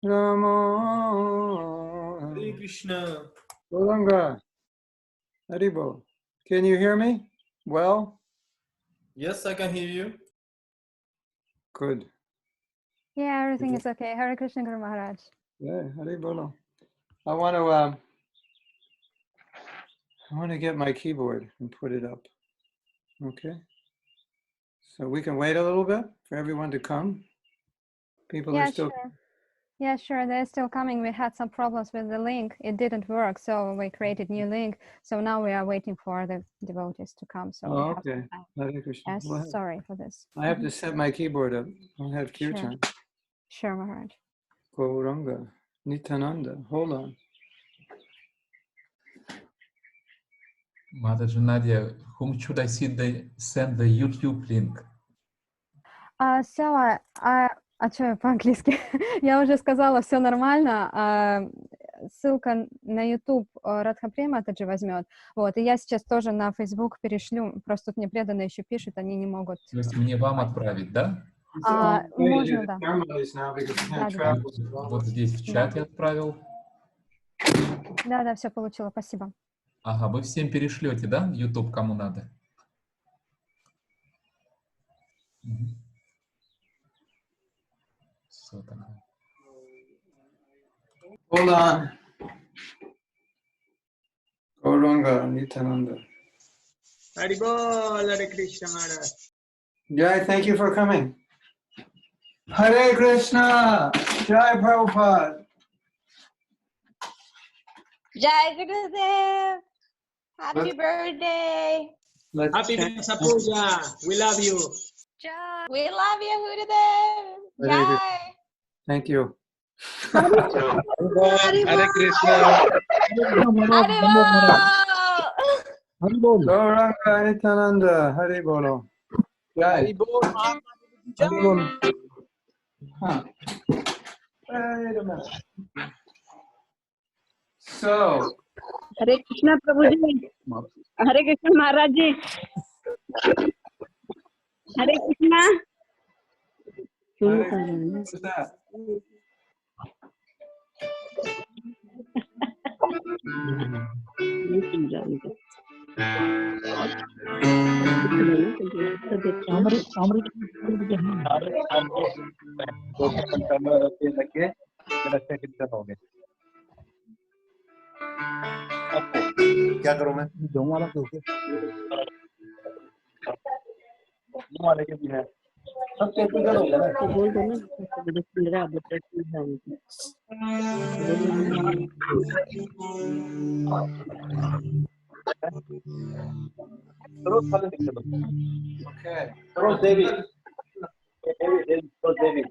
Ramo. Hare Krishna. Golanga. Haribo. Can you hear me well? Yes, I can hear you. Good. Yeah, everything is okay. Hare Krishna, Guru Maharaj. Yeah, Haribolo. I want to get my keyboard and put it up. Okay. So we can wait a little bit for everyone to come. People Yeah, are still. sure. Yeah, sure. They're still coming. We had some problems with the link. It didn't work, so we created new link. So now we are waiting for the devotees to come. So we Oh, have okay. some time. Hare Krishna. Yes, Well, sorry for this. I have to set my keyboard up. I'll have kirtan. Sure, Maharaj. Gauranga. Nityananda. Hold on. Mataji Nadia, whom should I send the YouTube link? So а что по-английски? Я уже сказала, все нормально. Ссылка на YouTube Радхаприя Матаджи возьмет. Вот, и я сейчас тоже на Facebook перешлю. Просто тут мне преданные еще пишут, они не могут. То есть мне вам отправить, да? Можно, да. Вот здесь в чате отправил. Да, все получила, спасибо. Ага, вы всем перешлете, да, YouTube, кому надо? Все тогда. Hold on. Gauranga. Nityananda. Haribol, Hare Krishna Maharaj. Jai, thank you for coming. Hare Krishna. Jai Prabhupada. Jai Gurudev. Happy birthday. Happy Vьяса Pujha. We love you. Jai. We love you, Gurudev. Jai. Thank you. Hare Krishna. Haribol. Gauranga Nityananda. Hari Bolo. Jai. Haribol. Huh. Wait a minute. So. Hare Krishna Prabhuji. Hare Krishna Maharaj ji. Hare Krishna. What's that? क्या करूं मैं दो वाला तो वाले के भी है सब टेक्निकल हो गया ना तो बोल दो ना मेरा अपडेट रोज वाले लिख दो Okay. Rose Devi rose Devi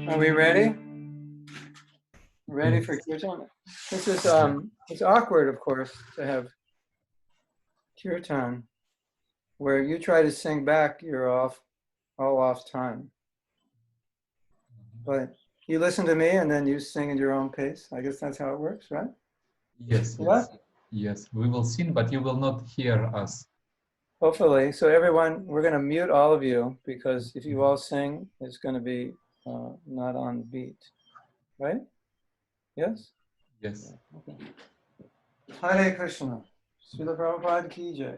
Are we ready? Ready for kirtan? This is it's awkward, of course, to have kirtan where you try to sing back, you're all off time. But you listen to me and then you sing at your own pace. I guess that's how it works, right? Yes, What? yes. We will sing, but you will not hear us. Hopefully. So everyone, we're going to mute all of you because if you all sing, it's going to be not on beat. Right? Yes? Yes. Okay. Hare Krishna. Srila Prabhupada ki jai.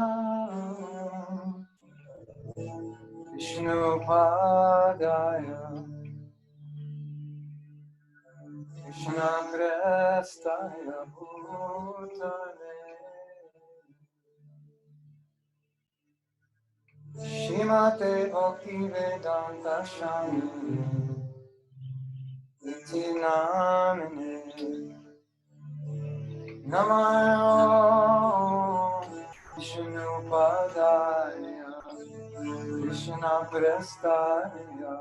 Namah Vishnu Padaya Krishna Prestaya Bhutale Shrimate Bhaktivedanta Swami Iti Namine Namah Vishnu Padaya Krishna Prestaya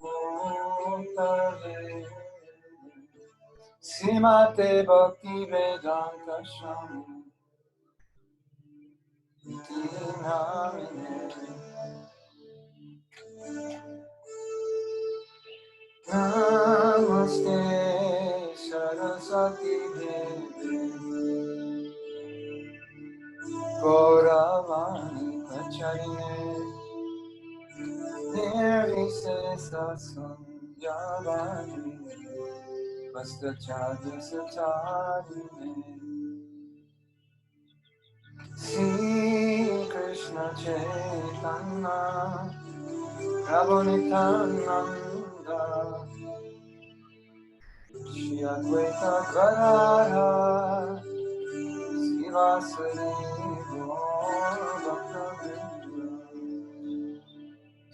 Bhutale Srimate Bhaktivedanta Swami Iti Namine Namaste Brahmacharine Nirvisesa Sanyavani Vastacharya Sacharine Sri Krishna Chaitanya Prabhu Nityananda Shri Advaita Gadadhara Srivasari Gaura Bhaktavrinda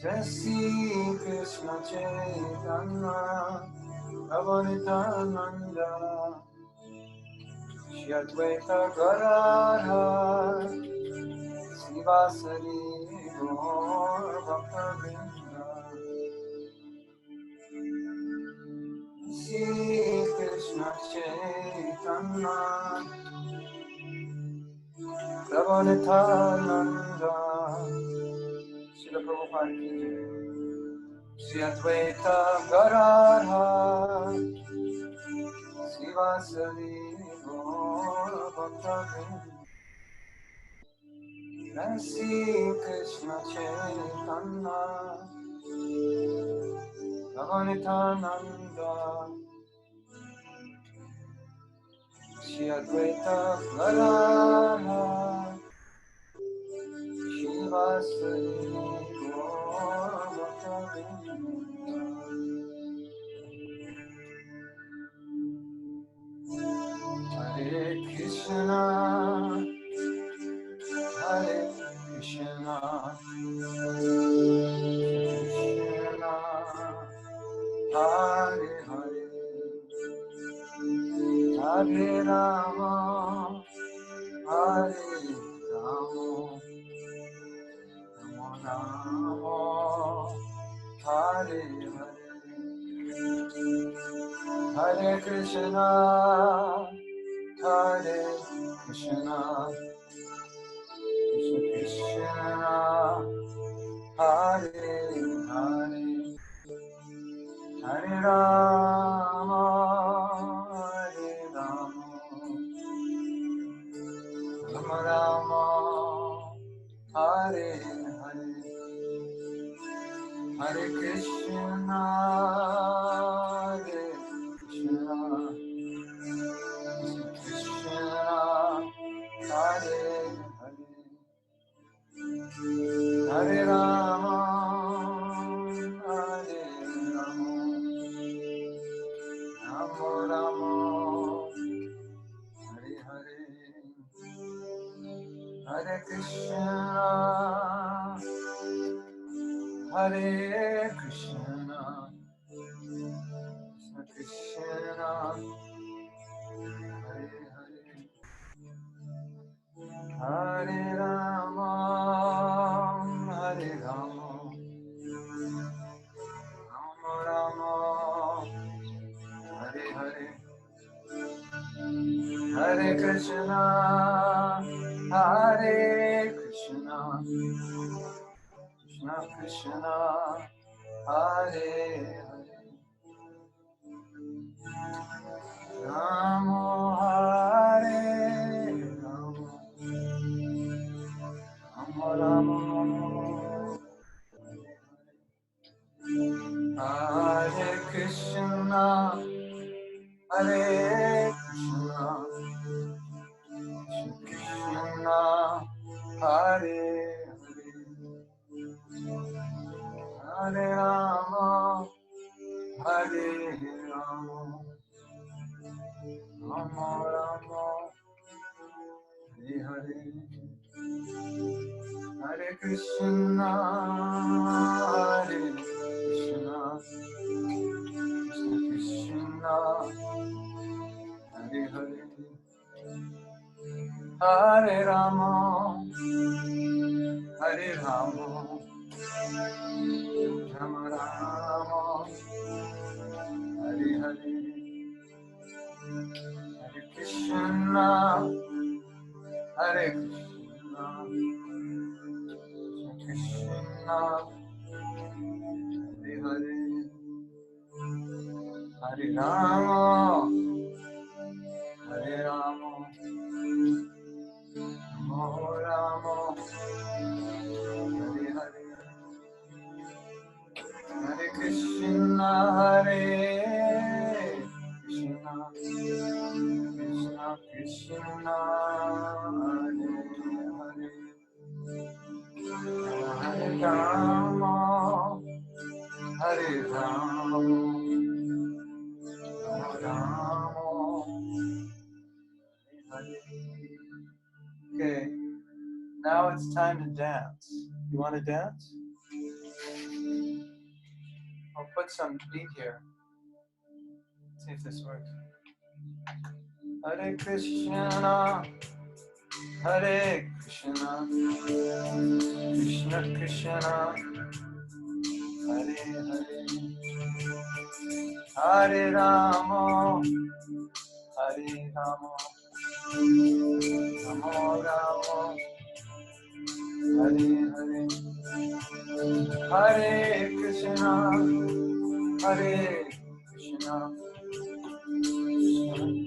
Jai Shri Krishna Chaitanya Prabhu Nityananda Shri Advaita Gadadhara Srivasari Gaura Bhaktavrinda Shri Krishna Chaitanya Prabhu Nityananda Srila Prabhupada ki jai. Shri Advaita Gadadhara Srivasari Gaura Bhaktavrinda Shri Krishna Chaitanya Prabhu Nityananda Shri Advaita Gadadhara Srivasari Gaura Bhaktavrinda Hare Krishna Hare Krishna Krishna Hare Hare Hare Rama Hare Rama Rama Hare Hare Hare Krishna Hare Krishna Krishna Krishna Hare Hare Hare Rama Hare Rama Rama Rama Hare Hare Hare Krishna Hare Krishna Krishna Hare Hare Hare Rama Hare Rama Rama Rama Hare Hare Hare Krishna Hare Krishna Krishna Krishna Hare Hare Hare Rama Hare Rama Rama Rama Hare Hare Hare Krishna Hare Krishna Krishna Krishna Hare Hare Rama Hare Rama Rama Rama Hare Krishna Hare Krishna Krishna Hare Hare Hare Rama Hare Rama Rama Rama Hare Hare Hare Krishna Hare Krishna Krishna Krishna Hare Hare Hare Rama Hare Rama Rama Rama Hare Hare Hare Krishna Hare Krishna Krishna Hare Hare Hare Rama Hare Rama Rama Rama Hare Krishna, Krishna Krishna, Hare Hare, Hare Rama, Hare Rama, Rama, Hare Hare. Okay, now it's time to dance. You want to dance? I'll put some beat here. See if this works. Hare Krishna, Hare Krishna, Krishna Krishna, Hare Hare, Hare Rama, Hare Rama, Rama Rama, Hare Hare, Hare Krishna, Hare Krishna,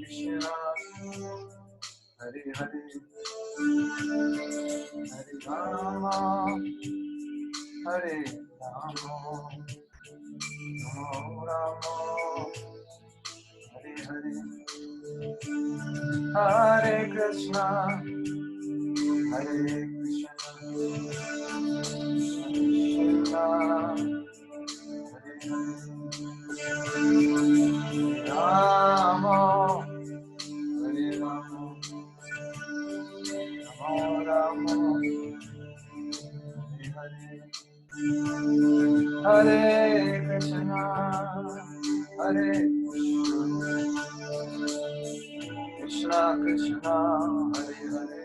Krishna Hare Hare, Hare Rama, Hare Rama, Rama Rama, Hare Hare, Hare Krishna, Hare Krishna, Krishna Hare Hare, Rama, Hare Rama, Rama Rama, Hare Hare, Hare Krishna, Hare Krishna, Krishna Krishna, Hare Hare,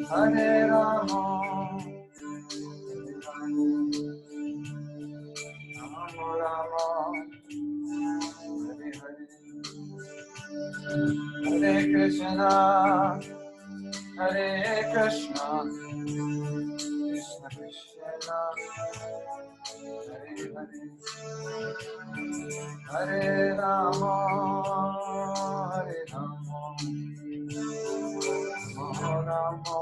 Hare Rama, Rama Rama, Hare Hare, Hare Krishna, Hare Krishna, Krishna Krishna, Hare Hare, Hare Rama, Hare Rama, Rama Rama,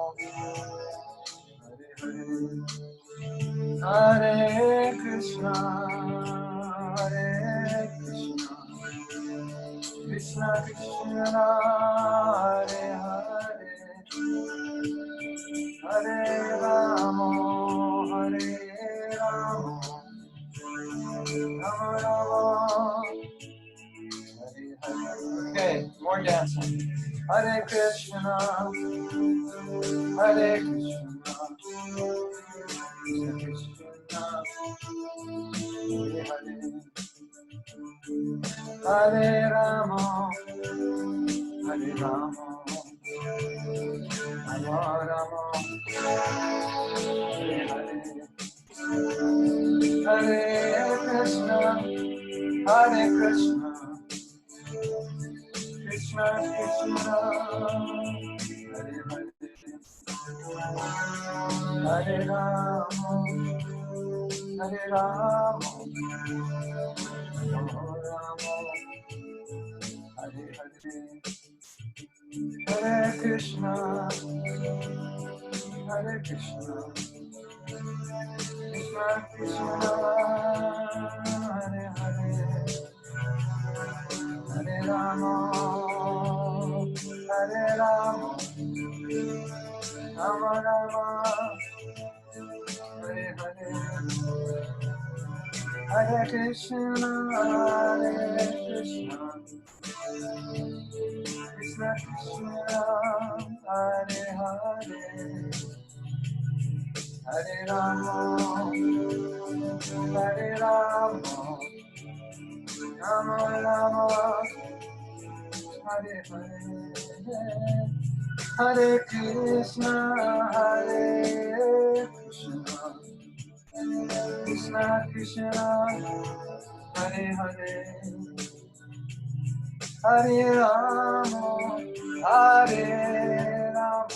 Hare Hare, Hare Krishna, Hare Krishna, Krishna Krishna, Hare Hare, Hare Rama, Hare Rama, Rama Rama, Hare Hare. Okay, more dancing. Hare Krishna, Hare Krishna, Krishna Krishna, Hare Hare, Hare Rama, Hare Rama, Rama Rama, Hare Hare, Hare Krishna, Hare Krishna, Krishna Krishna, Hare Hare, Hare Rama, Hare Rama, Rama Rama, Hare Hare, Hare Krishna, Hare Krishna, Krishna Krishna, Hare Hare, Hare Rama, Hare Rama, Rama Rama, Hare Hare, Hare Krishna, Hare Krishna, Krishna Krishna, Hare Hare, Hare Rama, Hare Rama, Rama Rama, Hare Hare, Hare Krishna, Hare Krishna, Krishna Krishna, Hare Hare, Hare Rama, Hare Rama,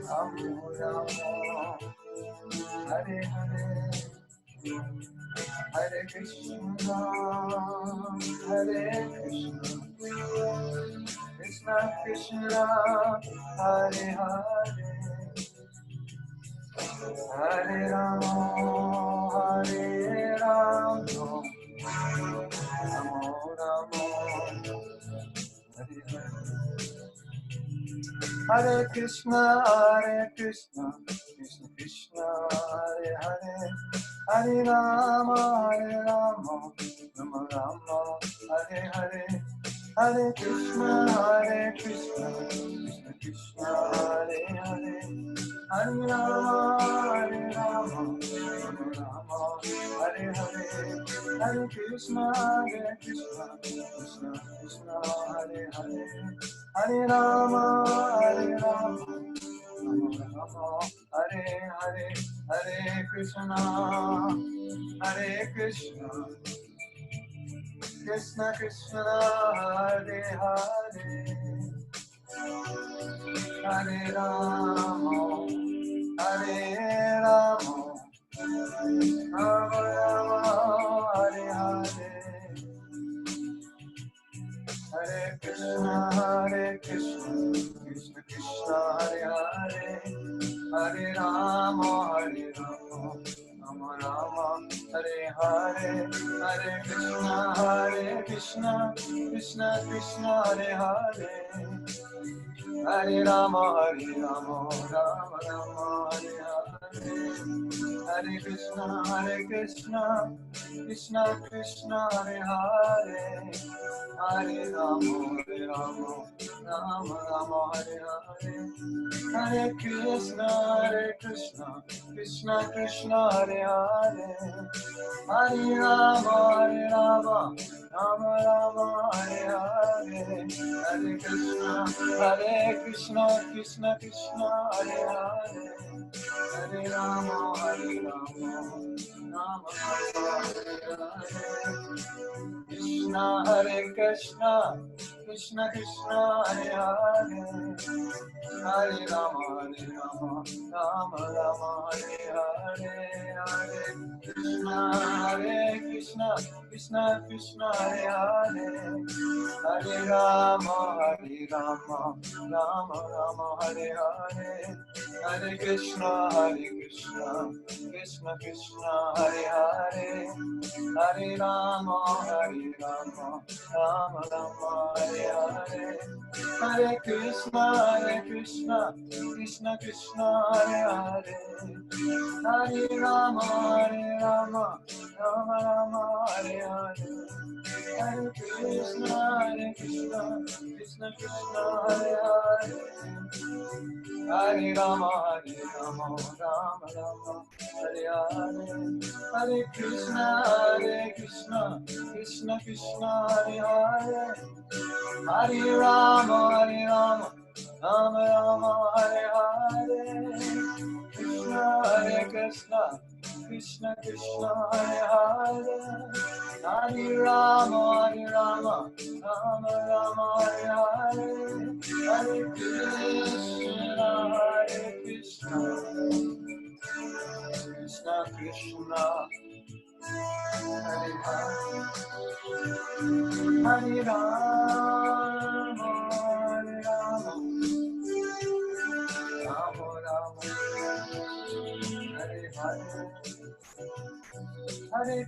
Rama Rama, Hare Hare, Hare Krishna, Hare Krishna, Krishna Krishna, Hare Hare, Hare Rama, Hare Rama, Rama Rama, Hare Hare. Hare Krishna, Krishna Krishna, Hare Hare, Hare Rama, Rama Rama, Hare Hare, Hare Krishna, Krishna Krishna, Hare Hare, Hare Rama, Rama Rama, Hare Hare, Hare Krishna, Krishna Krishna, Hare Hare, Hare Rama, Rama Rama, Hare Hare, Hare Krishna, Krishna Krishna, Hare Hare, Hare Rama, Rama Rama, Hare Hare, Hare Krishna, Krishna Krishna, Hare Hare, Hare Rama, Rama Rama, Hare Hare, Hare Krishna, Krishna Krishna, Hare Hare, Hare Rama, Rama Rama, Hare Hare, Hare Krishna, Krishna Krishna, Hare Hare, Hare Rama, Rama Rama, Hare Hare, Hare Krishna, Krishna Krishna, Hare Hare, Hare Rama, Rama Rama, Hare Hare, Hare Krishna, Krishna Krishna, Hare Hare, Hare Rama, Rama Rama, Hare Hare, Krishna, Krishna Krishna, Hare Hare, Hare Rama, Rama Rama, Hare Hare, Hare Krishna, Krishna Krishna, Hare Hare, Hare Rama, Rama Rama, Hare Hare, Hare Krishna, Krishna Krishna, Hare Hare, Hare Rama, Rama Rama, Hare Hare, Hare Krishna, Krishna Krishna, Hare Hare, Hare Rama, Rama Rama, Hare Hare, Hare Krishna, Krishna Krishna, Hare Hare, Hare Rama, Rama Rama, Hare Hare, Hare Krishna, Krishna Krishna, Hare Hare, Hare Rama, Rama Rama, Hare Hare, Krishna, Krishna Krishna, Hare Hare, Hare Rama, Rama Rama, Hare Hare, Hare Krishna, Krishna Krishna, Hare Hare, Hare Rama, Rama Rama, Hare Hare, Hare Krishna, Krishna Krishna, Hare Hare, Hare Rama, Rama Rama, Hare Hare, Hare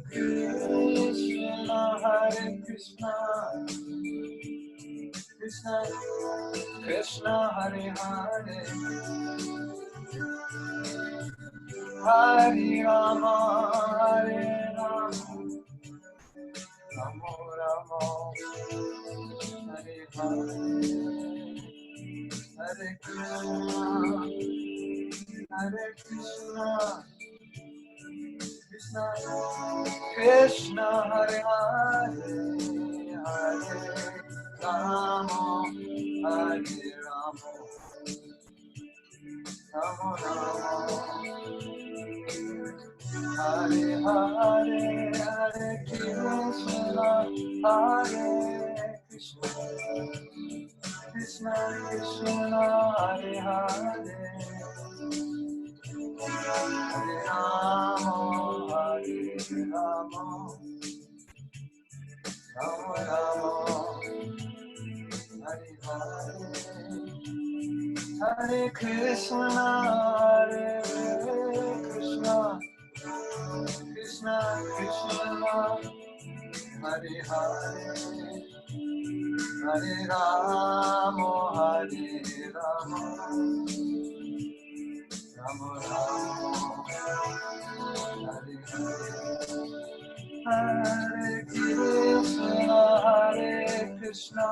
Krishna, Krishna Hare Hare, Hare Rama, Rama Rama, Hare Hare, Hare Krishna, Krishna Krishna, Hare Hare, Hare Rama, Rama Rama, Hare Hare, Hare Krishna, Krishna Krishna, Hare Hare, Hare Rama, Hare Rama, Rama Rama, Hare Hare, Hare Krishna, Hare Krishna,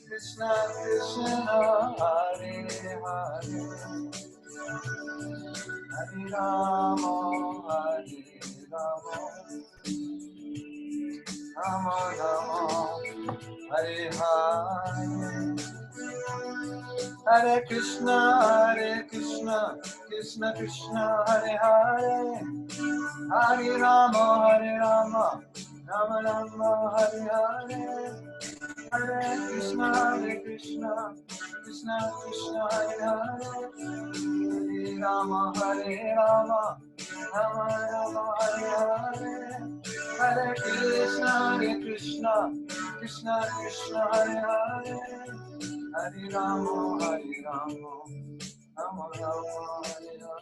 Krishna Krishna, Hare Hare, Hare Rama, Hare Rama, Rama Rama, Hare Hare, Hare Krishna, Krishna Krishna, Hare Hare, Hare Rama, Rama Rama, Hare Hare, Hare Krishna, Krishna Krishna, Hare Hare, Hare Rama, Rama Rama, Hare Hare, Hare Krishna, Krishna Krishna, Hare Hare, Hare Rama, Rama Rama, Hare Hare.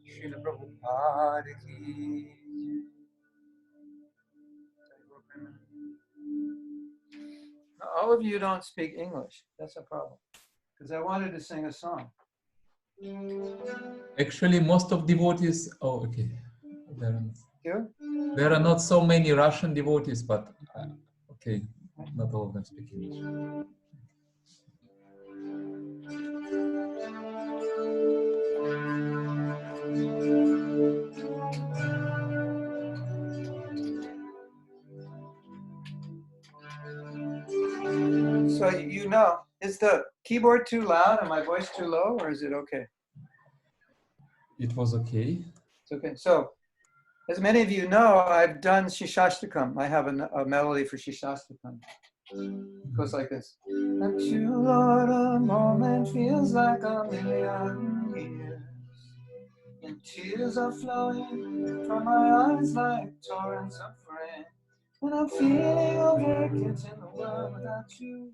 Srila Prabhupada ki. Now, all of you don't speak English. That's a problem. Because I wanted to sing a song. Actually, most of devotees. Oh, okay. Here? There are not so many Russian devotees, but okay, not all of them speak English. So you know, is the keyboard too loud and my voice too low, or is it okay? It was okay. It's okay. So, as many of you know, I've done Shishastakam. I have a melody for Shishastakam. It goes like this. And you, Lord, a moment feels like a million years. And tears are flowing from my eyes like torrents of rain. And I'm feeling overkill in the world without you.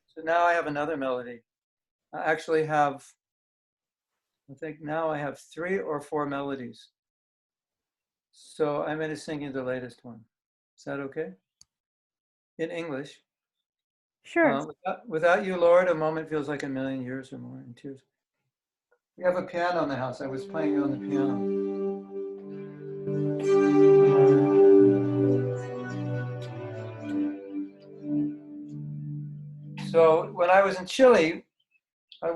So now I have another melody. I actually have, I think now I have 3 or 4 melodies. So I'm going to sing you the latest one. Is that okay? In English. Sure. Without you, Lord, a moment feels like a million years or more in tears. We have a piano in the house. I was playing on the piano. So when I was in Chile, I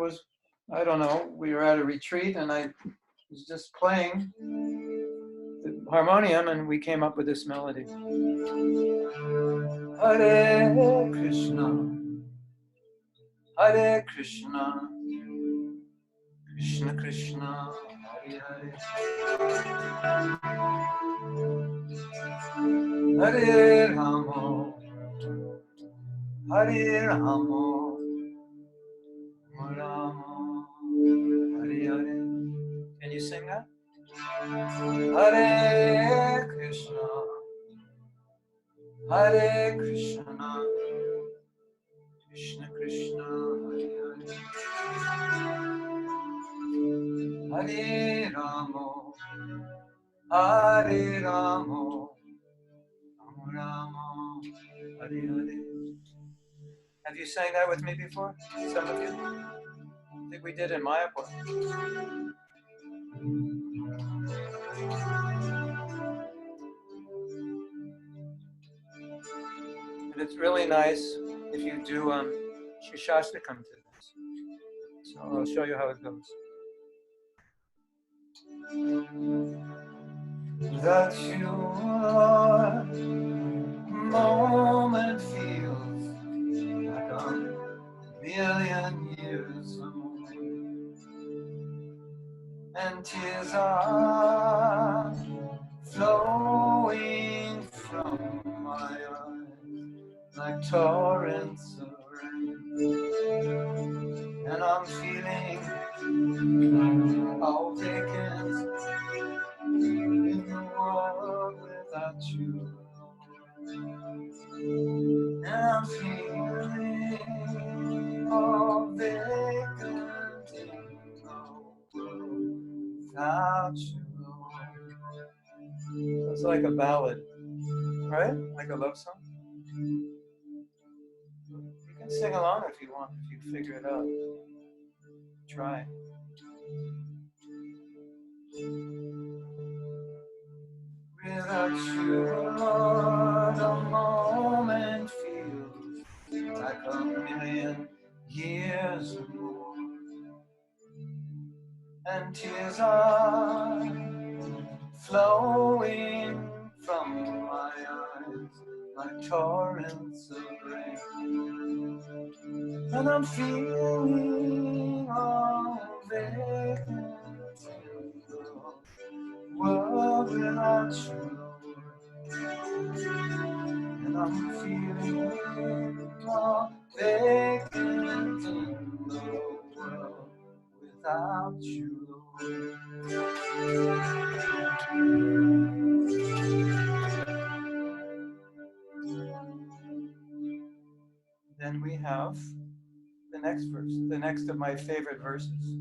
don't know, we were at a retreat and I was just playing the harmonium and we came up with this melody. Hare Krishna, Hare Krishna, Krishna Krishna, Hare Hare, Hare Rama, Hare Rama, Rama, Hare Hare. Can you sing that? Hare Krishna, Hare Krishna, Krishna Krishna, Hare Hare, Hare Rama, Hare Rama, Rama Rama, Hare Hare. Have you sang that with me before? Some of you? I think we did in Mayapur. And it's really nice if you do Shishastakam to this. So I'll show you how it goes. That you are, moment feels like a million years or more, and tears are flowing from my eyes like torrents of rain, and I'm feeling all vacant in the world without you. without you, Lord. It's like a ballad, right? Like a love song. You can sing along if you want, if you figure it out. Try. Without you, Lord, a moment feels like a million years or more. And tears are flowing from my eyes like torrents of rain. And I'm feeling all vacant in the world without you, Lord. And I'm feeling all vacant in the world without you, Lord. Then we have the next verse, the next of my favorite verses.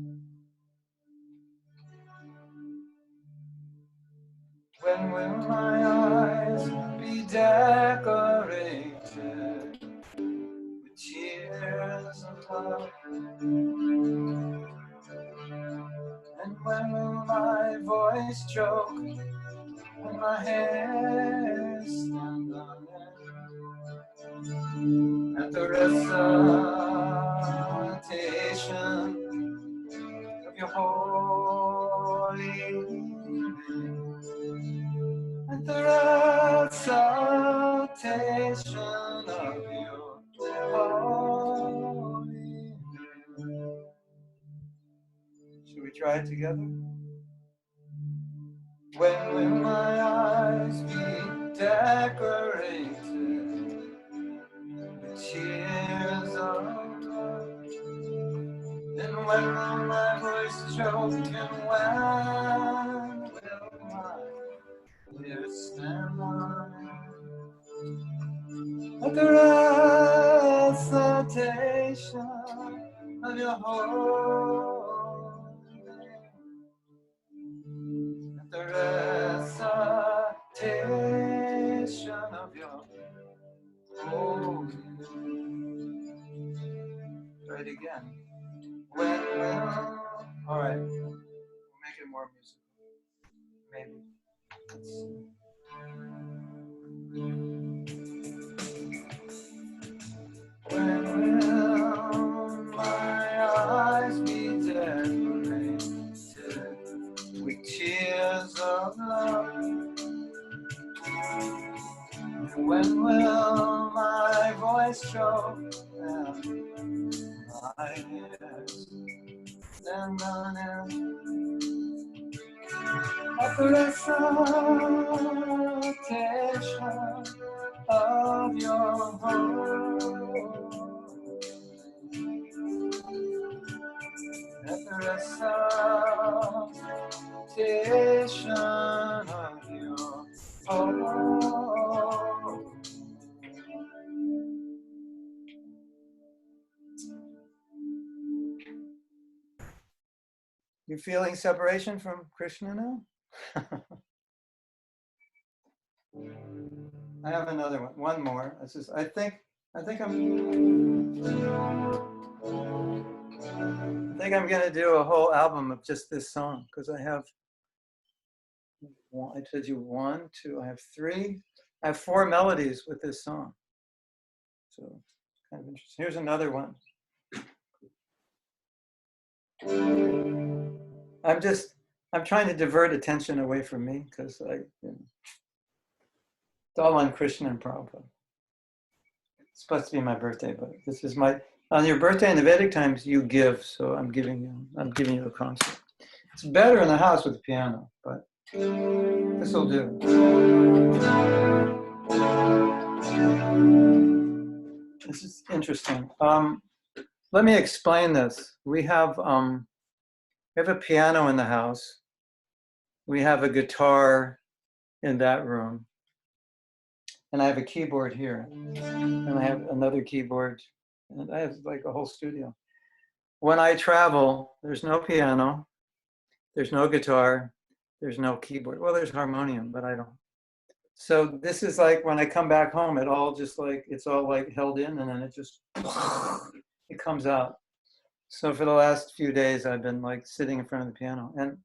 When will my eyes be decorated with tears of love? And when will my voice choke and my hair stand on end at the recitation of your holy name? At the recitation of your holy name. Should we try it together? When will my eyes be decorated with tears of love? And when will my voice choke? And when will my tears stand on at the recitation of your holy name? At the recitation of your holy name. Try it again. When will, all right, we'll make it more musical, maybe. Let's see. When will my eyes be decorated with tears of love? And when will my voice choke and my ears stand on end at the recitation of your holy, at the recitation of your holy. You feeling separation from Krishna now? I have another one more. This is, I think I'm going to do a whole album of just this song because I have I told you 1, 2, I have 3. I have 4 melodies with this song. So kind of interesting. Here's another one. I'm trying to divert attention away from me because it's all on Krishna and Prabhupada. It's supposed to be my birthday, but this is on your birthday in the Vedic times, you give, so I'm giving you a concert. It's better in the house with the piano, but this will do. This is interesting. Let me explain this. We have a piano in the house. We have a guitar in that room. And I have a keyboard here. And I have another keyboard. And I have like a whole studio. When I travel, there's no piano. There's no guitar. there's no keyboard. Well, there's harmonium, but I don't. So this is like when I come back home, it all just like, it's all like held in and then it just, it comes out. So for the last few days, I've been like sitting in front of the piano. And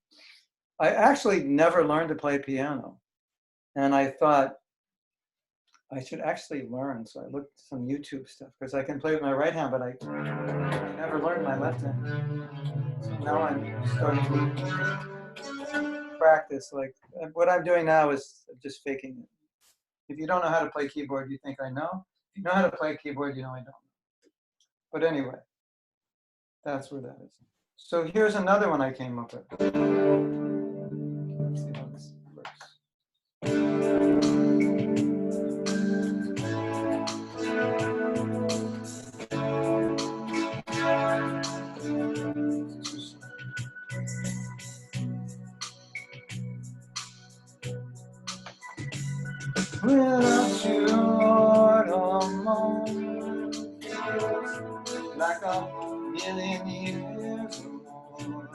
I actually never learned to play piano. And I thought I should actually learn. So I looked at some YouTube stuff because I can play with my right hand, but I never learned my left hand. So now I'm starting to practice. Like what I'm doing now is just faking it. If you don't know how to play keyboard, you think I know. If you know how to play keyboard, you know I don't. But anyway, that's where that is. So here's another one I came up with. Let's see how this works. Without you, Lord, a moment feels like a million years or more,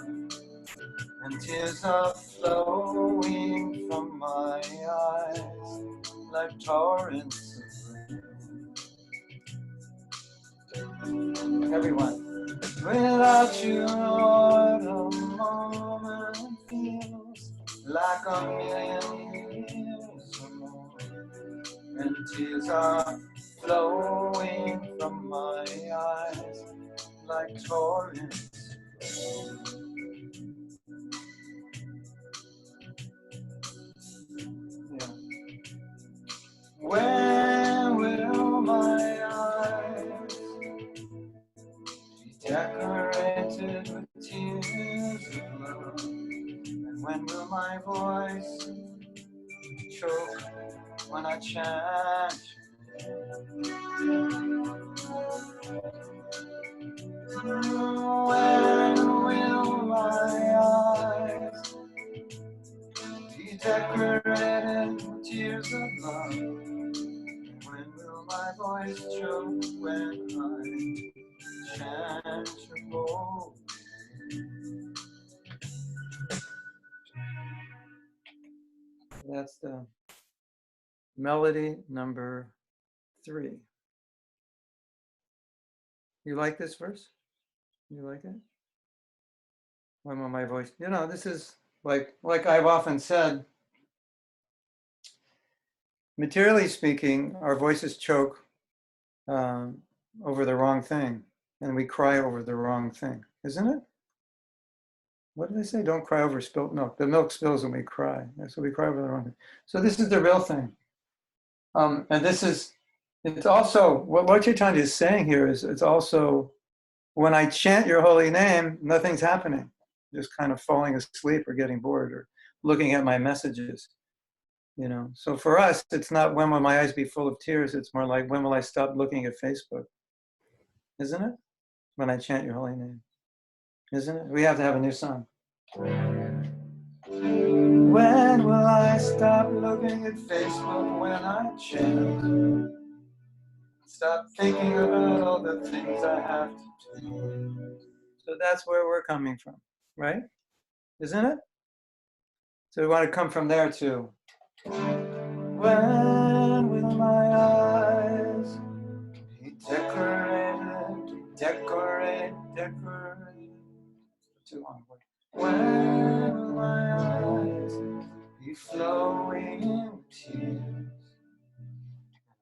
and tears are flowing from my eyes like torrents of rain. Everyone, without you, Lord, a moment feels like a million years or more, and tears are flowing from my eyes like torrents. Yeah. When will my eyes be decorated with tears of love? And when will my voice choke when I chant? When will my eyes be decorated with tears of love? When will my voice choke when I chant your holy? That's the melody number 3. You like this verse? You like it? When will my voice? You know, this is like I've often said, materially speaking, our voices choke over the wrong thing, and we cry over the wrong thing, isn't it? What did they say? Don't cry over spilt milk. The milk spills when we cry. So we cry over the wrong thing. So this is the real thing. And this is, it's also, what Chaitanya is saying here is, it's also, when I chant your holy name, nothing's happening. Just kind of falling asleep or getting bored or looking at my messages, you know. So for us, it's not when will my eyes be full of tears, it's more like when will I stop looking at Facebook, isn't it? When I chant your holy name, isn't it? We have to have a new song. When will I stop looking at Facebook when I chant? Stop thinking about all the things I have to do. So that's where we're coming from, right? Isn't it? So we want to come from there too. When will my eyes be decorated? Too long. When will my eyes be flowing in tears?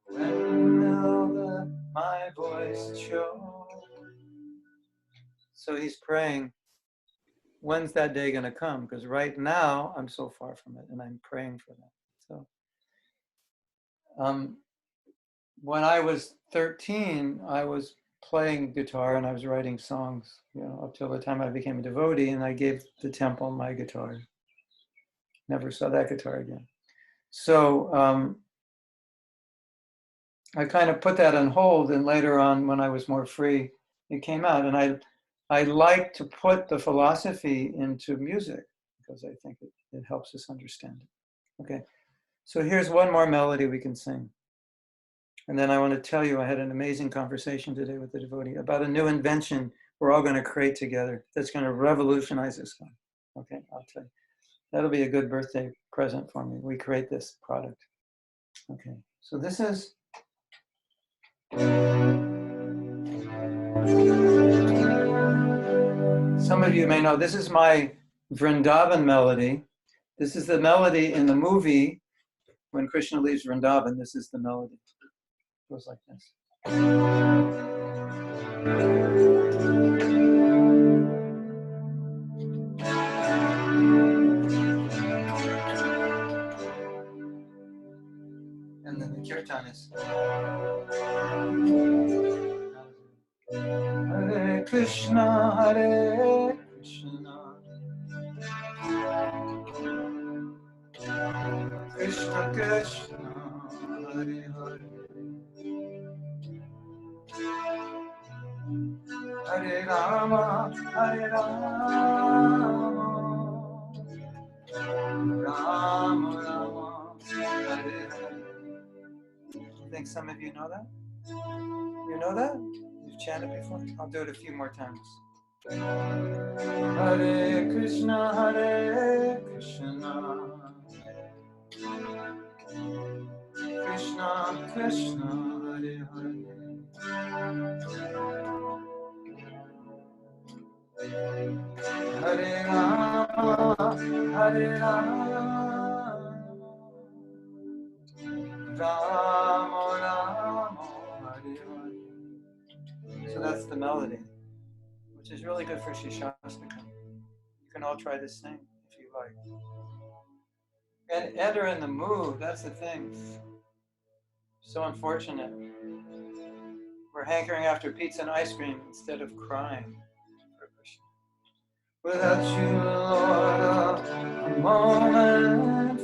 When will my voice choke? So he's praying, when's that day going to come? Because right now I'm so far from it, and I'm praying for that. So when I was 13, I was playing guitar and I was writing songs, you know, up till the time I became a devotee, and I gave the temple my guitar. Never saw that guitar again. So I kind of put that on hold, and later on, when I was more free, it came out. And I like to put the philosophy into music because I think it helps us understand it. Okay, so here's one more melody we can sing. And then I want to tell you, I had an amazing conversation today with the devotee about a new invention we're all going to create together that's going to revolutionize this one. Okay, I'll tell you. That'll be a good birthday present for me. We create this product. Okay, so this is some of you may know this is my Vrindavan melody. This is the melody in the movie when Krishna leaves Vrindavan. This is the melody. It goes like this. And then the kirtan is Hare Krishna, Hare Krishna, Krishna Krishna, Hare Hare, Hare Rama, Hare Rama, Rama Rama, Hare Hare. I think some of you know that? You know that? You've chanted before? I'll do it a few more times. Hare Krishna, Hare Krishna, Krishna Krishna, Hare Hare, Hare Rama, Hare Rama, Rama Rama, Hare Hare. So that's the melody, which is really good for Shishastakam. You can all try to sing if you like. And enter in the mood, that's the thing. So unfortunate. We're hankering after pizza and ice cream instead of crying for Krishna. Without you, Lord, a moment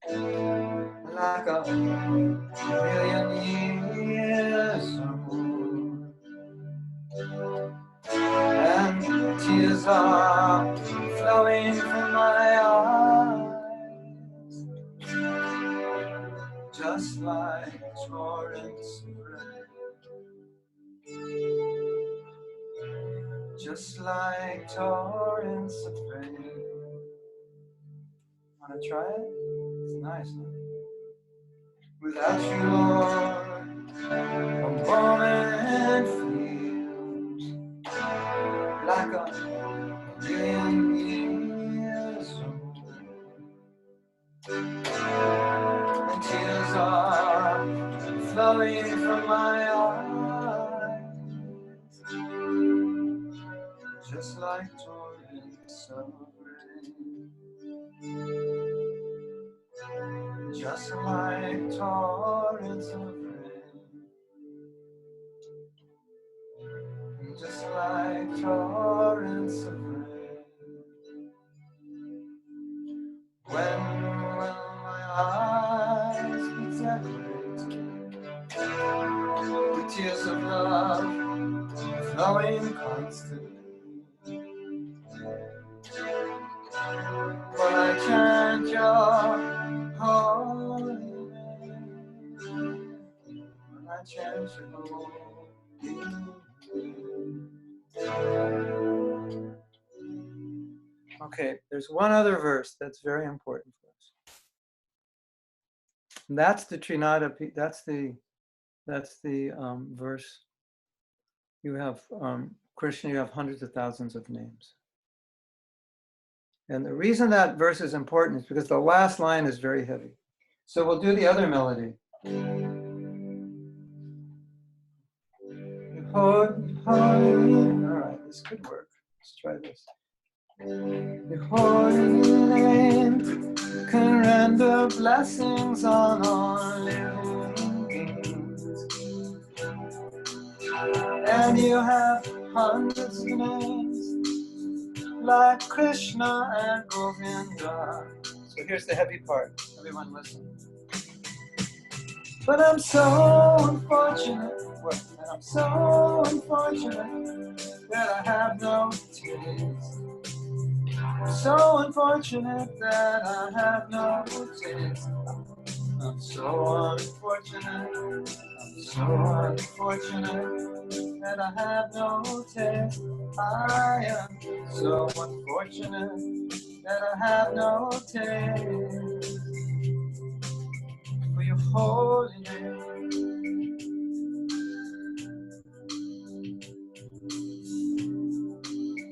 feel like a million years or more. And tears are flowing from my eyes, just like torrents of rain, just like torrents of rain. Wanna try it? It's nice, huh? Without you, Lord, a moment feels like a million years old. And tears are flowing from my eyes, just like torrents of rain, just like torrents of rain, just like torrents of rain. When will my eyes be decorated with tears of love flowing constantly? Will I chant your holy name? Will I chant your holy name? Okay, there's one other verse that's very important for us. And that's the Trinada. That's the verse. You have Krishna. You have hundreds of thousands of names. And the reason that verse is important is because the last line is very heavy. So we'll do the other melody. All right, this could work. Let's try this. Your holy name can render blessings on all living beings. And you have hundreds of names like Krishna and Govinda. So here's the heavy part. Everyone listen. But I'm so unfortunate, I'm so unfortunate that I have no taste. I'm so unfortunate that I have no taste. I'm so unfortunate, I'm so unfortunate that I have no taste. I am so unfortunate that I have no taste for your holy name.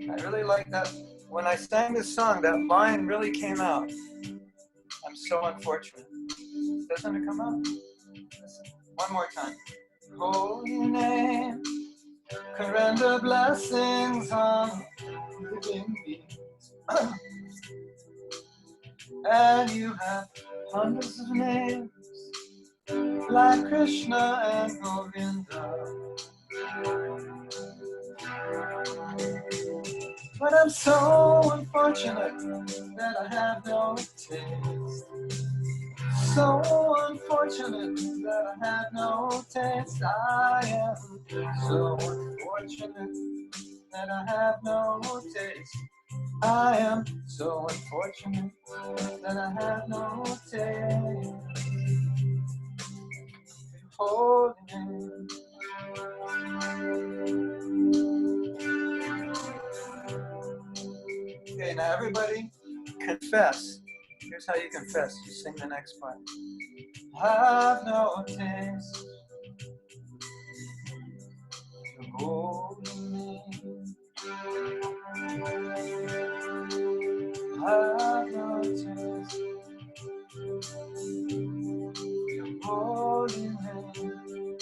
I really like that. When I sang this song, that line really came out. I'm so unfortunate. Doesn't it come out? Listen, one more time. Holy name, can render blessings on living beings. And you have hundreds of names, like Krishna and Govinda. But I'm so unfortunate that I have no taste. So unfortunate that I have no taste. I am so unfortunate that I have no taste. I am so unfortunate that I have no taste. Holy name. Okay, now everybody confess. Here's how you confess. You sing the next part. Have no taste. The holy name. Have no taste. The holy name.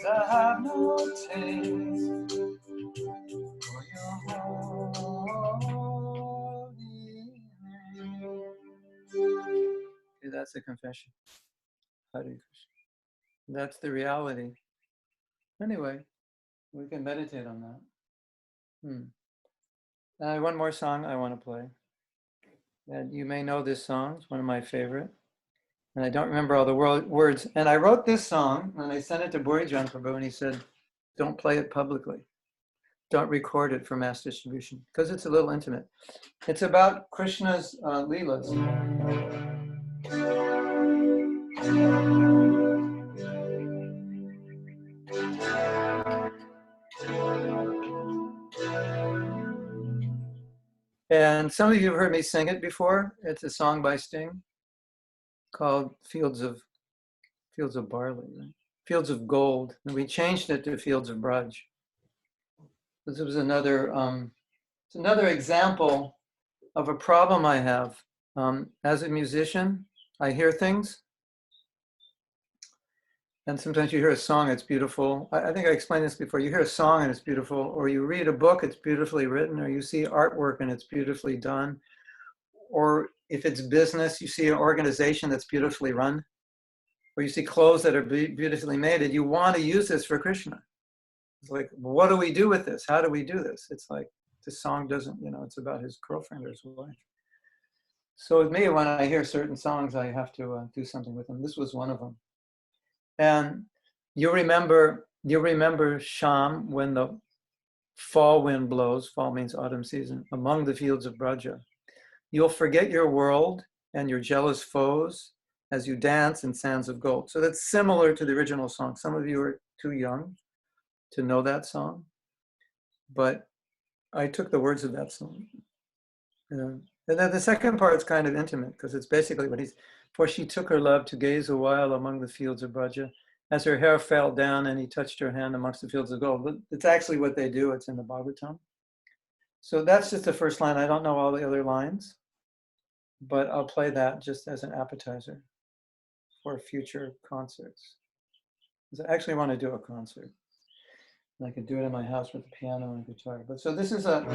I have no taste for your holy name. Okay, that's the confession. Hare Krishna. That's the reality. Anyway, we can meditate on that. One more song I want to play. And you may know this song. It's one of my favorite. And I don't remember all the words. And I wrote this song and I sent it to Borijan Prabhu and he said, don't play it publicly. Don't record it for mass distribution because it's a little intimate. It's about Krishna's leelas. And some of you have heard me sing it before. It's a song by Sting called Fields of Barley, right? Fields of Gold. And we changed it to Fields of Braj. This was another example of a problem I have. As a musician, I hear things. And sometimes you hear a song, it's beautiful. I think I explained this before. You hear a song and it's beautiful, or you read a book, it's beautifully written, or you see artwork and it's beautifully done. Or if it's business, you see an organization that's beautifully run, or you see clothes that are beautifully made, and you want to use this for Krishna. It's like, what do we do with this? How do we do this? It's like, this song doesn't, it's about his girlfriend or his wife. So with me, when I hear certain songs, I have to do something with them. This was one of them. And you remember Sham, when the fall wind blows, fall means autumn season, among the fields of Braja. You'll forget your world and your jealous foes as you dance in sands of gold. So that's similar to the original song. Some of you are too young to know that song, but I took the words of that song. And then the second part is kind of intimate because it's basically what for she took her love to gaze a while among the fields of Braja. As her hair fell down and he touched her hand amongst the fields of gold. But it's actually what they do. It's in the Bhagavatam. So that's just the first line. I don't know all the other lines, but I'll play that just as an appetizer for future concerts. Because I actually want to do a concert. And I could do it in my house with the piano and guitar. But so this is something.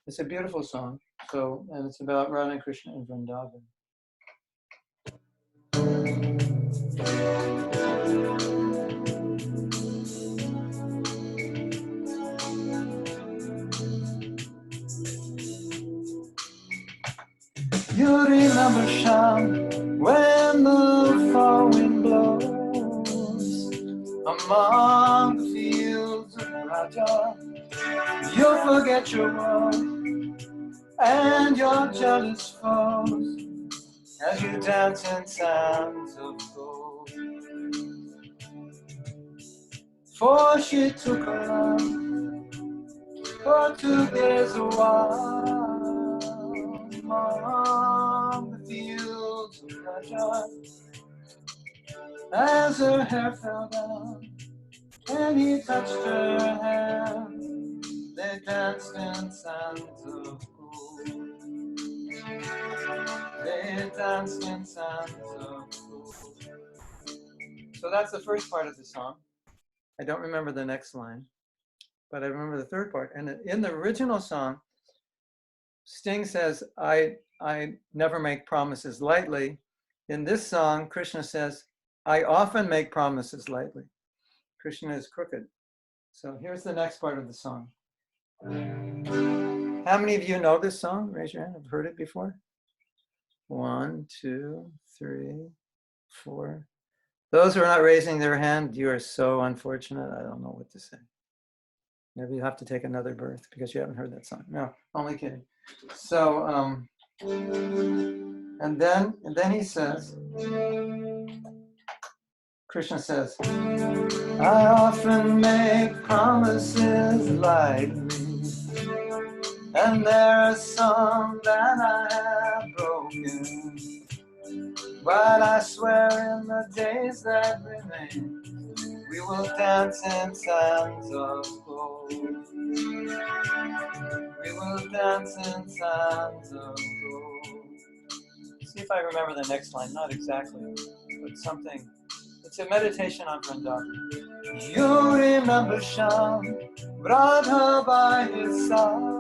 It's a beautiful song. So, and it's about Radha and Krishna in Vrindavan. You remember Sham when the fall wind blows among the fields of Raja. You'll forget your world and your jealous foes as you dance in sands of gold. For she took a lamp for to gaze a while among the fields of Raja. As her hair fell down and he touched her hand, they danced in sands of gold. They danced in sands of gold. So that's the first part of the song. I don't remember the next line, but I remember the third part. And in the original song, Sting says, I never make promises lightly. In this song, Krishna says, I often make promises lightly. Krishna is crooked. So here's the next part of the song. How many of you know this song? Raise your hand. Have heard it before? 1, 2, 3, 4. Those who are not raising their hand, you are so unfortunate. I don't know what to say. Maybe you have to take another birth because you haven't heard that song. No, only kidding. So, and then he says, Krishna says, I often make promises lightly, and there are some that I have broken, but I swear in the days that remain, we will dance in sands of gold. We will dance in sands of gold. See if I remember the next line, not exactly, but something. It's a meditation on Vrindavan. You remember Sham, Radha by his side,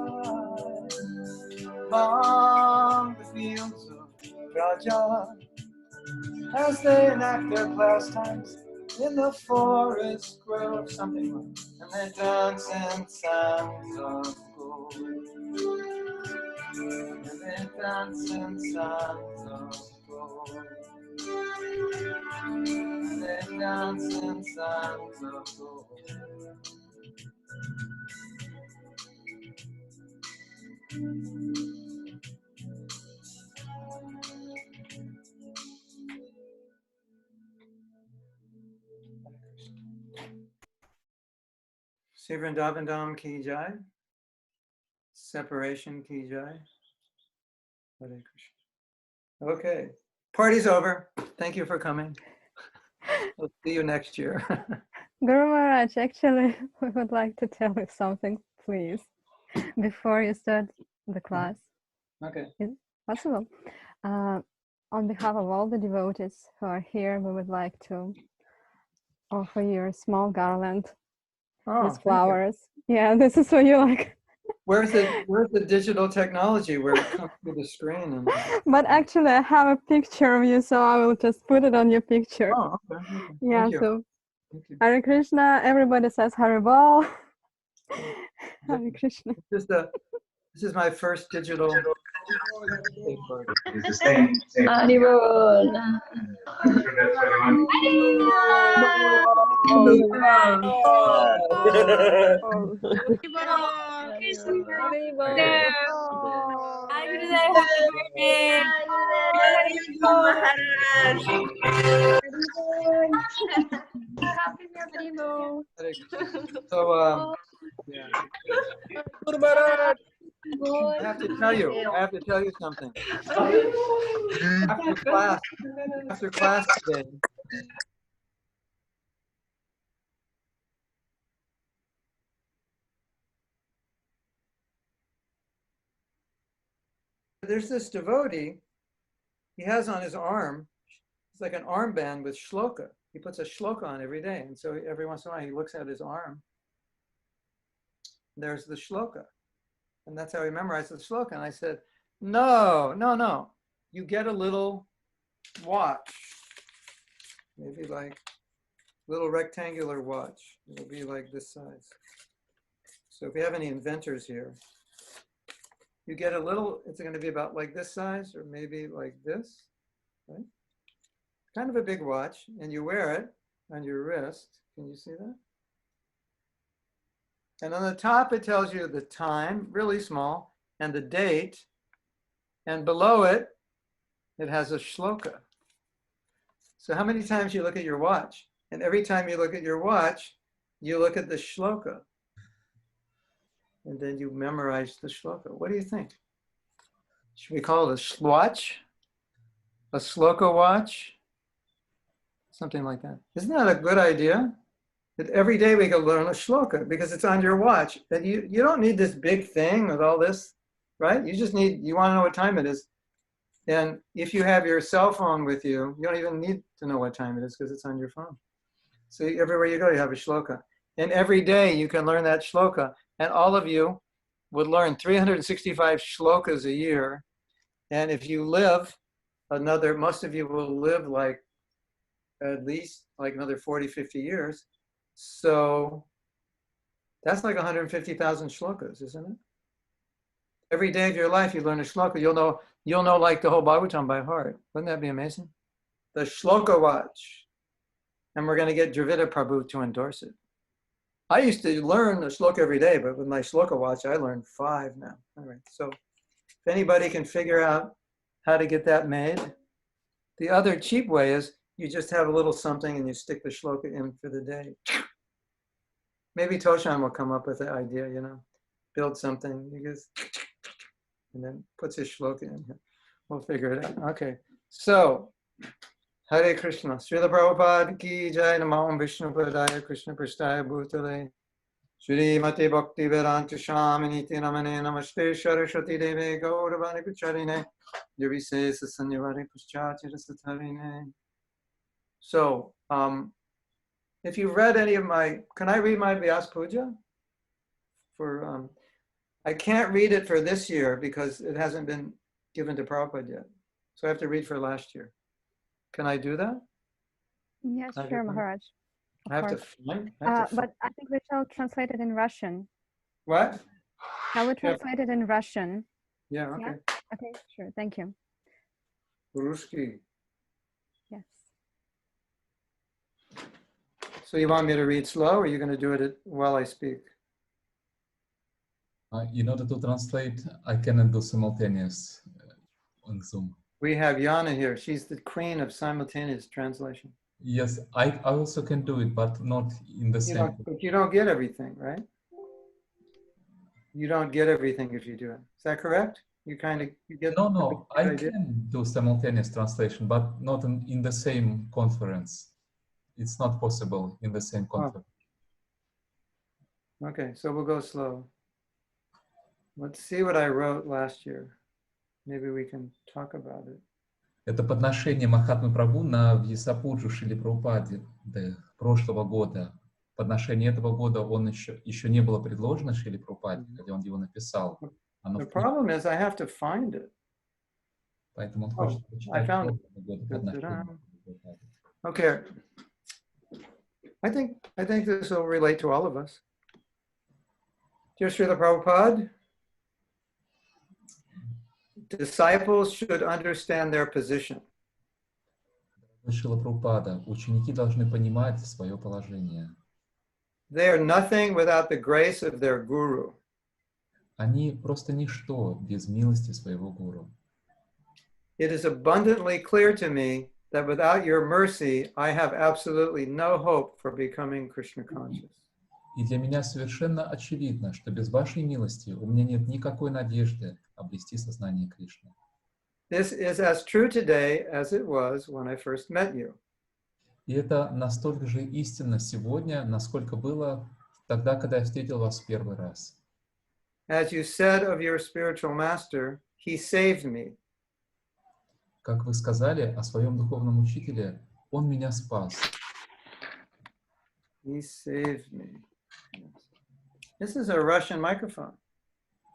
among the fields of Raja, as they enact their pastimes in the forest grove, something like, and they dance in sands of gold. And they dance in sands of gold. And they dance in sands of gold. Sri Vrindavan Dham ki jai. Separation ki jai. Hare Krishna. Okay, party's over. Thank you for coming. We'll see you next year. Guru Maharaj, actually, we would like to tell you something, please, before you start the class. Okay. Is it possible? On behalf of all the devotees who are here, we would like to offer you a small garland with flowers. Yeah, this is what you like. Where's the digital technology where it comes to the screen? And... But actually, I have a picture of you, so I will just put it on your picture. Oh, okay. Yeah, Thank you. so Thank you. Hare Krishna, everybody says Hare Bol. Hare Krishna. This is my first digital. It's the same. Haribol. So I have to tell you something. After class today, there's this devotee, he has on his arm, it's like an armband with shloka. He puts a shloka on every day. And so every once in a while he looks at his arm. There's the shloka. And that's how he memorized the shloka. And I said, no. You get a little watch. Maybe like a little rectangular watch. It'll be like this size. So if you have any inventors here, you get a little, it's going to be about like this size or maybe like this, right? Kind of a big watch, and you wear it on your wrist. Can you see that? And on the top, it tells you the time, really small, and the date, And below it, it has a shloka. So how many times you look at your watch? And every time you look at your watch, you look at the shloka. And then you memorize the shloka. What do you think? Should we call it a shlwatch? A shloka watch? Something like that. Isn't that a good idea? That every day we can learn a shloka because it's on your watch. And you don't need this big thing with all this, right? You just need, you want to know what time it is. And if you have your cell phone with you, you don't even need to know what time it is because it's on your phone. So everywhere you go, you have a shloka. And every day you can learn that shloka. And all of you would learn 365 shlokas a year. And if you live another, most of you will live like at least like another 40, 50 years. So that's like 150,000 shlokas, isn't it? Every day of your life, you learn a shloka. You'll know like the whole Bhagavatam by heart. Wouldn't that be amazing? The shloka watch. And we're going to get Dravida Prabhu to endorse it. I used to learn a shloka every day, but with my shloka watch, I learned 5 now. All right. So if anybody can figure out how to get that made, the other cheap way is you just have a little something and you stick the shloka in for the day. Maybe Toshan will come up with the idea, you know, build something. You just, and then puts his shloka in here. We'll figure it out. Okay. So, Hare Krishna. Srila Prabhupada ki jai, Namo Vishnu Padaya Krishna Prasthaya Bhutale. Shri Mati Bhakti Vedanta Shaminiti Namane Namaste Saraswati Deve Gauravani Kucharine. Yavise Sasanyavare Puschachira Satarine. So, if you've read any of my, can I read my Vьяса Pуджа? I can't read it for this year because it hasn't been given to Prabhupada yet. So I have to read for last year. Can I do that? Yes, sure, Maharaj. I have to find. But I think we shall translate it in Russian. What? Shall we translate it in Russian? Yeah, okay. Yeah? Okay, sure. Thank you. Ruski. Yes. So you want me to read slow, or are you going to do it while I speak? In order to translate, I cannot do simultaneous on Zoom. We have Yana here. She's the queen of simultaneous translation. Yes, I also can do it, but not in the same. But you don't get everything, right? You don't get everything if you do it. Is that correct? You get. No, I can do simultaneous translation, but not in the same conference. It's not possible in the same conference. Oh. Okay, so we'll go slow. Let's see what I wrote last year. Maybe we can talk about it. Это подношение Махатмы Прабху на Вьяса Пуджу Шриле Прабхупаде прошлого года. Подношение этого года он еще не было предложено Шриле Прабхупаде, когда он его написал. The problem is I have to find it. Поэтому он хочет прочитать прошлого года подношение. Okay. I think this will relate to all of us. Dear Srila Prabhupada, disciples should understand their position. Шрила Прабхупада, ученики должны понимать свое положение. They are nothing without the grace of their guru. Они просто ничто без милости своего гуру. It is abundantly clear to me that without your mercy, I have absolutely no hope for becoming Krishna conscious. И для меня совершенно очевидно, что без вашей милости у меня нет никакой надежды обрести сознание Кришны. This is as true today as it was when I first met you. И это настолько же истинно сегодня, насколько было тогда, когда я встретил вас в первый раз. As you said of your spiritual master, he saved me. Как вы сказали о своем духовном учителе, он меня спас. He saved me. This is a Russian microphone.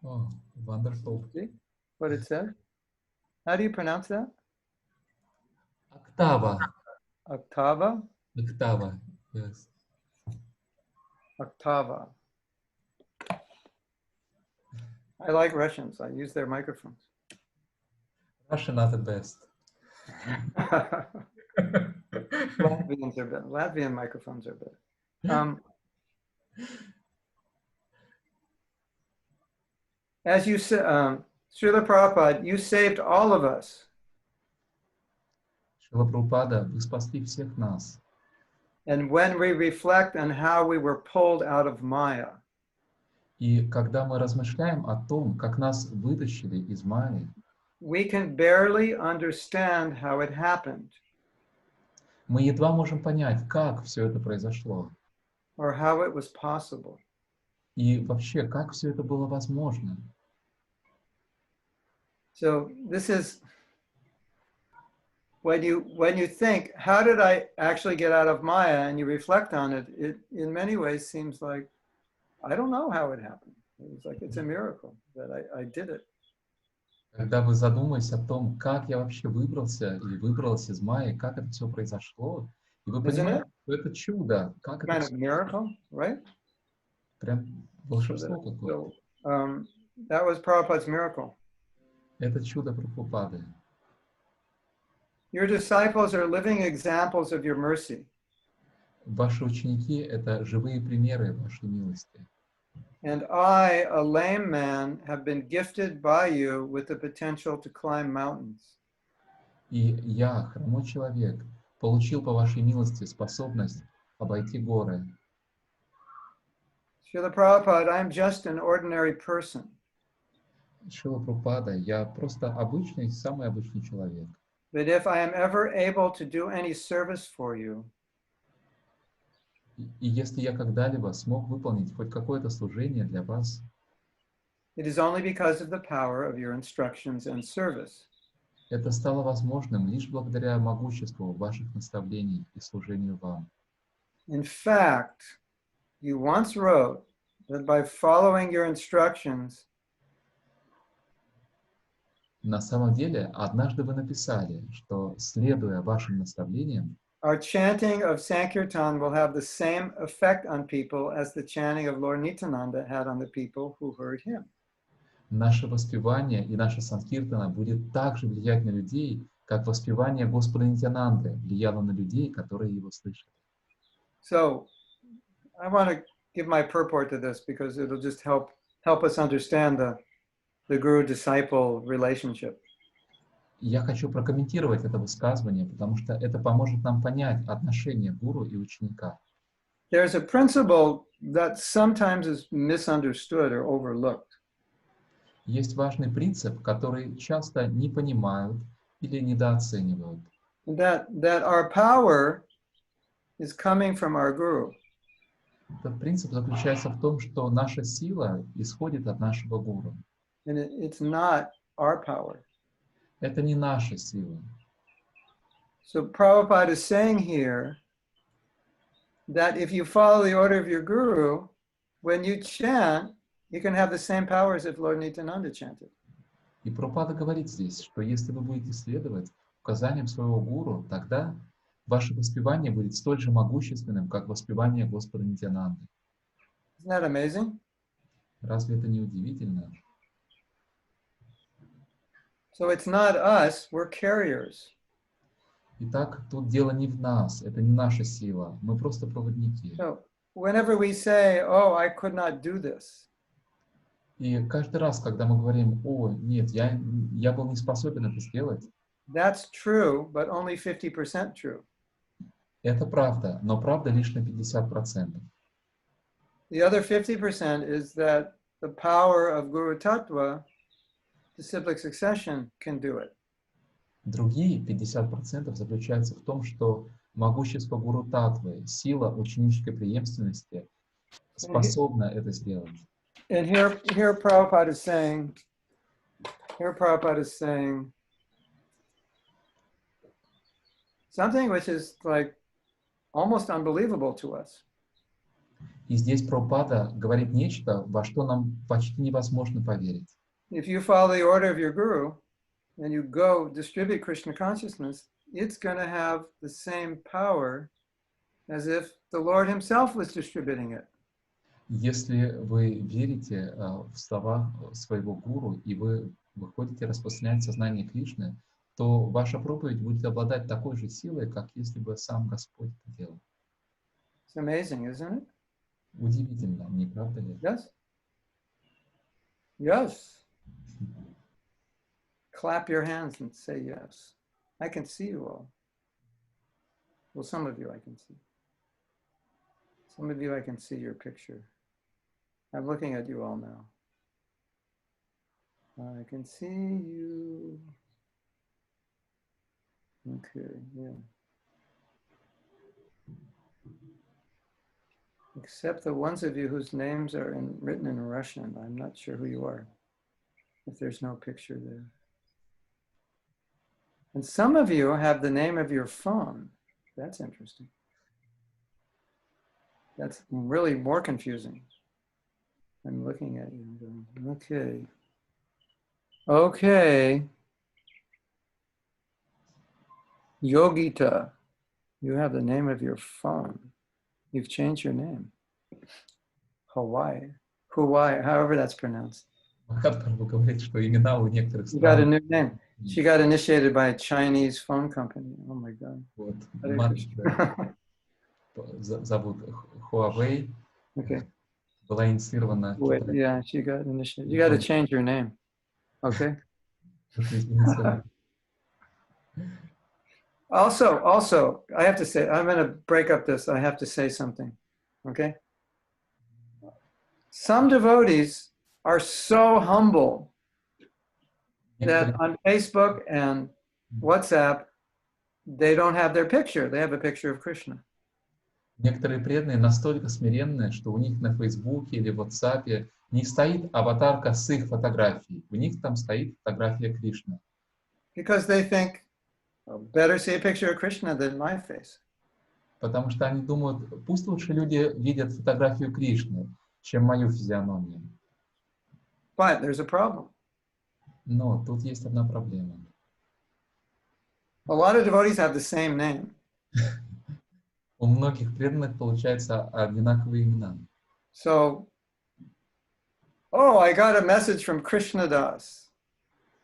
Oh, wonderful. See what it says? How do you pronounce that? Octava. Octava? Octava, yes. Octava. I like Russians. I use their microphones. Russian are the best. Latvians are better. Latvian microphones are better. As you said, Srila Prabhupada, you saved all of us. Шрила Прабхупада, вы спасли всех нас. And when we reflect on how we were pulled out of Maya, И когда мы размышляем о том, как нас вытащили из Майи, we can barely understand how it happened мы едва можем понять, как все это произошло. or how it was possible. И вообще, как все это было возможно. So this is when you think, how did I actually get out of Maya, and you reflect on it, it in many ways seems like, I don't know how it happened. It's like it's a miracle that I did it. Когда вы задумаетесь о том, как я вообще выбрался или выбралась из Майи, как это все произошло, и вы Isn't понимаете, it? что это чудо, как это Kind of всё- miracle, right? прям волшебство какое-то. So, that was Prabhupada's miracle. Это чудо Прабхупады. Your disciples are living examples of your mercy. Ваши ученики — это живые примеры вашей милости. And I, a lame man, have been gifted by you with the potential to climb mountains. И я, хромой человек, получил по вашей милости способность обойти горы. Srila Prabhupada, I'm just an ordinary person. Шрила Прабхупада, я просто обычный, самый обычный человек. But if I am ever able to do any service for you, И если я когда-либо смог выполнить хоть какое-то служение для вас, it is only because of the power of your instructions and service. это стало возможным лишь благодаря могуществу ваших наставлений и служению вам. In fact, you once wrote that by following your instructions, На самом деле, однажды вы написали, что, следуя вашим наставлениям, our chanting of Sankirtan will have the same effect on people as the chanting of Lord Nityananda had on the people who heard him. наше воспевание и наша санкиртана будет так же влиять на людей, как воспевание Господа Нитьянанды влияло на людей, которые его слышали. So I want to give my purport to this because it'll just help us understand the guru-disciple relationship. Я хочу прокомментировать это высказывание, потому что это поможет нам понять отношения гуру и ученика. There's a principle that sometimes is misunderstood or overlooked. Есть важный принцип, который часто не понимают или недооценивают. That our power is coming from our guru. Этот принцип заключается в том, что наша сила исходит от нашего гуру. And it's not our power. Это не наша сила. So Prabhupada is saying here that if you follow the order of your guru, when you chant, you can have the same power as if Lord Nityananda chanted. И Прабхупада говорит здесь, что если вы будете следовать указаниям своего гуру, тогда ваше воспевание будет столь же могущественным, как воспевание Господа Нитьянанды. Isn't that amazing? Разве это не удивительно? So it's not us, we're carriers. Итак, тут дело не в нас, это не наша сила, мы просто проводники. So whenever we say, oh, I could not do this, И каждый раз, когда мы говорим, о, нет, я был не способен это сделать, that's true, but only 50% true. это правда, но правда лишь на 50%. The other 50% is that the power of Guru Tattva, disciplic succession, can do it. Другие 50% заключаются в том, что могущество гуру Татвы, сила ученической преемственности способна это сделать. And here Prabhupada is saying something which is like almost unbelievable to us. И здесь Прабхупада говорит нечто, во что нам почти невозможно поверить. If you follow the order of your guru and you go distribute Krishna consciousness, it's going to have the same power as if the Lord himself was distributing it. Если вы верите в слова своего гуру и вы выходите распространять сознание Кришны, то ваша проповедь будет обладать такой же силой, как если бы сам Господь это делал. It's amazing, isn't it? Удивительно, не правда ли? Yes. Yes. clap your hands and say yes. I can see you all. Well, some of you I can see. Some of you I can see your picture. I'm looking at you all now. I can see you. Okay, yeah. Except the ones of you whose names are written in Russian. I'm not sure who you are, if there's no picture there. And some of you have the name of your phone. That's interesting. That's really more confusing. I'm looking at you and going, okay. Okay. Yogita, you have the name of your phone. You've changed your name. Hawaii, however that's pronounced. Махатма говорит, что имена у некоторых You got a стран. new name. She got initiated by a Chinese phone company. Oh my God. Вот, Hare мать, Krishna. зовут Huawei, Okay. была инициирована Wait, Китаем. yeah, she got initiated. You got to change your name. Okay. Also, I have to say, I'm going to break up this. I have to say something. Okay. Some devotees are so humble that on Facebook and WhatsApp, they don't have their picture. They have a picture of Krishna. Некоторые преданные настолько смиренные, что у них на Фейсбуке или WhatsApp не стоит аватарка с их фотографией. У них там стоит фотография Кришны. Because they think, well, better see a picture of Krishna than my face. Потому что они думают, пусть лучше люди видят фотографию Кришны, чем мою физиономию. But there's a problem. Но тут есть одна проблема. A lot of devotees have the same name. У многих преданных получается одинаковые имена. So, oh, I got a message from Krishna Das.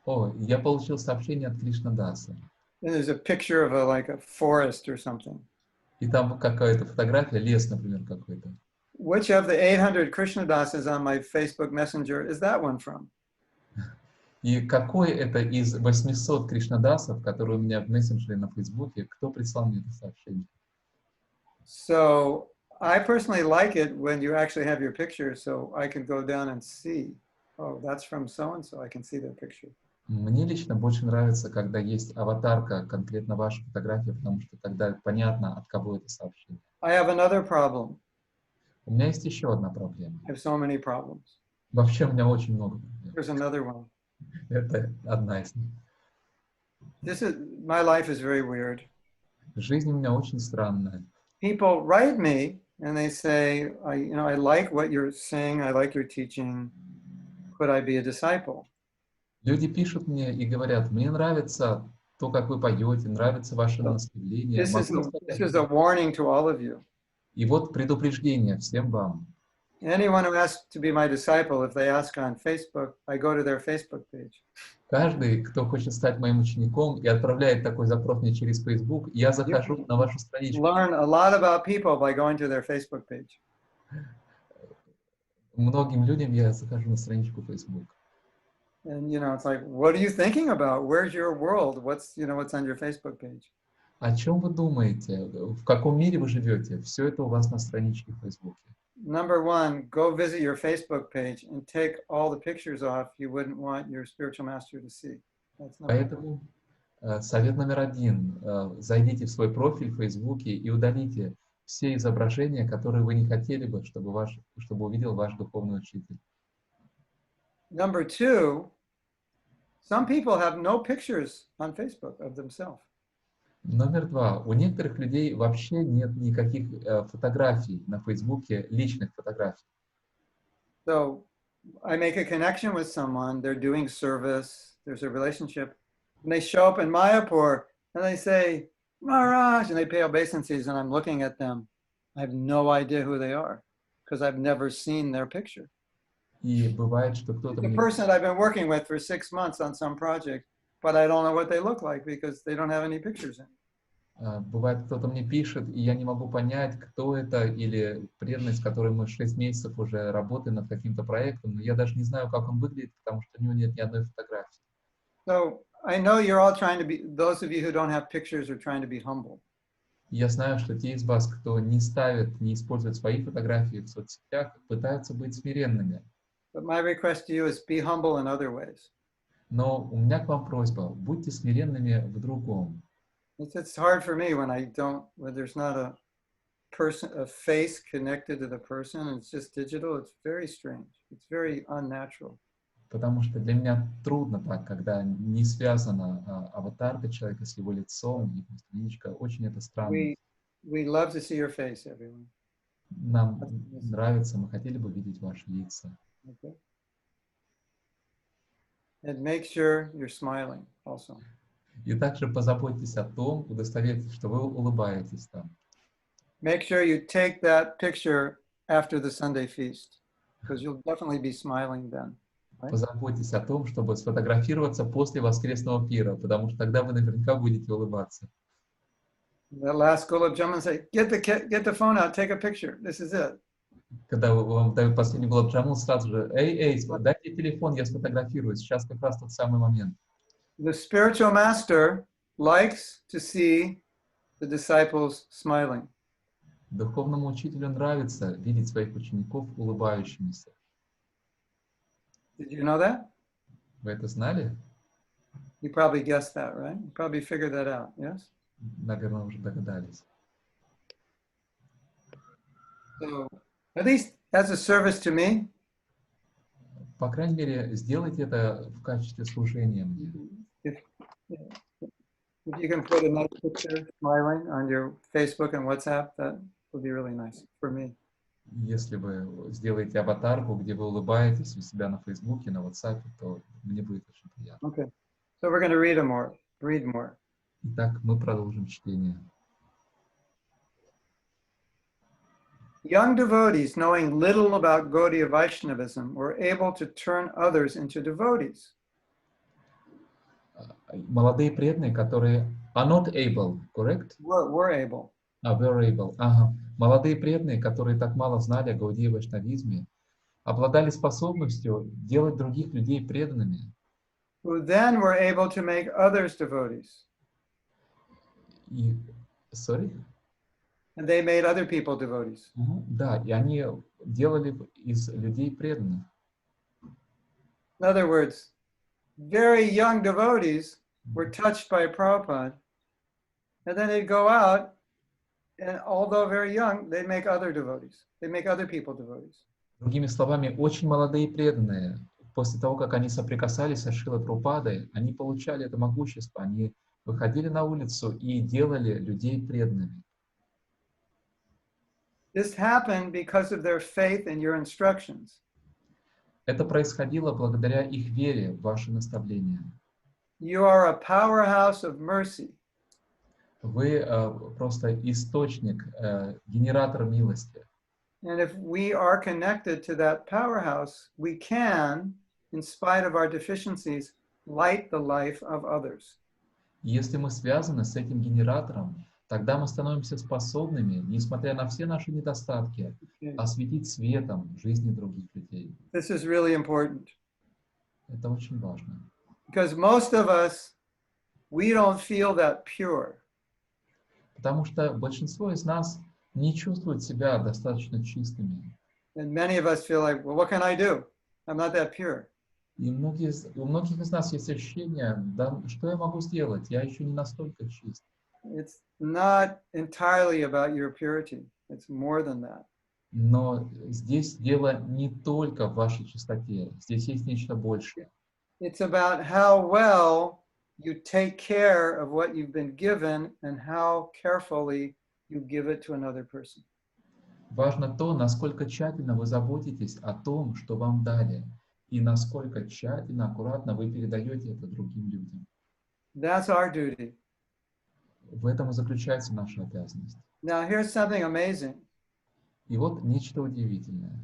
О, я получил сообщение от Кришнадаса. And there's a picture of like a forest or something. И там какая-то фотография, лес, например, какой-то. Which of the 800 Krishna Dasas on my Facebook Messenger is that one from? И какой это из 800 Кришнадасов, которые у меня в мессенджере на Фейсбуке, кто прислал мне это сообщение? So I personally like it when you actually have your picture, so I can go down and see. Oh, that's from so-and-so. I can see their picture. Мне лично больше нравится, когда есть аватарка, конкретно ваша фотография, потому что тогда понятно, от кого это сообщение. I have another problem. У меня есть еще одна проблема. I have so many problems. Вообще у меня очень много проблем. There's another one. Это одна из них. My life is very weird. Жизнь у меня очень странная. People write me and they say, I like what you're saying. I like your teaching. Could I be a disciple? Люди пишут мне и говорят, мне нравится то, как вы поете, нравится ваше наставление. This is a warning to all of you. И вот предупреждение всем вам. Anyone who asks to be my disciple, if they ask on Facebook, I go to their Facebook page. Каждый, кто хочет стать моим учеником и отправляет такой запрос мне через Facebook, я захожу на вашу страничку. Learn a lot about people by going to their Facebook page. Многим людям я захожу на страничку Facebook. And it's like, what are you thinking about? Where's your world? What's on your Facebook page? О чем вы думаете? В каком мире вы живете? Все это у вас на страничке в Facebook. Number one, go visit your Facebook page and take all the pictures off you wouldn't want your spiritual master to see. Поэтому совет номер один. Зайдите в свой профиль в Facebook и удалите все изображения, которые вы не хотели бы, чтобы увидел ваш духовный учитель. Number two, some people have no pictures on Facebook of themselves. Номер два. У некоторых людей вообще нет никаких фотографий на Фейсбуке, личных фотографий. So I make a connection with someone, they're doing service, there's a relationship, and they show up in Mayapur and they say, Maharaj, and they pay obeisances, and I'm looking at them. I have no idea who they are because I've never seen their picture. И бывает, что кто-то... The person that I've been working with for 6 months on some project, but I don't know what they look like because they don't have any pictures in. Бывает, кто-то мне пишет, и я не могу понять, кто это, или преданный, с которой мы 6 месяцев уже работаем над каким-то проектом, но я даже не знаю, как он выглядит, потому что у него нет ни одной фотографии. So I know you're all trying to be, those of you who don't have pictures are trying to be humble. Я знаю, что те из вас, кто не ставит, не использует свои фотографии в соцсетях, пытаются быть смиренными. But my request to you is be humble in other ways. Но у меня к вам просьба, будьте смиренными в другом. It's hard for me when there's not a person, a face connected to the person, and it's just digital. It's very strange. It's very unnatural. Потому что для меня трудно так, когда не связана аватарка человека с его лицом, и страничка. Очень это странно. We love to see your face, everyone. Нам нравится, мы хотели бы видеть ваши лица. Okay. And make sure you're smiling also. И также позаботьтесь о том, удостоверьтесь, что вы улыбаетесь там. Make sure you take that picture after the Sunday feast, because you'll definitely be smiling then. Right? Позаботьтесь о том, чтобы сфотографироваться после воскресного пира, потому что тогда вы наверняка будете улыбаться. The last Gulab Jamun say, get the phone out, take a picture. This is it. Когда вам дают последний Гулаб Джамун, сразу же, эй, дайте телефон, я сфотографируюсь. Сейчас как раз тот самый момент. The spiritual master likes to see the disciples smiling. Духовному учителю нравится видеть своих учеников улыбающимися. Did you know that? Вы это знали? You probably guessed that, right? You probably figured that out, yes? Наверное, уже догадались. So, at least as a service to me, По крайней мере, сделайте это в качестве служения мне. if you can put a nice picture smiling on your Facebook and WhatsApp, that would be really nice for me. Если вы сделаете аватарку, где вы улыбаетесь у себя на Фейсбуке, на WhatsApp, то мне будет очень приятно. Okay. So we're going to read more. Итак, мы продолжим чтение. Young devotees, knowing little about Gaudiya Vaishnavism, were able to turn others into devotees. Молодые преданные, которые are not able, correct? Were able. Were able. Ага. Молодые преданные, которые так мало знали о Гаудия Вайшнавизме, обладали способностью делать других людей преданными. Who then were able to make others devotees. И, sorry? And they made other people devotees. Да, и они делали из людей преданных. In other words, very young devotees were touched by Prabhupada, and then they'd go out, and although very young, they'd make other devotees. They'd make other people devotees. Другими словами, очень молодые преданные, после того, как они соприкасались со Шрилой Прабхупадой, они получали это могущество, они выходили на улицу и делали людей преданными. This happened because of their faith in your instructions. Это происходило благодаря их вере в ваши наставления. You are a powerhouse of mercy. Вы просто источник, генератор милости. And if we are connected to that powerhouse, we can, in spite of our deficiencies, light the life of others. Если мы связаны с этим генератором, тогда мы становимся способными, несмотря на все наши недостатки, осветить светом жизни других людей. This is really important. Это очень важно. Because most of us, we don't feel that pure. Потому что большинство из нас не чувствуют себя достаточно чистыми. And many of us feel like, well, what can I do? I'm not that pure. И у многих из нас есть ощущение, да, что я могу сделать? Я еще не настолько чист. It's not entirely about your purity. It's more than that. Но здесь дело не только в вашей чистоте. Здесь есть нечто большее. It's about how well you take care of what you've been given and how carefully you give it to another person. Важно то, насколько тщательно вы заботитесь о том, что вам дали, и насколько тщательно, аккуратно вы передаете это другим людям. That's our duty. В этом и заключается наша обязанность. Now, here's something amazing. И вот нечто удивительное.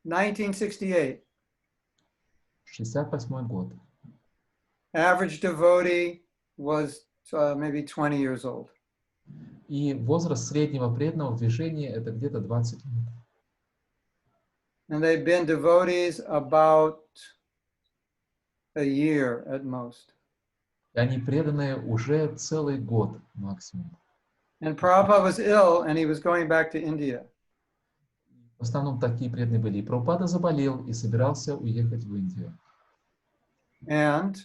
1968. 68 год. Average devotee was maybe 20 years old. И возраст среднего преданного в движении — это где-то 20 лет. And they've been devotees about a year at most. И они преданные уже целый год максимум. And Prabhupada was ill and he was going back to India. В основном такие преданные были. И Прабхупада заболел и собирался уехать в Индию. And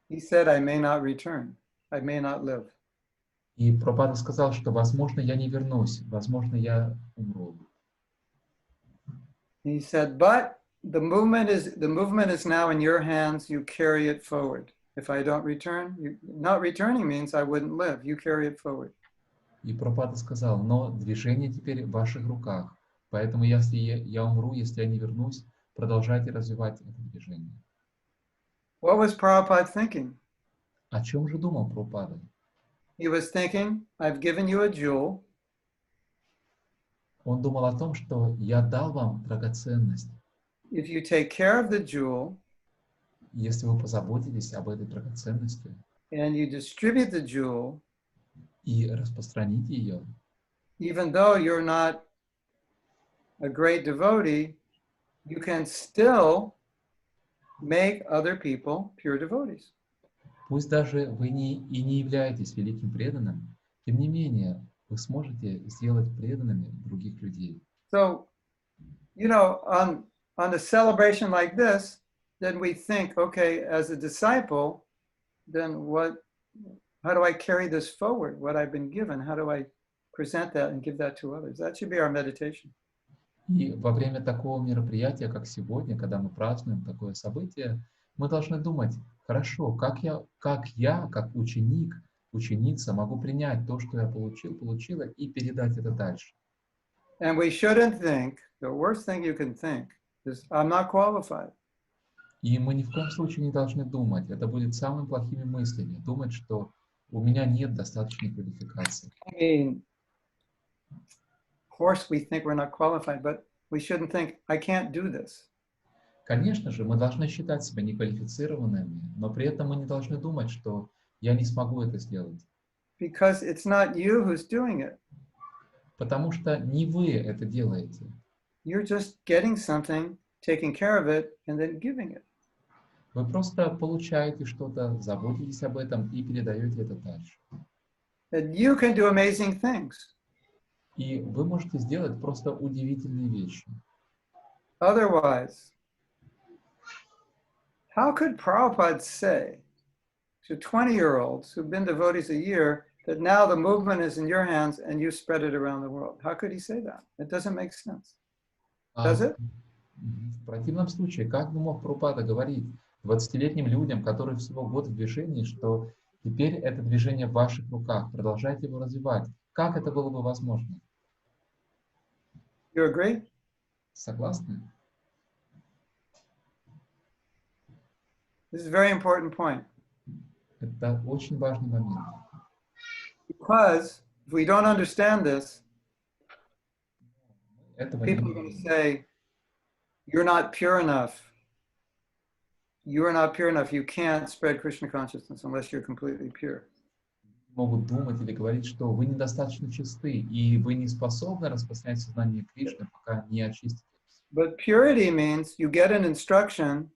he said, I may not return. I may not live. И Прабхупада сказал, что, возможно, я не вернусь, возможно, я умру. He said, but the movement is now in your hands. You carry it forward. If I don't return, not returning means I wouldn't live. You carry it forward. И Прабхупада сказал, но движение теперь в ваших руках. Поэтому, если я умру, если я не вернусь, продолжайте развивать это движение. What was Prabhupada thinking? О чем же думал Прабхупада? He was thinking, I've given you a jewel. Он думал о том, что я дал вам драгоценность. If you take care of the jewel, Если вы позаботитесь об этой драгоценности and you distribute the jewel, и распространите ее, even though you're not a great devotee, you can still make other people pure devotees. пусть даже вы не являетесь великим преданным, тем не менее, вы сможете сделать преданными других людей. So, you know, on a celebration like this, then we think, okay, as a disciple, then how do I carry this forward, what I've been given? How do I present that and give that to others? That should be our meditation. И во время такого мероприятия, как сегодня, когда мы празднуем такое событие, мы должны думать, хорошо, как я, как ученик, ученица, могу принять то, что я получила, и передать это дальше. And we shouldn't think, the worst thing you can think is, I'm not qualified. И мы ни в коем случае не должны думать, это будет самыми плохими мыслями, думать, что у меня нет достаточной квалификации. I mean, of course we think we're not qualified, but we shouldn't think, I can't do this. Конечно же, мы должны считать себя неквалифицированными, но при этом мы не должны думать, что я не смогу это сделать. Because it's not you who's doing it. Потому что не вы это делаете. You're just getting something, taking care of it, and then giving it. Вы просто получаете что-то, заботитесь об этом и передаете это дальше. And you can do amazing things. И вы можете сделать просто удивительные вещи. Otherwise, how could Prabhupada say to 20-year-olds who've been devotees a year that now the movement is in your hands and you spread it around the world? How could he say that? It doesn't make sense. Does it? В противном случае, как бы мог Прабхупада говорить 20-летним людям, которые всего год в движении, что теперь это движение в ваших руках, продолжайте его развивать? Как это было бы возможно? You agree? Согласны? This is a very important point. Это очень важный момент. Because if we don't understand this, Этого people are going to say, you're not pure enough. You are not pure enough. You can't spread Krishna consciousness unless you're completely pure. могут думать или говорить, что вы недостаточно чисты, и вы не способны распространять сознание Кришны, пока не очиститесь. But purity means you get an instruction,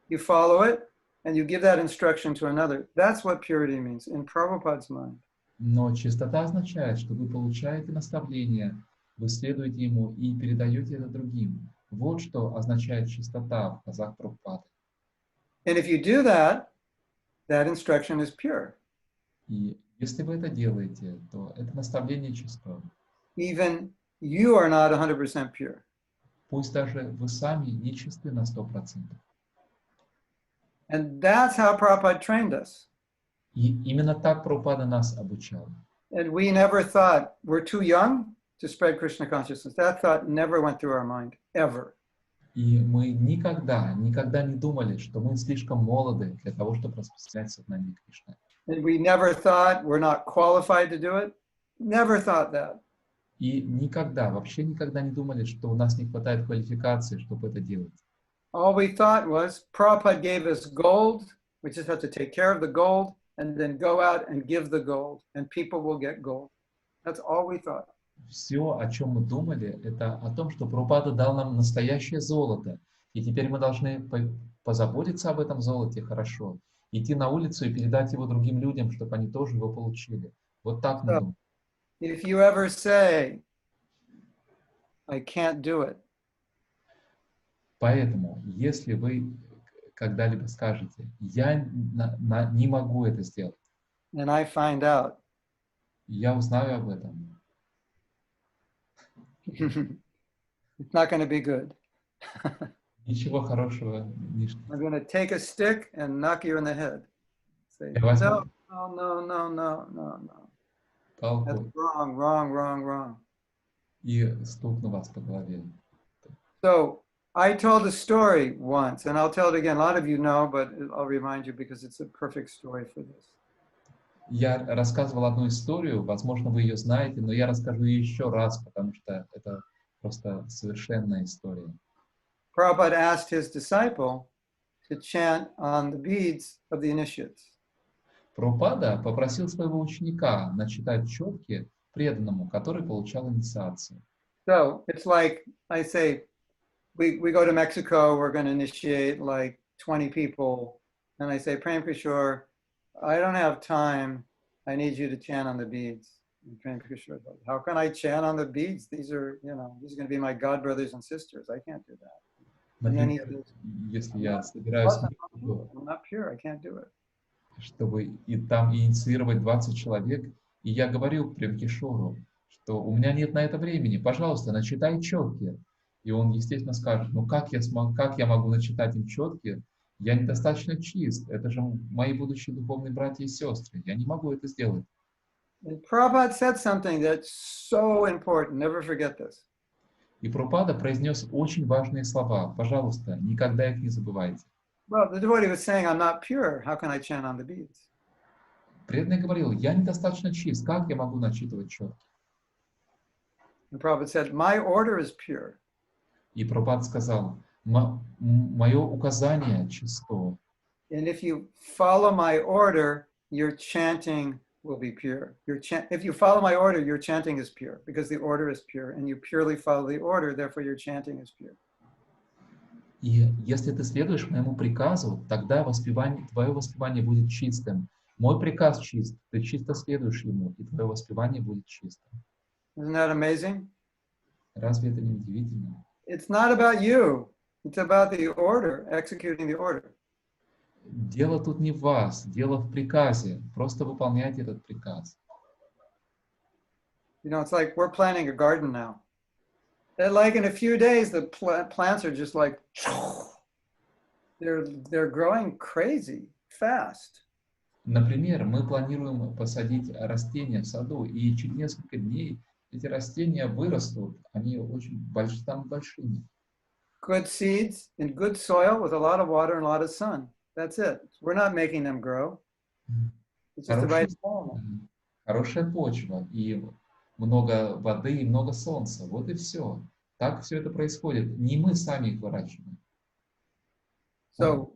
you follow it, and you give that instruction to another. That's what purity means in Prabhupada's mind. Но чистота означает, что вы получаете наставление, вы следуете ему и передаете это другим. Вот что означает чистота в глазах Прабхупады. And if you do that, that instruction is pure. И если вы это делаете, то это наставление чисто. Even you are not 100% pure. Пусть даже вы сами не чисты на 100%. And that's how Prabhupada trained us. И именно так Прабхупада нас обучал. And we never thought we're too young to spread Krishna consciousness. That thought never went through our mind, ever. И мы никогда не думали, что мы слишком молоды для того, чтобы распространять сознание Кришны. And we never thought we're not qualified to do it. Never thought that. И вообще никогда не думали, что у нас не хватает квалификации, чтобы это делать. All we thought was Prabhupada gave us gold. We just have to take care of the gold and then go out and give the gold, and people will get gold. That's all we thought. Все, о чем мы думали, это о том, что Прабхупада дал нам настоящее золото, и теперь мы должны позаботиться об этом золоте хорошо идти на улицу и передать его другим людям, чтобы они тоже его получили. Вот так мы думаем. If you ever say, I can't do it, Поэтому, если вы когда-либо скажете, я не могу это сделать, and I find out, я узнаю об этом, it's not going to be good. ничего хорошего не ждите. I'm going to take a stick and knock you in the head. Say, Я возьму no. That's палку wrong. и стукну вас по голове. So I told a story once, and I'll tell it again. A lot of you know, but I'll remind you because it's a perfect story for this. Я рассказывал одну историю, возможно, вы ее знаете, но я расскажу ее еще раз, потому что это просто совершенная история. Prabhupada asked his disciple to chant on the beads of the initiates. Прабхупада попросил своего ученика начитать четки преданному, который получал инициацию. So it's like I say, we go to Mexico, we're going to initiate like 20 people, and I say, Prem Kishore, I don't have time. I need you to chant on the beads. And Prem Kishore goes, how can I chant on the beads? These are going to be my god brothers and sisters. I can't do that. And then he Например, says, если я собираюсь, I'm not pure. I can't do it. чтобы и там инициировать 20 человек, и я говорю Премкишору, что у меня нет на это времени, пожалуйста, начитай четки. И он, естественно, скажет, ну как я могу начитать им четки? Я недостаточно чист, это же мои будущие духовные братья и сестры, я не могу это сделать. And Prabhupada said something that's so important. Never forget this. И Прабхупада произнес очень важные слова, пожалуйста, никогда их не забывайте. Well, the devotee was saying, I'm not pure. How can I chant on the beads? Преданный говорил, я недостаточно чист, как я могу начитывать четки? And Prabhupada said, my order is pure. И Прабхупада сказал, мое указание чисто. And if you follow my order, your chanting will be pure. If you follow my order, your chanting is pure because the order is pure and you purely follow the order, therefore your chanting is pure. И если ты следуешь моему приказу, тогда твое воспевание будет чистым. Мой приказ чист, ты чисто следуешь ему, и твое воспевание будет чистым. Isn't that amazing? Разве это не удивительно? It's not about you. It's about the order, executing the order. Дело тут не в вас, дело в приказе. Просто выполняйте этот приказ. You know, it's like we're planting a garden now. And like in a few days, the plants are just like, they're growing crazy fast. Например, мы планируем посадить растения в саду, и через несколько дней эти растения вырастут, они очень станут большими. Good seeds in good soil with a lot of water and a lot of sun. That's it. We're not making them grow. It's just the right environment. Хорошая почва и много воды и много солнца. Вот и все. Так все это происходит. Не мы сами их выращиваем. So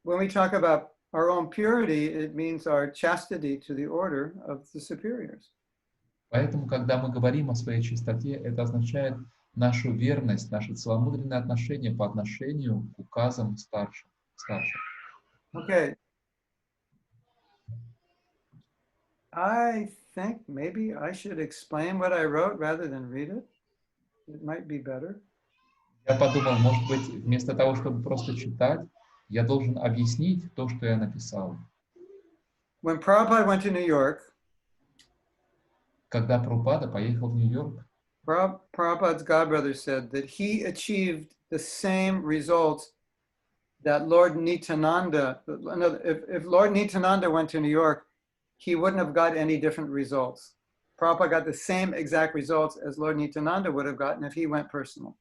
when we talk about our own purity, it means our chastity to the order of the superiors. Поэтому, когда мы говорим о своей чистоте, это означает нашу верность, наше целомудренное отношение по отношению к указам старших. Okay. I think maybe I should explain what I wrote rather than read it. It might be better. Я подумал, может быть, вместо того, чтобы просто читать, я должен объяснить то, что я написал. When Prabhupada went to New York, когда Прабхупада поехал в Нью-Йорк, Prabhupada's godbrother said that he achieved the same results that Lord Nityananda, if Lord Nityananda went to New York, he wouldn't have got any different results. Prabhupada got the same exact results as Lord Nityananda would have gotten if he went personal.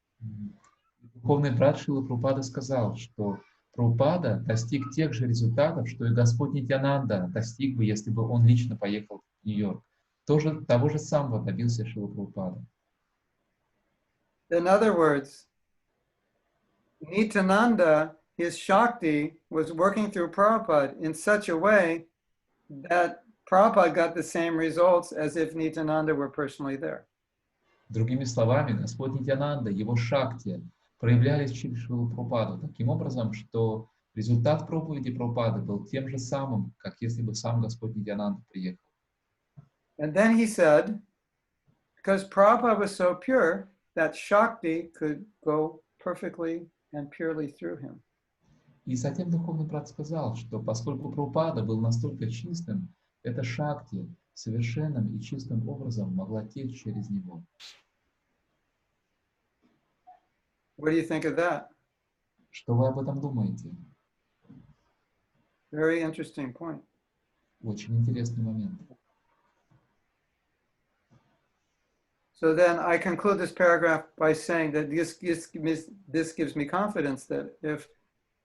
Духовный брат Шрила Прабхупада сказал, что Прабхупада достиг тех же результатов, что и Господь Нитьянанда достиг бы, если бы он лично поехал в Нью-Йорк. Того же самого добился Шрила Прабхупада. In other words, Nityananda, his Shakti, was working through Prabhupada in such a way that Prabhupada got the same results as if Nityananda were personally there. Другими словами, Господь Нитьянанда, его Шакти, проявлялись через Шрилу Прабхупаду таким образом, что Результат проповеди Прабхупады был тем же самым, как если бы сам Господь Нитьянанда приехал. And then he said, because Prabhupada was so pure, that Shakti could go perfectly and purely through him. И затем духовный брат сказал, что поскольку Прабхупада был настолько чистым, эта Шакти совершенным и чистым образом могла течь через него. What do you think of that? Что вы об этом думаете? Very interesting point. Очень интересный момент. So then I conclude this paragraph by saying that this gives me confidence that if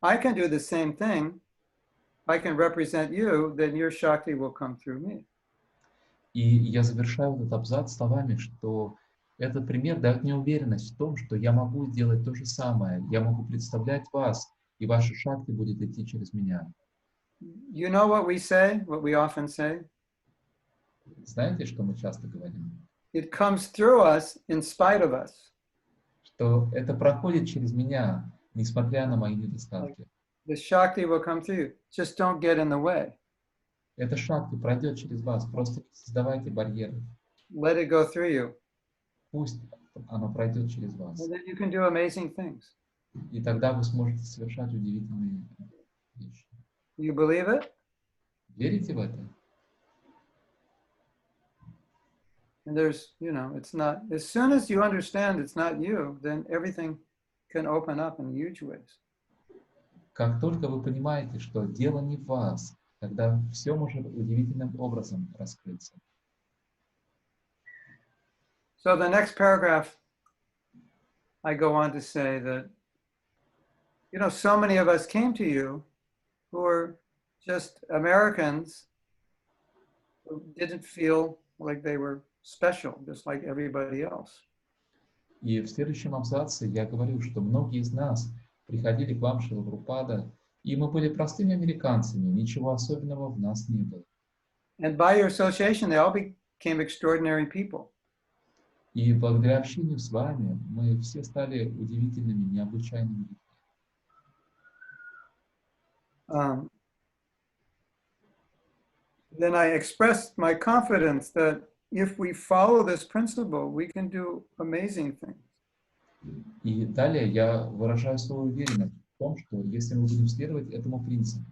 I can do the same thing, I can represent you, then your Shakti will come through me. И я завершаю этот абзац словами, что этот пример дает мне уверенность в том, что я могу делать то же самое. Я могу представлять вас, и ваша Шакти будет идти через меня. You know what we say, what we often say? Знаете, что мы часто говорим? It comes through us in spite of us. Что это проходит через меня, несмотря на мои недостатки. The Shakti will come through you. Just don't get in the way. Эта Шакти пройдет через вас, просто не создавайте барьеры. Let it go through you. Пусть она пройдет через вас. And then you can do amazing things. И тогда вы сможете совершать удивительные вещи. You believe it? Верите в это? And there's, you know, it's not, as soon as you understand it's not you, then everything can open up in huge ways. Как только вы понимаете, что дело не в вас, тогда все может удивительным образом раскрыться. So the next paragraph, I go on to say that, you know, so many of us came to you who were just Americans who didn't feel like they were special, just like everybody else. И в следующем абзаце я говорю, что многие из нас приходили к вам, Шрила Прабхупада, и мы были простыми американцами, ничего особенного в нас не было. And by your association, they all became extraordinary people. И благодаря общению с вами мы все стали удивительными, необычайными людьми. Then I expressed my confidence that if we follow this principle, we can do amazing things. И далее я выражаю свою уверенность в том, что если мы будем следовать этому принципу,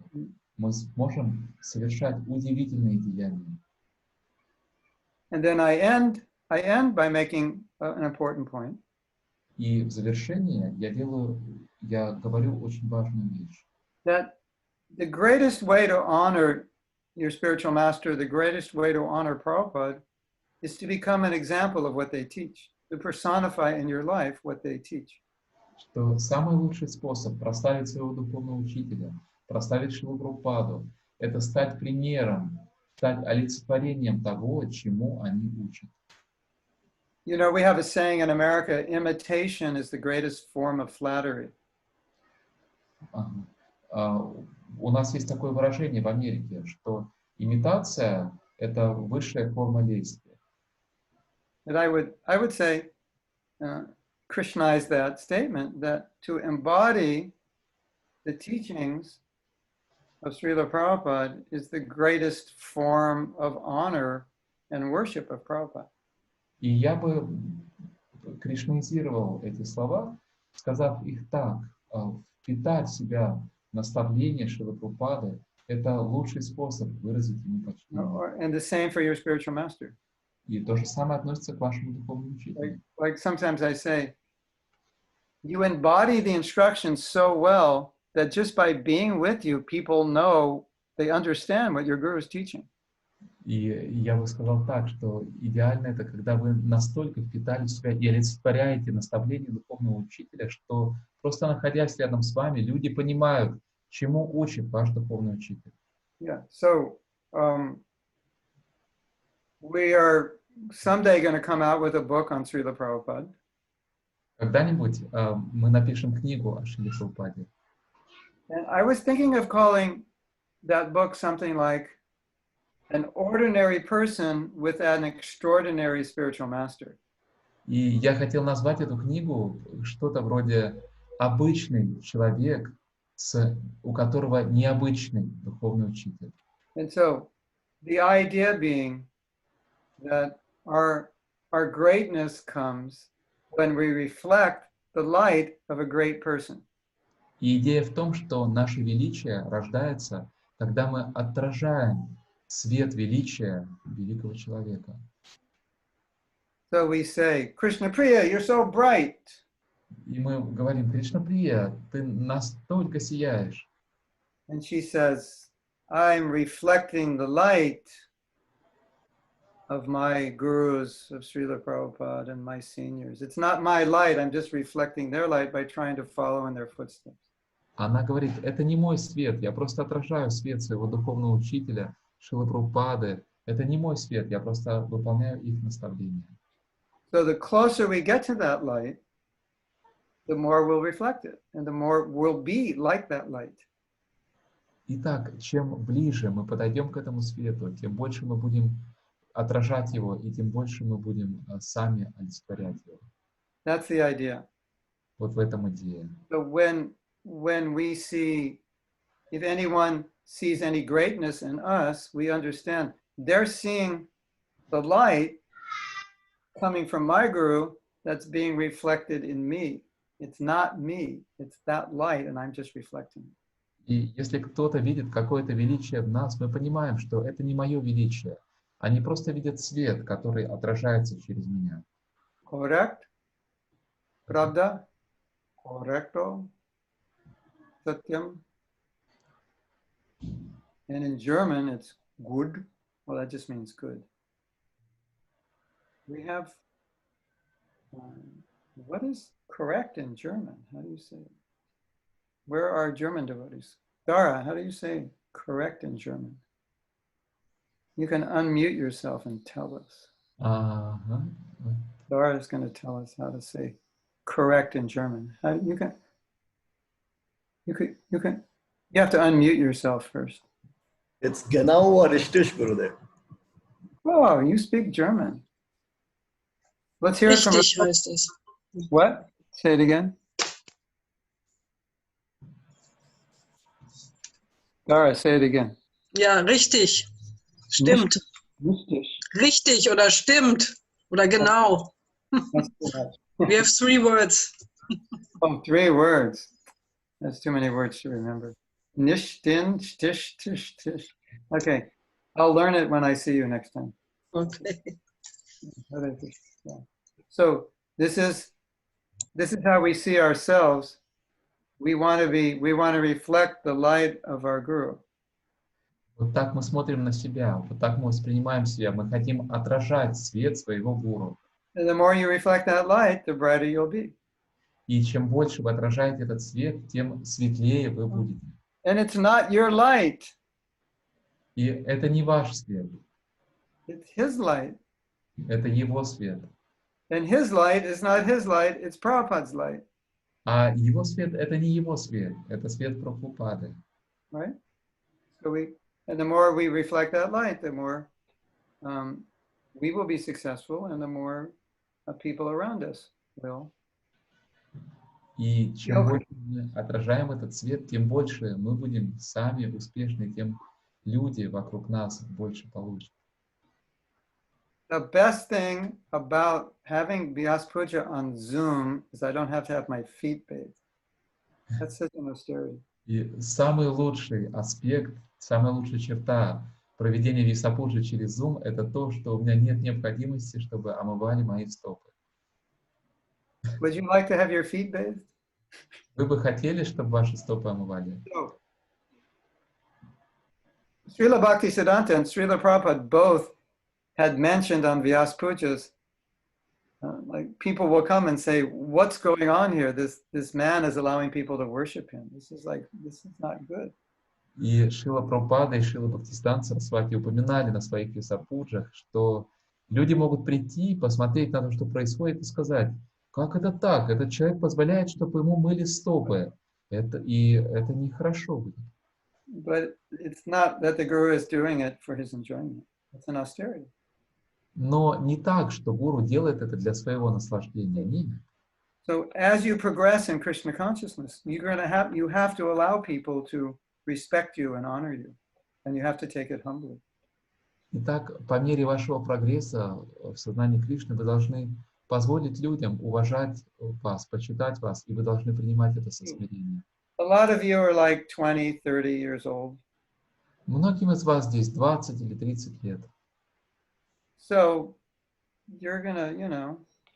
мы сможем совершать удивительные деяния. And then I end by making an important point. И в завершение я говорю очень важную вещь. That the greatest way to honor your spiritual master, the greatest way to honor Prabhupada is to become an example of what they teach, to personify in your life what they teach. Что самый лучший способ прославить своего духовного учителя, прославить Шрилу Прабхупаду, это стать примером, стать олицетворением того, чему они учат. You know, we have a saying in America, imitation is the greatest form of flattery. У нас есть такое выражение в Америке, что имитация – это высшая форма лести. And I would say, Krishnaize that statement, that to embody the teachings of Srila Prabhupada is the greatest form of honor and worship of Prabhupada. И я бы кришнаизировал эти слова, сказав их так: впитать в себя наставление Шрилы Прабхупады – это лучший способ выразить ему почтение. And the same for your spiritual master. И то же самое относится к вашему духовному учителю. Like sometimes I say, you embody the instructions so well that just by being with you, people know, they understand what your guru is teaching. И я бы сказал так, что идеально это, когда вы настолько впитали в себя и олицетворяете наставление духовного учителя, что просто находясь рядом с вами, люди понимают, чему учит ваш духовный учитель. Yeah, so we are someday going to come out with a book on Srila Prabhupada. Когда-нибудь мы напишем книгу о Шриле Прабхупаде. And I was thinking of calling that book something like An Ordinary Person with an Extraordinary Spiritual Master. И я хотел назвать эту книгу что-то вроде «Обычный человек у которого необычный духовный учитель. And so the idea being that our greatness comes when we reflect the light of a great person. И идея в том, что наше величие рождается, когда мы отражаем свет величия великого человека. So we say, Krishna Priya, you're so bright. И мы говорим: Кришна Прия, ты настолько сияешь. And she says, I'm reflecting the light of my gurus, of Srila Prabhupada and my seniors. It's not my light, I'm just reflecting their light by trying to follow in their footsteps. Она говорит: это не мой свет, я просто отражаю свет своего духовного учителя, Шрилы Прабхупады. Это не мой свет, я просто выполняю их наставления. So the closer we get to that light, the more we'll reflect it, and the more we'll be like that light. Итак, чем ближе мы подойдем к этому свету, тем больше мы будем отражать его, и тем больше мы будем сами олицетворять его. That's the idea. Вот в этом идея. So when we see, if anyone sees any greatness in us, we understand they're seeing the light coming from my guru that's being reflected in me. It's not me, it's that light, and I'm just reflecting it. И если кто-то видит какое-то величие в нас, мы понимаем, что это не мое величие. Они просто видят свет, который отражается через меня. Correct? Pravda? Correcto? Satyam? And in German, it's good. Well, that just means good. We have, what is correct in German? How do you say it? Where are German devotees? Dara, how do you say correct in German? You can unmute yourself and tell us. Dara is going to tell us how to say correct in German. You have to unmute yourself first. It's genau or richtig, Gurudev. Oh, you speak German. Let's hear it from... Richtig heißt es. What? Say it again. Dara, say it again. Ja, richtig. Stimmt. Richtig. Richtig oder stimmt oder genau. We have 3 words. Oh, 3 words. That's too many words to remember. Nish, din, stish, tish, tish. Okay, I'll learn it when I see you next time. Okay. So this is how we see ourselves. We want to reflect the light of our guru. Вот так мы смотрим на себя, вот так мы воспринимаем себя. Мы хотим отражать свет своего гуру. And the more you reflect that light, the brighter you'll be. И чем больше вы отражаете этот свет, тем светлее вы будете. And it's not your light. И это не ваш свет. It's his light. Это его свет. And his light is not his light, it's Prabhupada's light. А его свет — это не его свет, это свет Прабхупады. Right? So and the more we reflect that light, the more we will be successful, and the more people around us will. И чем больше мы отражаем этот свет, тем больше мы будем сами успешны, тем люди вокруг нас больше получат. The best thing about having Vьяса Пуджа on Zoom is I don't have to have my feet bathed. That's such an austerity. И самый лучший аспект, самая лучшая черта проведения Вьяса Пуджи через Zoom — это то, что у меня нет необходимости, чтобы омывали мои стопы. Would you like to have your feet bathed? Вы бы хотели, чтобы ваши стопы омывали? No. Srila Bhaktisiddhanta and Srila Prabhupada both had mentioned on Vьяса Pujjas, like people will come and say, what's going on here? This man is allowing people to worship him. This is not good. И Шрила Прабхупада и Шрила Бхактисиданта Сарасвати упоминали на своих Вьяса Пуджах, что люди могут прийти, посмотреть на то, что происходит, и сказать: как это так? Этот человек позволяет, чтобы ему мыли стопы. Это нехорошо будет. But it's not that the guru is doing it for his enjoyment. It's an austerity. Но не так, что гуру делает это для своего наслаждения. Нет. So as you progress in Krishna consciousness, you have to allow people to respect you and honor you, and you have to take it humbly. Итак, по мере вашего прогресса в сознании Кришны вы должны позволить людям уважать вас, почитать вас, и вы должны принимать это со смирением. A lot of you are like 20, 30 years old. Многим из вас здесь 20 или 30 лет. So you're gonna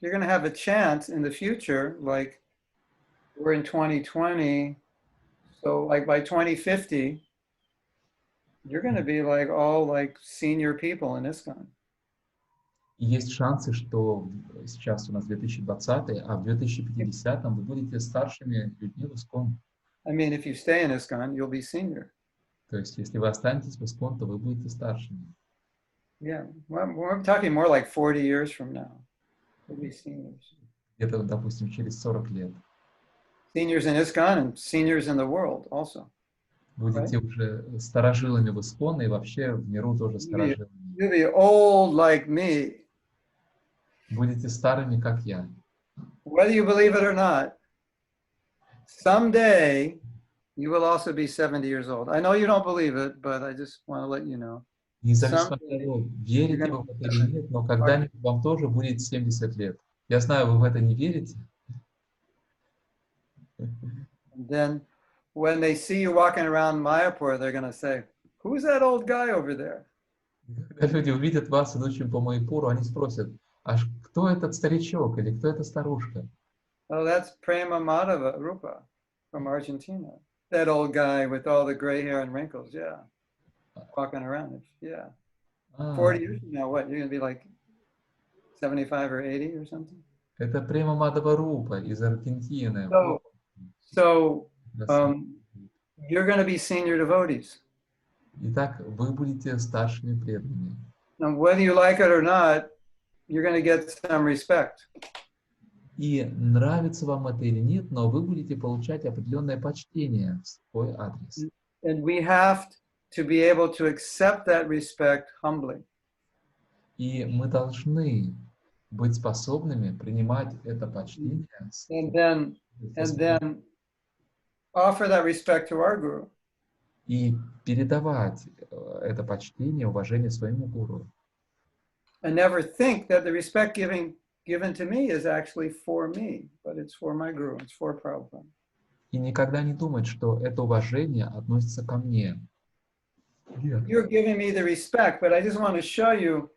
have a chance in the future, like we're in 2020, so like by 2050, you're gonna be like all like senior people in ISKCON. И есть шансы, что сейчас у нас 2020, а в 2050 вы будете старшими людьми в ISKCON. I mean, if you stay in ISKCON, you'll be senior. То есть, если вы останетесь в ISKCON, то вы будете старшими. Yeah, we're talking more like 40 years from now. We'll be seniors. Где-то, допустим, через 40 лет. Seniors in ISKCON and seniors in the world also. Будете уже старожилами в ISKCON и вообще в миру тоже старожилами. You'll be old like me. Будете старыми, как я. Whether you believe it or not, someday you will also be 70 years old. I know you don't believe it, but I just want to let you know. Независимо от того, верите вы в это или нет, но когда-нибудь вам тоже будет 70 лет. Я знаю, вы в это не верите. Then when they see you walking around Mayapur, they're going to say, who's that old guy over there? Когда люди увидят вас, идущим по Майяпуру, они спросят, а кто этот старичок или кто эта старушка? Oh, that's Prema Madhava Rupa from Argentina. That old guy with all the gray hair and wrinkles, yeah. Walking around, yeah. 40 years from now, what? You're going to be like 75 or 80 or something? Это Према Мадхава Рупа из Аргентины. So you're going to be senior devotees. Итак, вы будете старшими преданными. Now, whether you like it or not, you're going to get some respect. И нравится вам это или нет, но вы будете получать определенное почтение в свой адрес. And we have to be able to accept that respect humbly. И мы должны быть способными принимать это почтение. And then offer that respect to our guru. И передавать это почтение, уважение своему гуру. And never think that the respect given to me is actually for me, but it's for my guru, it's for Prabhupada. И никогда не думать, что это уважение относится ко мне. You're giving me the respect, but I just want to show you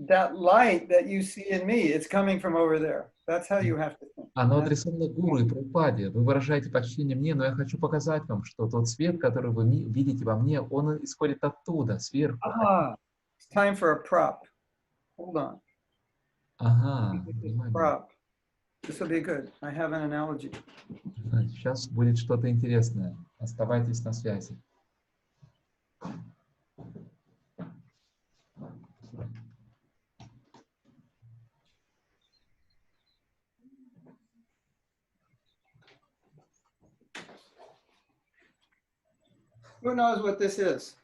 that light that you see in me. It's coming from over there. That's how you have to think. Оно адресовано гуру и Прабхупаде. Вы выражаете почтение мне, но я хочу показать вам, что тот свет, который вы видите во мне, он исходит оттуда, сверху. It's time for a prop. Hold on. Ага. Prop. This will be good. I have an analogy. Сейчас будет что-то интересное. Оставайтесь на связи. Who knows what this is?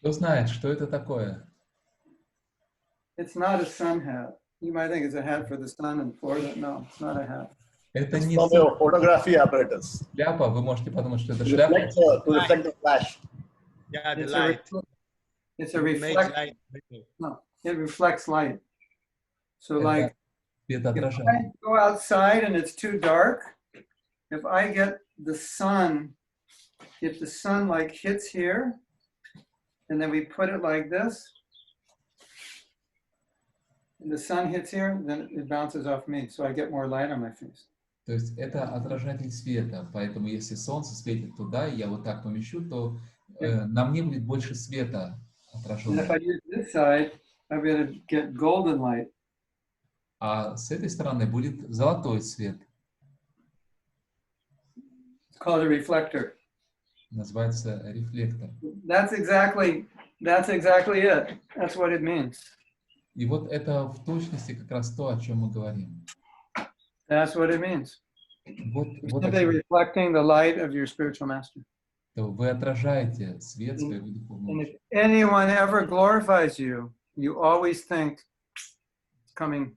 Кто знает, что это такое? It's not a sun hat. You might think it's a hat for the sun in Florida. No, it's not a hat. Это не photography apparatus. Шляпа. Вы можете подумать, что это шляпа. To reflect the flash. Yeah, the light. It's a reflect. No, it reflects light. So like, if I go outside and it's too dark, if I get the sun, if the sun like hits here, and then we put it like this, and the sun hits here, then it bounces off me, so I get more light on my face. То есть это отражатель света, поэтому если солнце светит туда, и я вот так помещу, то на мне будет больше света отраженного. And if I use this side, I'm going to get golden light. А с этой стороны будет золотой свет. It's called a reflector. Называется рефлектор. That's exactly it. That's what it means. И вот это в точности как раз то, о чем мы говорим. That's what it means. Вот Simply reflecting the light of your spiritual master. Вы отражаете свет своего духовного. And if anyone ever glorifies you, you always think it's coming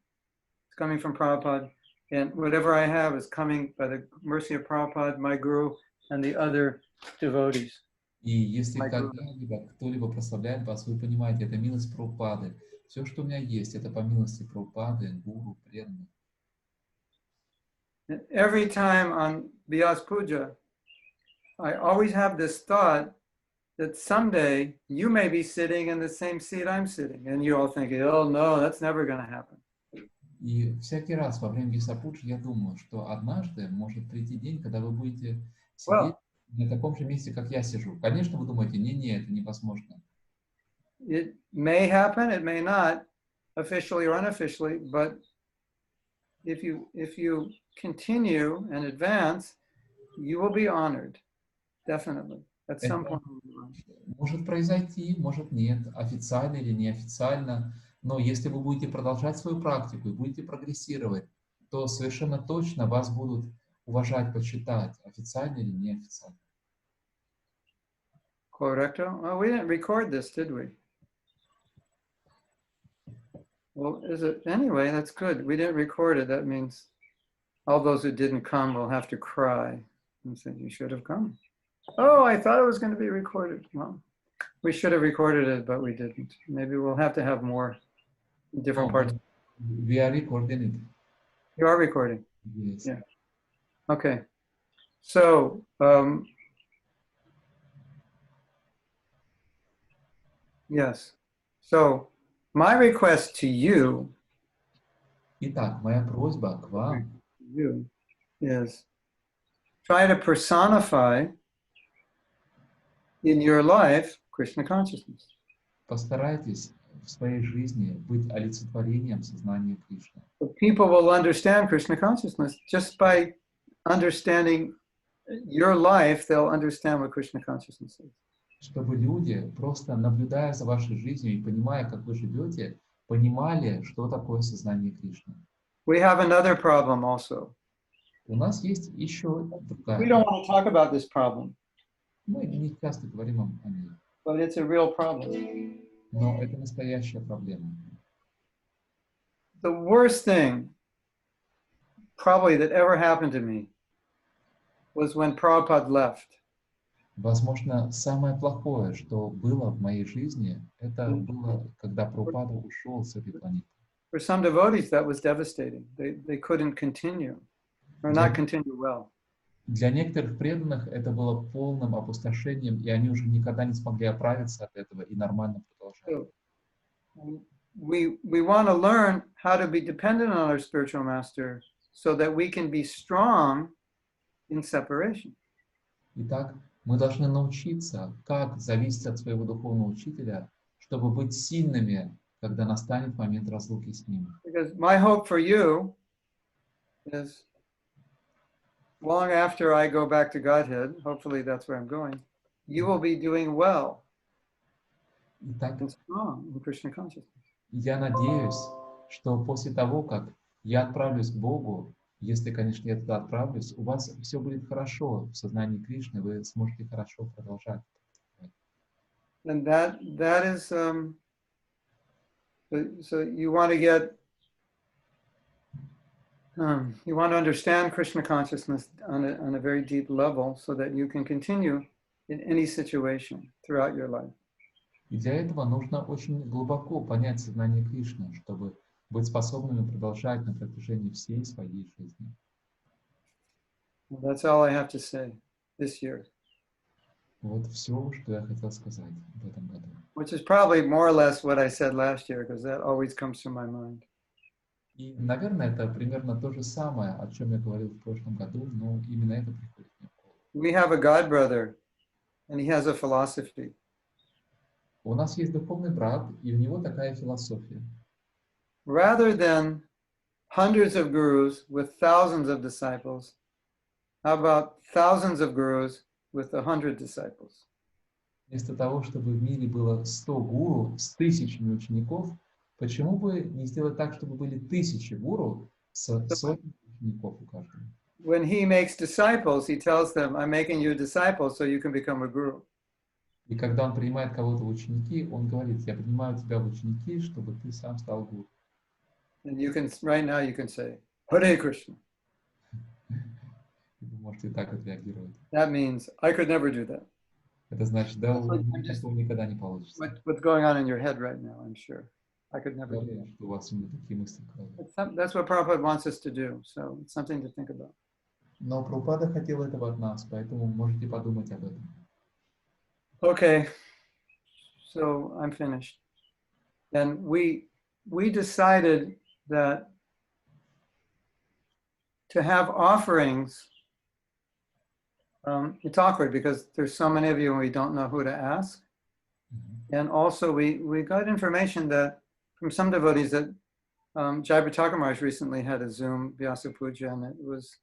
from Prabhupada. And whatever I have is coming by the mercy of Prabhupada, my guru, and the other devotees. И если когда-либо кто-либо прославляет вас, вы понимаете, это милость Прабхупады. Все, что у меня есть, это по милости Прабхупады, гуру, преданных. And every time on Vьяса Пуджа, I always have this thought that someday you may be sitting in the same seat I'm sitting, and you're all thinking, oh no, that's never going to happen. И всякий раз во время Вьяса Пуджи я думаю, что однажды может прийти день, когда вы будете сидеть на таком же месте, как я сижу. Конечно, вы думаете, не, это невозможно. It may happen, it may not, officially or unofficially, but if you continue and advance, you will be honored, definitely. At some point. Может произойти, может нет, официально или неофициально, но если вы будете продолжать свою практику и будете прогрессировать, то совершенно точно вас будут уважать, почитать, официально или неофициально. Correcto? Well, we didn't record this, did we? Well, is it? Anyway, that's good. We didn't record it. That means all those who didn't come will have to cry and say, you should have come. Oh, I thought it was going to be recorded. Well, we should have recorded it, but we didn't. Maybe we'll have to have more different parts. We are recording it. You are recording? Yes. Yeah. Okay. So, yes. So, my request to you, Итак, моя просьба к вам is try to personify in your life Krishna consciousness. Постарайтесь в своей жизни быть олицетворением сознания Кришны. People will understand Krishna consciousness just by understanding your life. They'll understand what Krishna consciousness is. Чтобы люди, просто наблюдая за вашей жизнью и понимая, как вы живете, понимали, что такое сознание Кришны. We have another problem also. У нас есть еще другая. We don't want to talk about this problem. Мы не часто говорим о ней. But it's a real problem. Но это настоящая проблема. The worst thing probably that ever happened to me was when Prabhupada left. Возможно, самое плохое, что было в моей жизни, это было, когда Прабхупада ушел с этой планеты. For some devotees, that was devastating. They couldn't continue, or not continue well. Для некоторых преданных это было полным опустошением, и они уже никогда не смогли оправиться от этого и нормально продолжать. We want to learn how to be dependent on our spiritual master so that we can be strong in separation. Итак, мы должны научиться, как зависеть от своего духовного учителя, чтобы быть сильными, когда настанет момент разлуки с ним. Because my hope for you is long after I go back to Godhead, hopefully that's where I'm going, you will be doing well Итак, and strong in Krishna consciousness. я надеюсь, что после того, как я отправлюсь к Богу, если, конечно, я туда отправлюсь, у вас все будет хорошо в сознании Кришны, вы сможете хорошо продолжать. And that is, so you want to get, you want to understand Krishna consciousness on a very deep level so that you can continue in any situation throughout your life. И для этого нужно очень глубоко понять сознание Кришны, чтобы быть способными продолжать на протяжении всей своей жизни. That's all I have to say this year. Вот все, что я хотел сказать в этом году. Which is probably more or less what I said last year, because that always comes to my mind. И, наверное, это примерно то же самое, о чем я говорил в прошлом году, но именно это приходит мне в голову. We have a God brother, and he has a philosophy. У нас есть духовный брат, и у него такая философия. Rather than hundreds of gurus with thousands of disciples, how about thousands of gurus with 100 disciples? Вместо того, чтобы в мире было 100 гуру с тысячами учеников, почему бы не сделать так, чтобы были 1000 гуру с сотнями учеников у каждого? When he makes disciples, he tells them, I'm making you disciples so you can become a guru. И когда он принимает кого-то в ученики, он говорит, я принимаю тебя в ученики, чтобы ты сам стал гуру. And you can, right now you can say, Hare Krishna. Вы можете так отреагировать. That means I could never do that. Это значит, да, у I'm меня just- такого никогда не получится. What's going on in your head right now, I'm sure. I could never do Уверен, that. что у вас именно такие мысли в голове. That's what Prabhupada wants us to do, so it's something to think about. Но Прабхупада хотел этого от нас, поэтому можете подумать об этом. Okay, so I'm finished. And we decided that to have offerings, it's awkward because there's so many of you and we don't know who to ask. And also we got information that from some devotees that Jayapataka Maharaj recently had a Zoom Vьяса Puja, and it was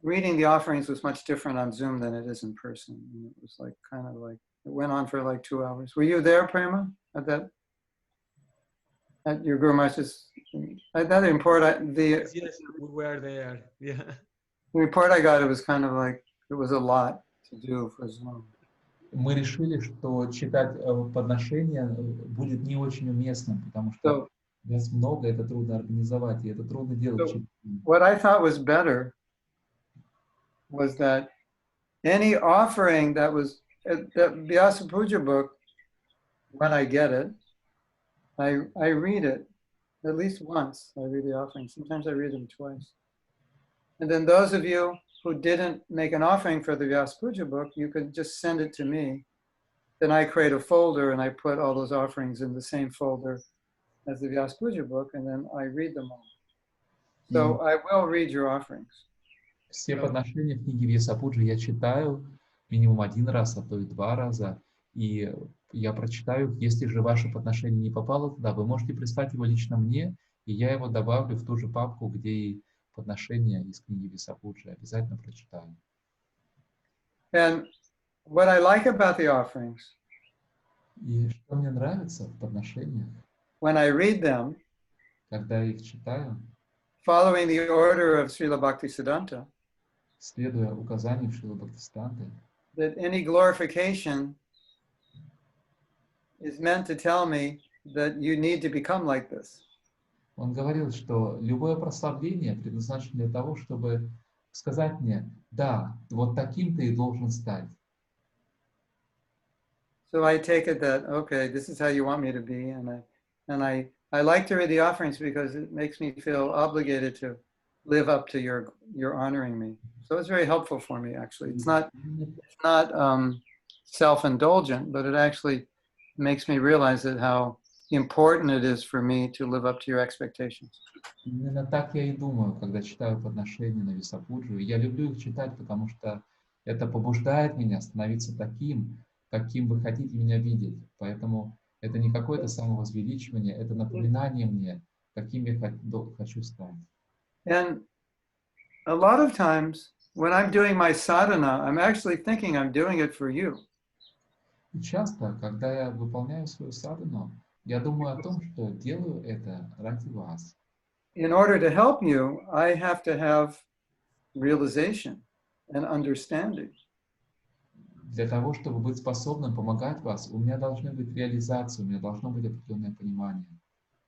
reading the offerings was much different on Zoom than it is in person. And it was like kind of like it went on for like 2 hours. Were you there, Prema, at that? At your Guru Maharaj's? At that report, Yes, we were there. Yeah. the report I got, it was kind of like it was a lot to do for Zoom. Мы решили, что читать подношения будет не очень уместным, потому что нас много, это трудно организовать, и это трудно делать. So what I thought was better was that any offering that was that Vьяsa Puja book, when I get it, I read it at least once. I read the offering. Sometimes I read them twice. And then those of you who didn't make an offering for the Vьяsa Puja book, you could just send it to me. Then I create a folder and I put all those offerings in the same folder as the Vьяsa Puja book, and then I read them all. So I will read your offerings. Все подношения в книге Вьяса Пуджи я читаю минимум 1 раз, а то и 2 раза. И я прочитаю их. Если же ваше подношение не попало туда, вы можете прислать его лично мне, и я его добавлю в ту же папку, где и подношения из книги Вьяса Пуджи. Обязательно прочитаю. And what I like about the offerings, И что мне нравится в подношениях, when I read them, когда я их читаю, following the order of Srila Bhaktisiddhanta, следуя указаниям Шрилы Бхактисиданты, that any glorification is meant to tell me that you need to become like this. он говорил, что любое прославление предназначено для того, чтобы сказать мне, да, вот таким ты и должен стать. So I take it that, okay, this is how you want me to be. And I like to read the offerings because it makes me feel obligated to live up to your honoring me. So it's very helpful for me, actually. It's not self-indulgent, but it actually makes me realize that how important it is for me to live up to your expectations. Именно так я и думаю, когда читаю подношения на Вьяса Пуджу. И я люблю их читать, потому что это побуждает меня становиться таким, каким вы хотите меня видеть. Поэтому это не какое-то самовозвеличивание, это напоминание мне, каким я хочу стать. And a lot of times when I'm doing my sadhana, I'm actually thinking I'm doing it for you. И часто, когда я выполняю свою садхану, я думаю о том, что делаю это ради вас. In order to help you, I have to have realization and understanding. Для того, чтобы быть способным помогать вас, у меня должны быть реализации, у меня должно быть определенное понимание.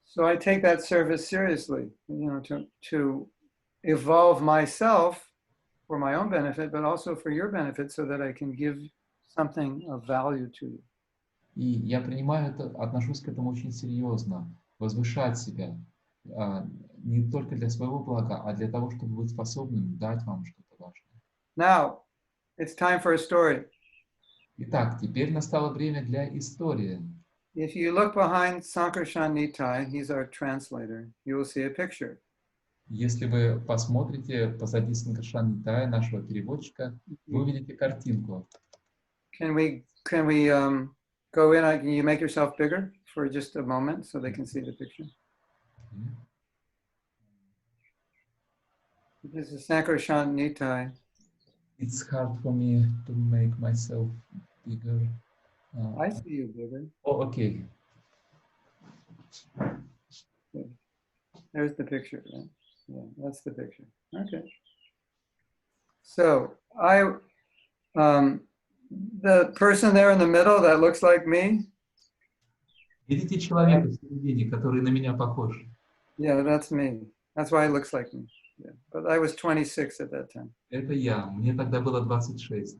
So I take that service seriously, to evolve myself for my own benefit, but also for your benefit, so that I can give something of value to you. И я принимаю это, отношусь к этому очень серьезно, возвышать себя не только для своего блага, а для того, чтобы быть способным дать вам что-то важное. Now, it's time for a story. Итак, теперь настало время для истории. If you look behind Sankarshan Nitai, he's our translator, you will see a picture. Если вы посмотрите позади Санкаршан Нитая, нашего переводчика, вы увидите картинку. Can we go in? Can you make yourself bigger for just a moment so they can see the picture? This is Sankarshan Nitai. It's hard for me to make myself bigger. I see you bigger. Oh, okay. There's the picture. Right? Yeah, that's the picture. Okay. So the person there in the middle that looks like me. Видите человека в середине, который на меня похож? Yeah, that's me. That's why it looks like me. Yeah. But I was 26 at that time. Это я. Мне тогда было 26.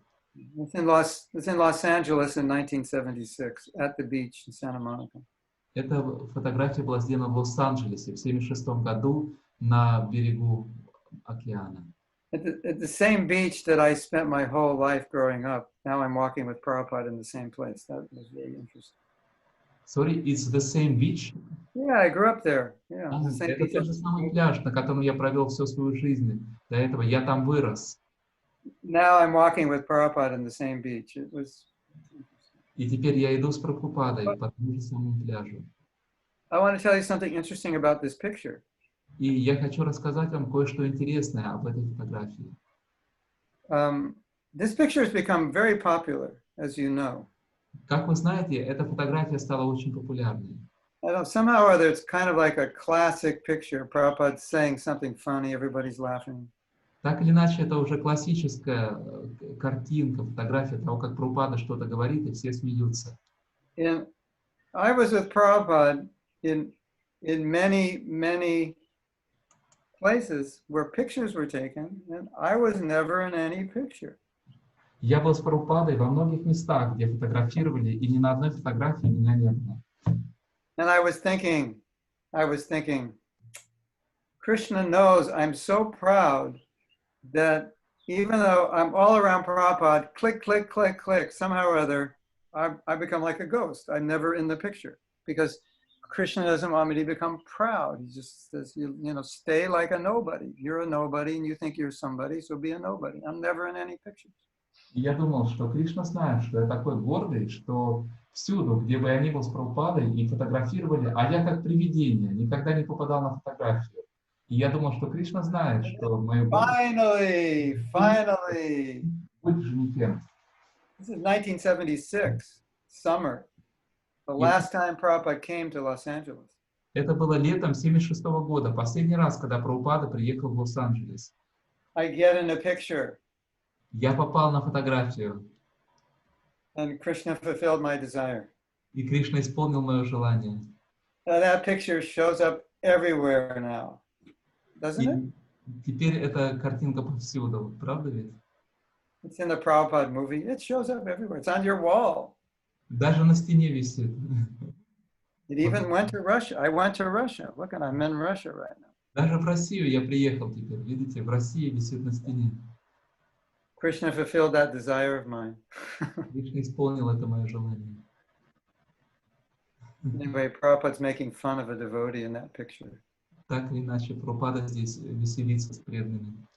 It's in Los Angeles in 1976 at the beach in Santa Monica. Эта фотография была сделана в Лос-Анджелесе в 1976 году на берегу океана. At the same beach that I spent my whole life growing up. Now I'm walking with Prabhupada in the same place. That was very interesting. Sorry, it's the same beach? Yeah, I grew up there. Yeah, the same Это beach. тот же самый пляж, на котором я провел всю свою жизнь. До этого я там вырос. Now I'm walking with Prabhupada in the same beach. It was. И теперь я иду с Прабхупадой по тому же самому пляжу. I want to tell you something interesting about this picture. И я хочу рассказать вам кое-что интересное об этой фотографии. This picture has become very popular, as you know. Как вы знаете, эта фотография стала очень популярной. I don't know, somehow or other, it's kind of like a classic picture. Prabhupada saying something funny, everybody's laughing. Так или иначе, это уже классическая картинка, фотография того, как Прабхупада что-то говорит, и все смеются. And I was with Prabhupada in many places where pictures were taken, and I was never in any picture. Я был с Прабхупадой во многих местах, где фотографировали, и ни на одной фотографии меня не было. And I was thinking, Krishna knows I'm so proud that even though I'm all around Prabhupada, click, click, click, click, somehow or other, I become like a ghost. I'm never in the picture because Krishna doesn't want me to become proud. He just says, you know, stay like a nobody. You're a nobody and you think you're somebody, so be a nobody. I'm never in any pictures. И я думал, что Кришна знает, что я такой гордый, что всюду, где бы я ни был с Прабхупадой, и фотографировали, а я как привидение, никогда не попадал на фотографию. И я думал, что Кришна знает, что мою Finally! Будь же не тем. This is 1976, summer. The last time Prabhupada came to Los Angeles. Это было летом 1976 года, последний раз, когда Прабхупада приехал в Лос-Анджелес. I get in a picture. Я попал на фотографию. And Krishna fulfilled my desire. И Кришна исполнил мое желание. Now that picture shows up everywhere now, doesn't it? Теперь эта картинка повсюду, правда ведь? It's in the Prabhupada movie. It shows up everywhere. It's on your wall. Даже на стене висит. It even went to Russia. I went to Russia. Look, and I'm in Russia right now. Даже в Россию я приехал теперь. Видите, в России висит на стене. Krishna fulfilled that desire of mine. Кришна исполнил это мое желание. Anyway, Prabhupada's making fun of a devotee in that picture. Так или иначе, Прабхупада здесь веселится с преданными.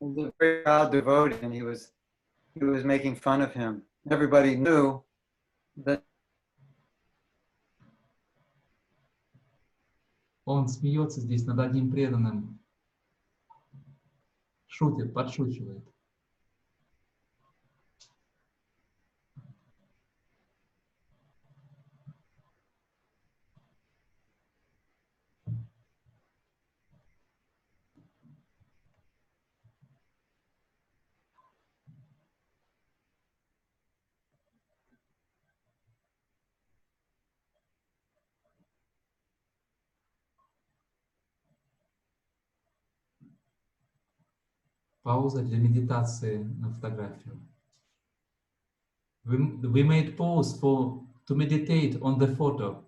He was a very proud devotee, and he was making fun of him. Everybody knew that. Он смеется здесь над одним преданным. Шутит, подшучивает. Пауза для медитации на фотографию. We made pause to meditate on the photo.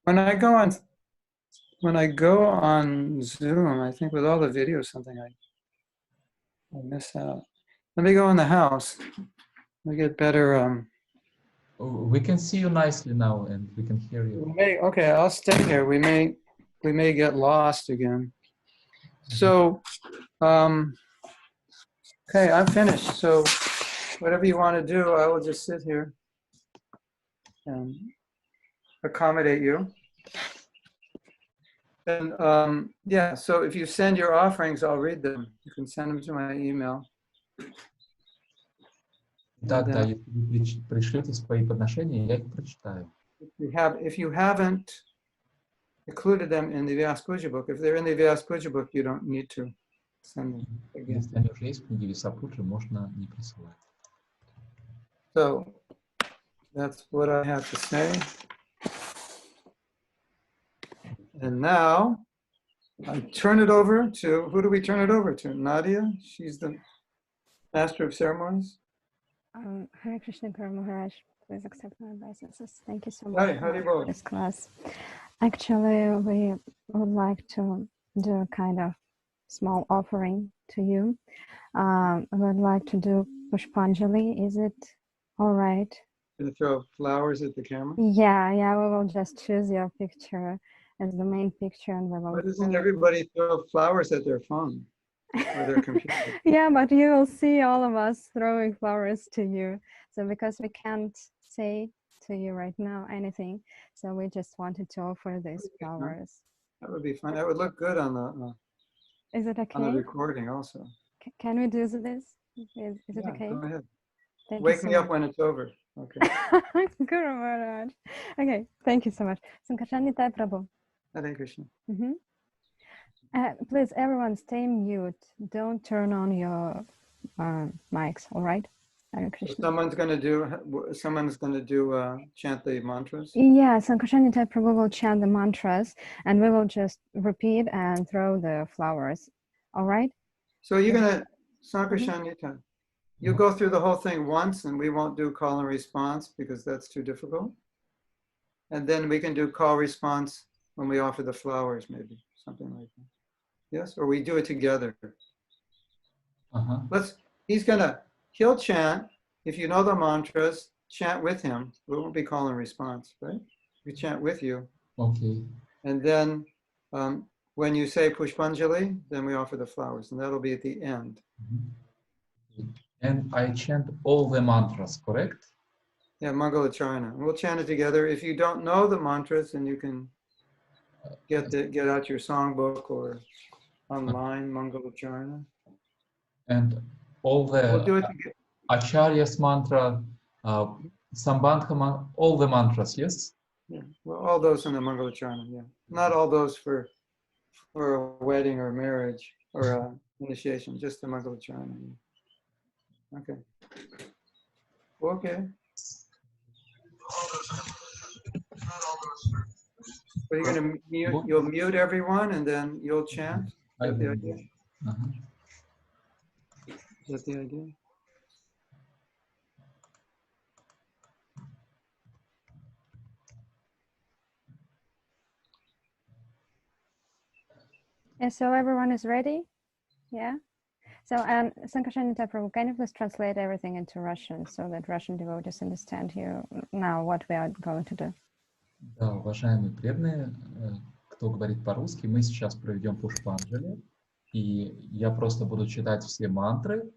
When I go on Zoom, I think with all the videos, something I miss out. Let me go in the house. We get better. We can see you nicely now, and we can hear you. Okay, I'll stay here. We may get lost again. So, okay, I'm finished. So, whatever you want to do, I will just sit here and accommodate you. And yeah, so if you send your offerings, I'll read them. You can send them to my email. Да, да, если вы пришлете свои подношения, я их прочитаю. If you haven't included them in the Vьяса Пуджа book, if they're in the Vьяса Пуджа book, you don't need to send them again. Если они уже есть в книге Вьяса Пуджи, можно не присылать. So that's what I have to say. And now I turn it over to, who do we turn it over to? Nadia? She's the master of ceremonies. Hare Krishna Guru Maharaj, please accept my obeisances. Thank you so Hi, much Hari for Bol. this class. Actually, we would like to do a kind of small offering to you. We would like to do Pushpanjali. Is it all right? Gonna throw flowers at the camera? Yeah, we will just choose your picture as the main picture and we will... Why doesn't everybody throw flowers at their phone or their computer? Yeah, but you will see all of us throwing flowers to you. So because we can't say to you right now anything, so we just wanted to offer these flowers. That would be fun. That would look good on the Is it okay? on the recording also. Can we do this? Is it okay? Go ahead. Thank Wake you so me up much. when it's over. Okay. Guru Maharaj. Okay, thank you so much. Sankarshanita Prabhu. Hare Krishna. Please, everyone, stay mute. Don't turn on your mics. All right? Hare Krishna. So someone's gonna do chant the mantras. Yeah, Sankarshanita Prabhu will chant the mantras, and we will just repeat and throw the flowers. All right? So you're gonna Sankarshanita. You go through the whole thing once, and we won't do call and response because that's too difficult. And then we can do call response when we offer the flowers, maybe something like that. Yes, or we do it together. He'll chant. If you know the mantras, chant with him. We won't be call and response, right? We chant with you. Okay. And then when you say Pushpanjali, then we offer the flowers, and that'll be at the end. And I chant all the mantras, correct? Yeah, Mangalacharana. We'll chant it together. If you don't know the mantras, then you can get out your songbook or online Mangalacharana. And all the We'll do it together. Acharya's mantra, Sambandha, all the mantras, yes? Yeah, well, all those in the Mangalacharana, yeah. Not all those for a wedding or marriage or initiation, just the Mangalacharana. Yeah. Okay. Okay. So you're gonna mute, you'll mute everyone and then you'll chant? Is that the idea? Is that the idea? Yeah, so everyone is ready? Yeah? So, Sankarshanita Prabhu, can you please translate everything into Russian so that Russian devotees understand here now what we are going to do? Да, уважаемые преданные, кто говорит по-русски, мы сейчас проведем Пушпанджали, и я просто буду читать все мантры.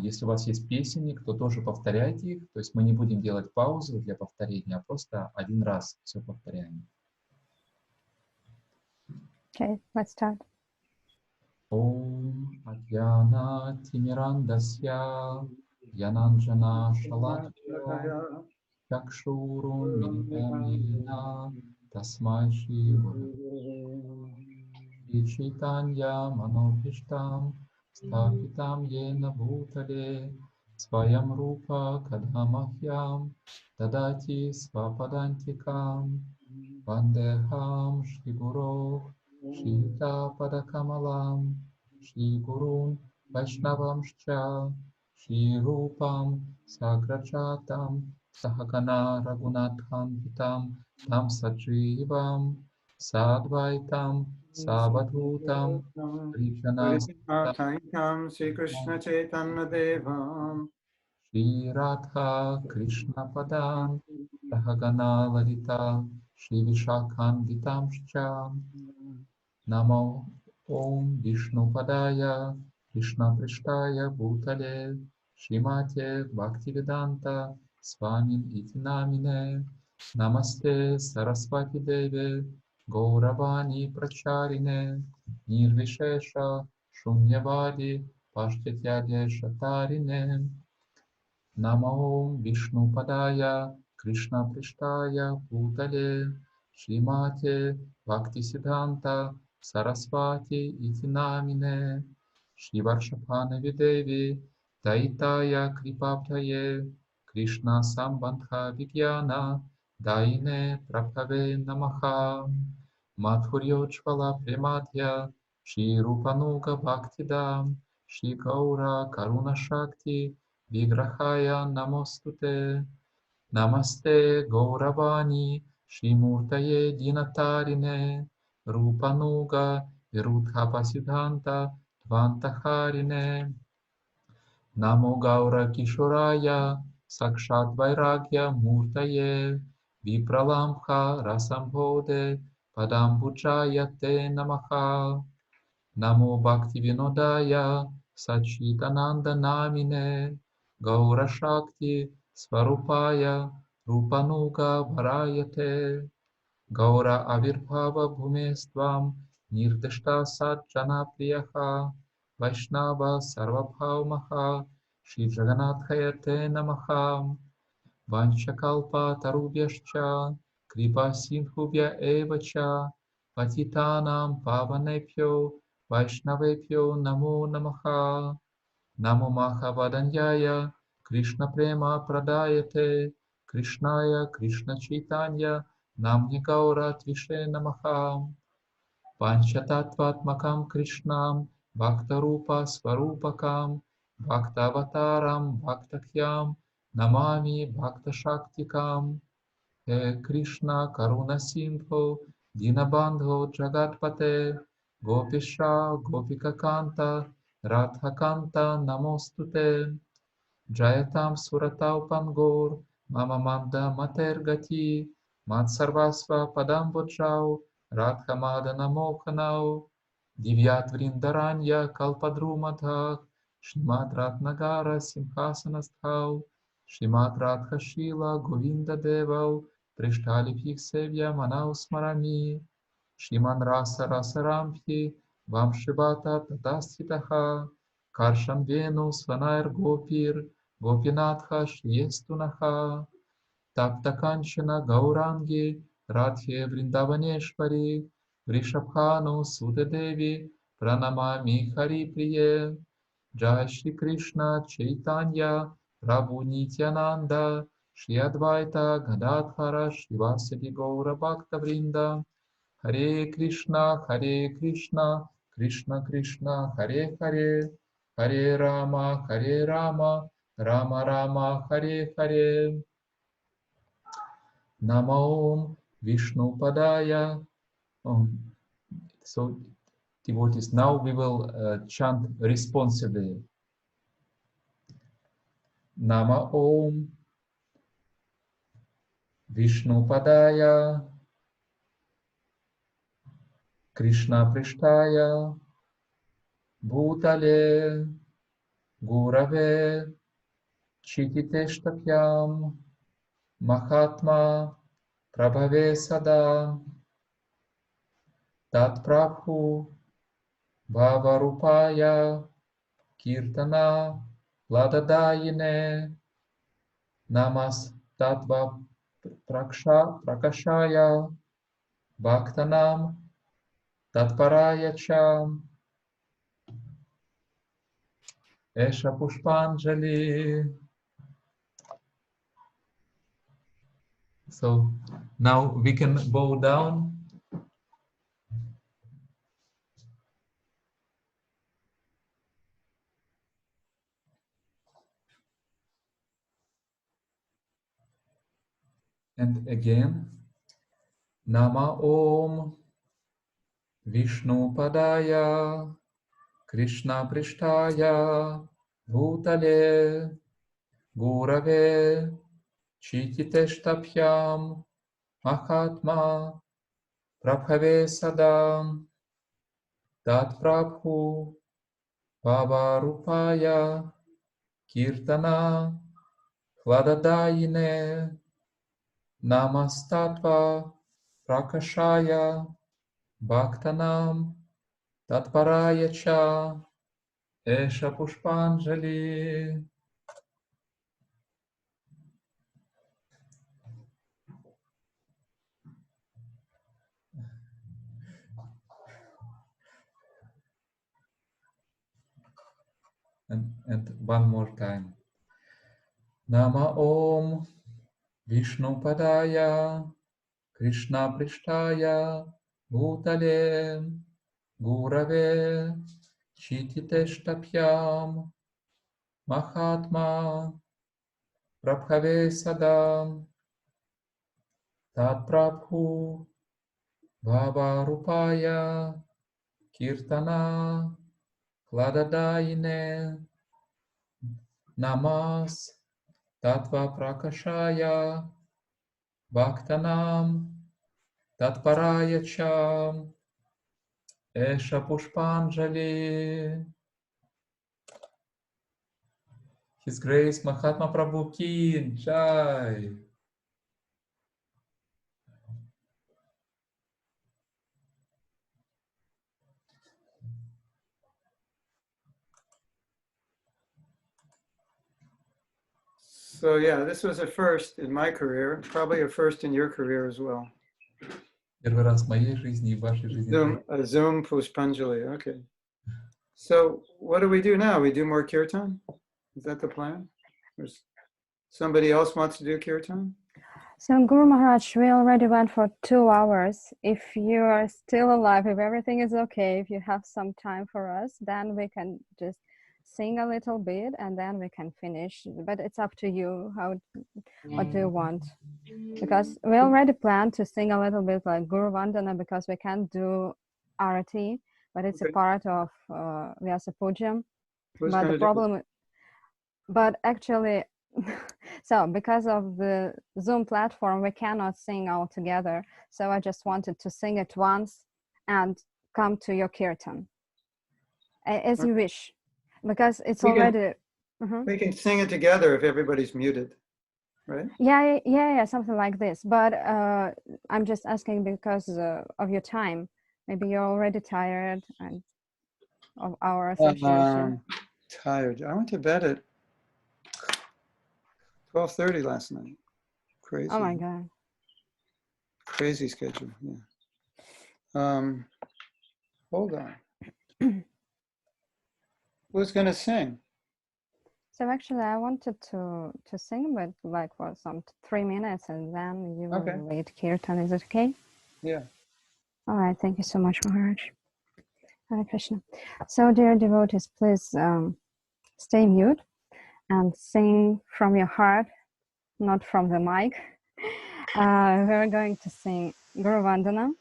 Если у вас есть песни, то тоже повторяйте их. То есть мы не будем делать паузу для повторения, а просто один раз все повторяем. Okay, let's start. Om Ajnana Timirandasya Yananjana Shalakya Chakshurun Militam Yena Tasmai Shri Chaitanya Manobhishtam Sthapitam Yena Bhutale Swayam Rupa Kadamahyam Dadati Svapadantikam Vandeham Shri Guru Shita Padakamalam Shri Gurun Vaishnavamscha Shri Rupam Sagrachatam Sahagana Raghunathanvitam Tam Sajivam Sadvaitam Savadhutam Krishna Sri Krishna Chaitanya Devam Shri Radha Krishna Padan Sahagana Lalita Shri Vishakhanditamscha Namo Om Vishnu Padaya Krishna Prishtaya Bhutale Shrimate Bhaktivedanta Swamin Iti Namine Намасте Сарасвати Деве Гауравани Прачарине Нирвишеша Шуньявади Паштятяде Шатарине Намо Вишну Падая Кришна Приштая Путале Шримате Бхакти Сиддханта Сарасвати Итинамине Шриваршапхана Видеви Таитая Крипаптае Кришна Самбандха Вигьяна Дайне Прабхаве Намаха Мадхурьоджвала Премадья Шри Рупануга Бхактидам Шри Гаура Каруна Шакти Виграхая Намостуте Намасте Гауравани Шри Муртае Динатарине Рупануга Вирудхапасидханта Двантахарине Намо Гаура Кишурая Сакшат Вайрагья Муртае Випраламбха Расамбоде Падамбуджая Те Намаха Намо Бхакти Винодая Сачитананда Намине Гаура Шакти Сварупая Рупануга Вараяте Гаура Авирбхава Бхумествам Нирдышта Саджана Прияха Вайшнава Сарвабхаумаха Шри Джаганатхаяте Намаха Ванчакалпа Тарубьяшча Крипа Синхубья Эвача Патитанам Паванепьо Вайшнавепьо Намо Намаха Намо Махаваданьяя Кришна Према Прадаяте Кришная Кришна Чайтанья Намни Гаура Твише Намаха Панчататватмакам Кришнам Бхактарупа Сварупакам Бхактаватарам Бхактакьям Намами Бхакташактикам Кришна Каруна Синдхо Динабандхо Джагатпате Гопиша Гопика Канта Радха Канта Намостуте Джаятам Суратау Пангор Мама Манда Матергати Мат-Сарвасва Падамбоджау Радха Мадана Моханау Дивьят Вриндаранья Калпадрумадхах Шримад Ратнагара Симхасанастхау Шримад Радха Шила Говинда Девау Приштали Пхиксевья Манау Смарами Шриман Раса Расарамхи Вамшивата Татаститаха Каршам Вену Сванайр Гопир Гопинатха Шриестунаха Таптаканчана Гауранги Радхе Вриндаванешвари Вришабхану Судедеви Пранамами Хари Прие Джай Шри Кришна Чайтанья Прабху Нитянанда Шри Адвайта Гададхара Шривасади Гаура Бхакта Вринда Харе Кришна Кришна Кришна Харе Харе Харе Рама Рама Рама Харе Харе Namo Vishnu Padaya. So, devotees, now we will chant responsively. Nama Om Vishnu Padaya Krishna Prishtaya Bhutale Gurave Chititeshtapyam Mahatma Prabhave Sada Tat Prabhu Bhavarupaya Kirtana Ladadayine Namas Tattva Prakashaya Bhaktanam Tatparaya Cha Esha Pushpanjali. So now we can bow down. And again, Nama Om Vishnu Padaya Krishna Prishtaya Bhutale Gurave Chititeshtapyam Mahatma Prabhave Sadam Tat Prabhu Bhavarupaya Kirtana Hladadayine Namastatva prakashaya bhaktanam tatparaya cha esha pushpanjali. And one more time. Nama Om Vishnu Padaya Krishna Prishtaya Bhutale Gurave Chititeshtapyam Mahatma Prabhave Sadam Tat Prabhu Bhavarupaya Kirtana Kladadaine Namas Tattva Prakashaya Bhaktanam Tatparaya Cha Esha Pushpanjali. His Grace Mahatma Prabhu Ki Jai. So yeah, this was a first in my career, probably a first in your career as well. Первый раз в моей жизни и в вашей жизни. Zoom Pushpanjali, okay. So what do we do now? We do more kirtan? Is that the plan? Or somebody else wants to do kirtan? So Guru Maharaj, we already went for 2 hours. If you are still alive, if everything is okay, if you have some time for us, then we can just sing a little bit and then we can finish. But it's up to you. What do you want? Because we already planned to sing a little bit like Guru Vandana because we can't do Arati, but it's a part of Vьяса Пуджа. But the problem, but actually, so because of the Zoom platform, we cannot sing all together. So I just wanted to sing it once and come to your kirtan, as you wish, because it's already. We can sing it together if everybody's muted, right? Yeah, something like this. But I'm just asking because of your time. Maybe you're already tired and of our association. Tired. I went to bed at 12:30 last night. Crazy. Oh my God. Crazy schedule. Yeah. Hold on. Who's gonna sing? So actually, I wanted to sing, but like for some 3 minutes, and then you will lead kirtan. Is it okay? Yeah. All right. Thank you so much, Maharaj. Hare Krishna. So, dear devotees, please stay mute and sing from your heart, not from the mic. We're going to sing Guru Vandana.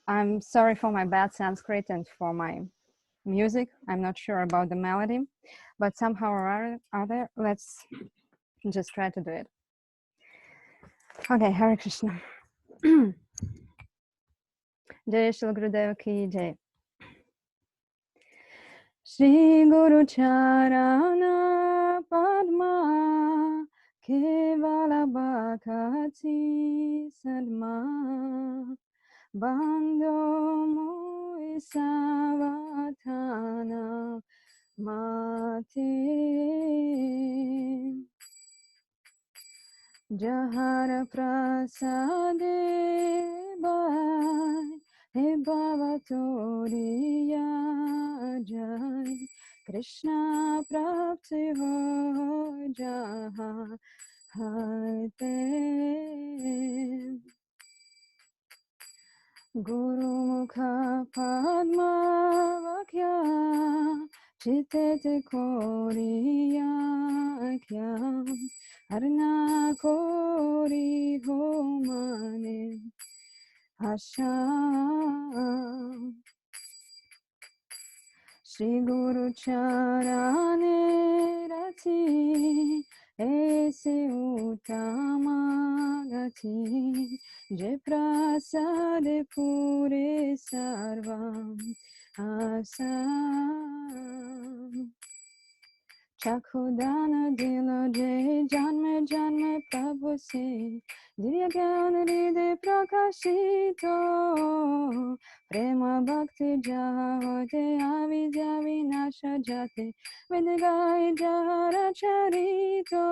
I'm sorry for my bad Sanskrit and for my music. I'm not sure about the melody, but somehow or other, let's just try to do it. Okay, Hare Krishna. Jai Shri Gurudev Ki Jai. Shri Guru Charana Padma Kevala Bhakati Sadma Bandho Mui Savatana Mate Jahara Prasade Bhai He Bhavatoriya Jai Krishna Prapti Ho Jaha Harte Guru Mukha Padma Vakya Chitete Koriya Kya Arna Kori Ho Mane Asha Shri Guru Charane Rati Ese Uttama Gati Je Prasade Pure Sarvam Asam Chakhudana dilo jai janme janme prabhu se divya gyan hriday prakashito prema bhakti jaha hote avidya vinasha jate vedgai jara charito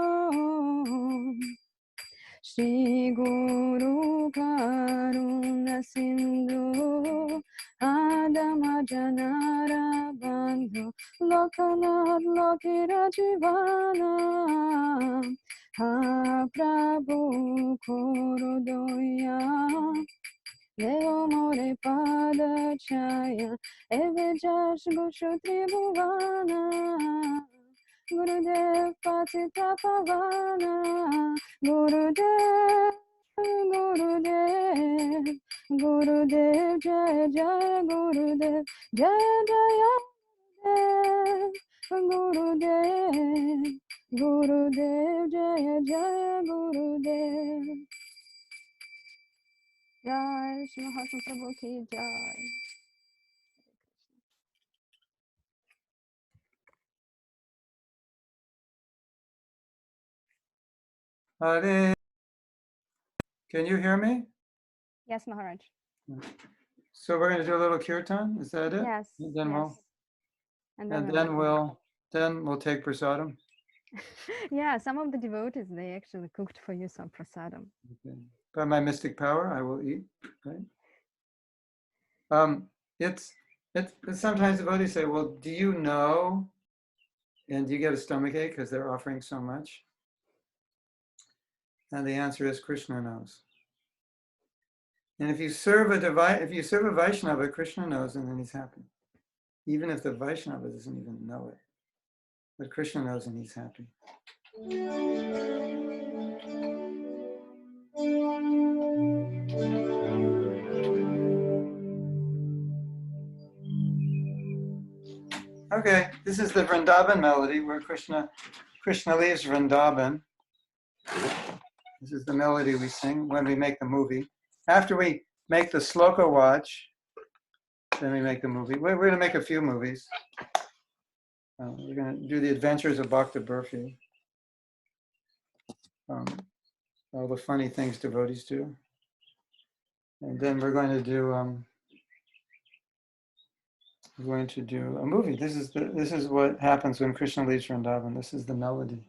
Shri Guru Karuna Sindhu Adama Janara Bandhu Lokanath Lokira Jivana Ha Prabhu Kurudoya Leo More Pada Chaya Evejash Gushu Tribhuvana Gurudev Patita Pavana Gurudev Gurudev Gurudev Jaya Jaya Gurudev Jaya Jaya Gurudev Gurudev Jaya Jaya Gurudev Jai Shri Mahatma Prabhu ki Jai. Hare. Can you hear me? Yes, Maharaj. So we're going to do a little kirtan. Is that it? Yes. And then yes. we'll take prasadam. Yeah, some of the devotees, they actually cooked for you some prasadam. Okay. By my mystic power, I will eat. Right? It's sometimes devotees say, well, do you know? And do you get a stomachache because they're offering so much? And the answer is Krishna knows. And if you serve a Vaishnava, Krishna knows, and then he's happy. Even if the Vaishnava doesn't even know it. But Krishna knows and he's happy. Okay, this is the Vrindavan melody where Krishna leaves Vrindavan. This is the melody we sing when we make the movie. After we make the sloka watch, then we make the movie. We're going to make a few movies. We're going to do the Adventures of Bhakta Burfi. All the funny things devotees do. And then we're going to do a movie. This is what happens when Krishna leaves Vrindavan. This is the melody.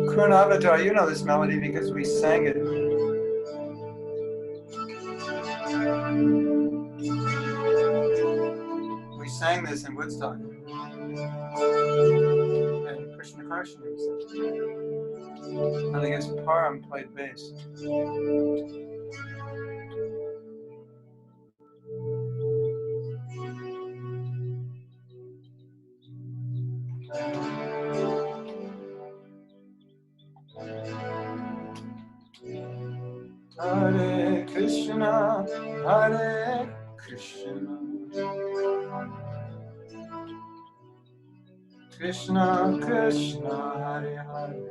Kurunavatar, you know this melody because we sang it. We sang this in Woodstock. And Krishna Karshan was it. And I guess Param played bass. Hare Krishna, Hare Krishna, Krishna Krishna, Hare Hare,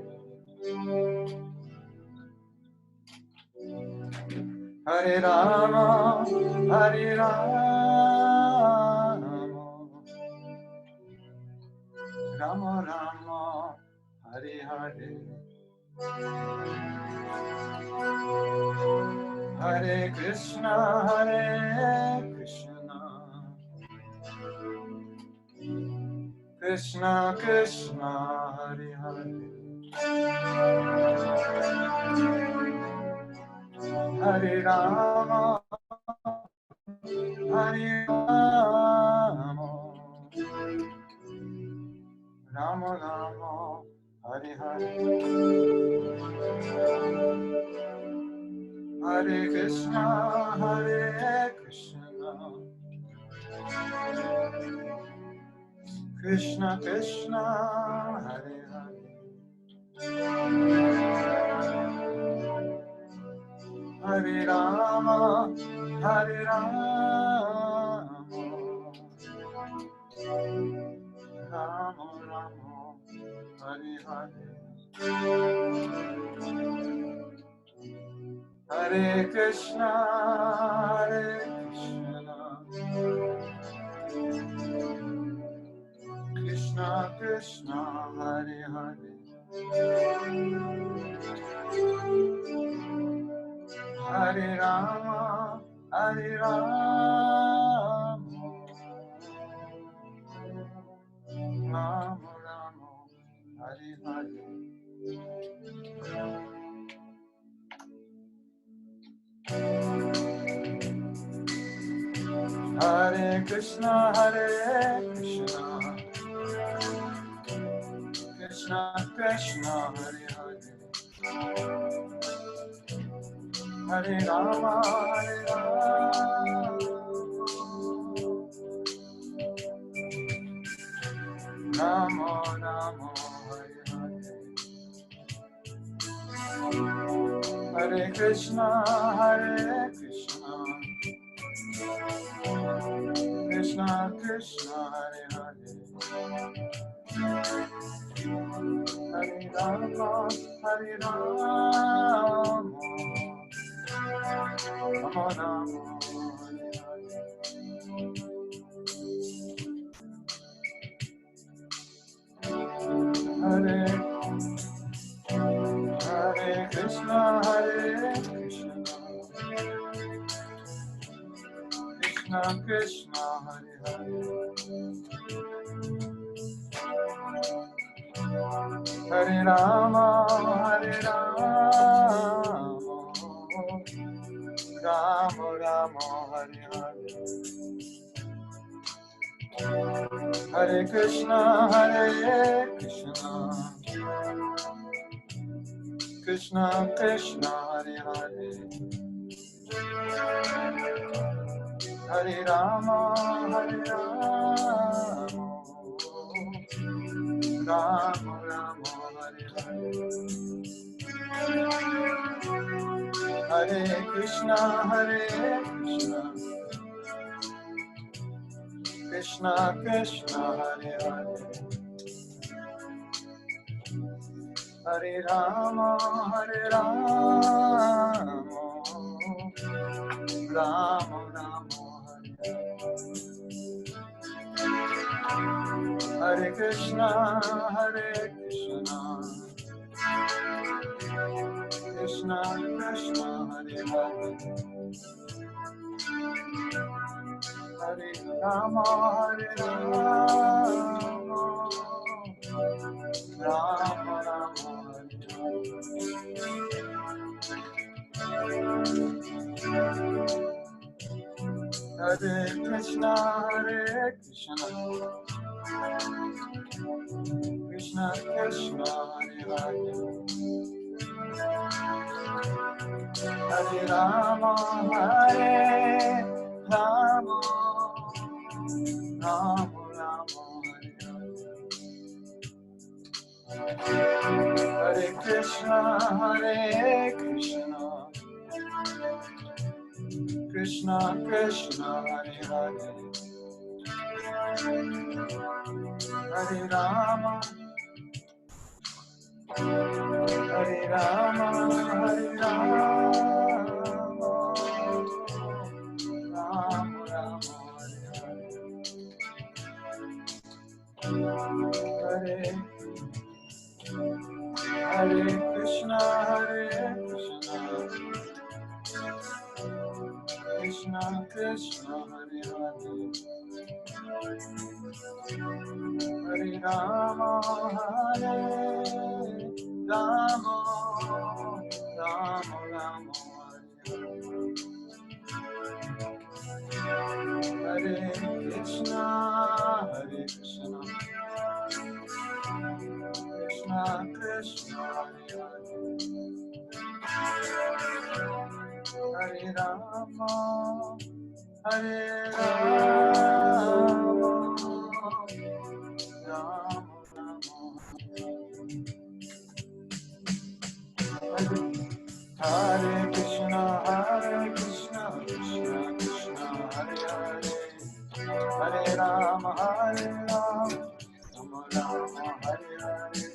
Hare Rama, Hare Rama, Rama Rama, Hare Hare, Hare Krishna, Krishna Krishna, Hare Hare, Hare Rama, Hare Rama, Rama Rama, Hare Hare, Hare Krishna, Krishna Krishna, Hare Hare, Hare Rama, Hare Rama, Rama Rama, Hare Hare, Hare Hare Krishna, Hare Krishna, Krishna Krishna, Hare Hare, Hare Rama, Hare Rama, Rama Rama, Hare Hare. Hare Krishna, Hare Krishna, Krishna Krishna, Hare Hare, Hare Rama, Hare Rama, Rama Rama, Hare Hare. Hare Krishna, Hare Krishna, Krishna Krishna, Hare Hare, Hare Rama, Hare Rama, Rama Rama, Hare Hare. Hare Hare Krishna, Hare Krishna, Krishna Krishna, Hare Hare, Hare Rama, Hare Rama, Rama Rama, Hare Hare, Hare Krishna, Hare Krishna, Krishna Krishna, Hare Hare, Hare Rama, Hare Rama, Rama Rama, Hare Hare, Hare Krishna, Hare Krishna, Krishna Krishna, Hare Hare, Hare Rama, Hare Rama, Rama Rama, Hare Hare, Hare Krishna, Hare Krishna, Krishna Krishna, Hare Hare, Hare Rama, Hare Rama, Rama Rama, Hare Hare, Hare Krishna, Hare Krishna, Krishna Krishna, Hare Hare, Hare Rama, Hare Rama, Rama Rama, Hare Hare, Hare Krishna, Hare Krishna, Krishna Krishna, Hare Hare, Hare Rama, Hare Rama, Hare Rama, Rama Rama, Hare Hare, Hare Krishna, Hare Krishna, Krishna Krishna, Hare Hare, Hare Rama, Hare Rama, Rama Rama, Hare Krishna, Hare Krishna, Krishna Krishna, Hare Hare, Hare Rama, Hare Rama, Rama Rama, Hare Krishna, Krishna Krishna, Hare Hare, Hare Rama, Hare Rama, Rama Rama, Hare Hare.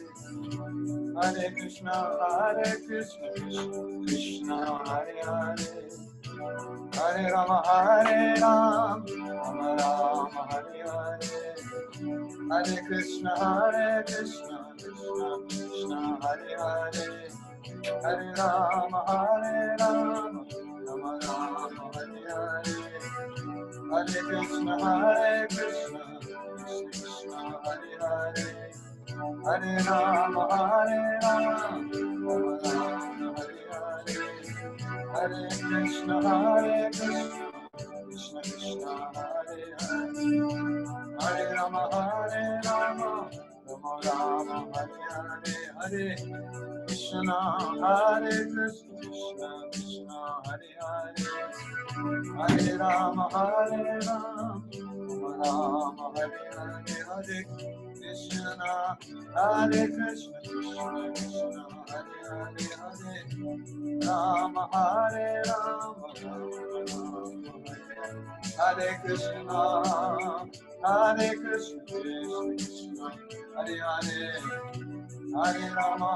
Hare Krishna, Krishna Hare Hare, Hare Rama, Rama Rama, Hare Hare, Hare Krishna, Krishna Krishna Hare Hare, Hare Rama, Rama Rama, Hare Hare, Hare Krishna, Krishna Krishna Hare Hare, Hare Rama, Rama Rama, Hare Hare, Hare Krishna, Krishna Krishna Hare Hare, Hare Rama, Rama Rama, Hare Hare, Hare Krishna, Krishna Krishna Hare Hare, Hare Rama, Rama Hare Hare, Hare Krishna, Krishna Krishna Hare Hare, Hare Rama, Rama Rama, Hare Krishna, Krishna Krishna Hare Hare, Hare Rama, Rama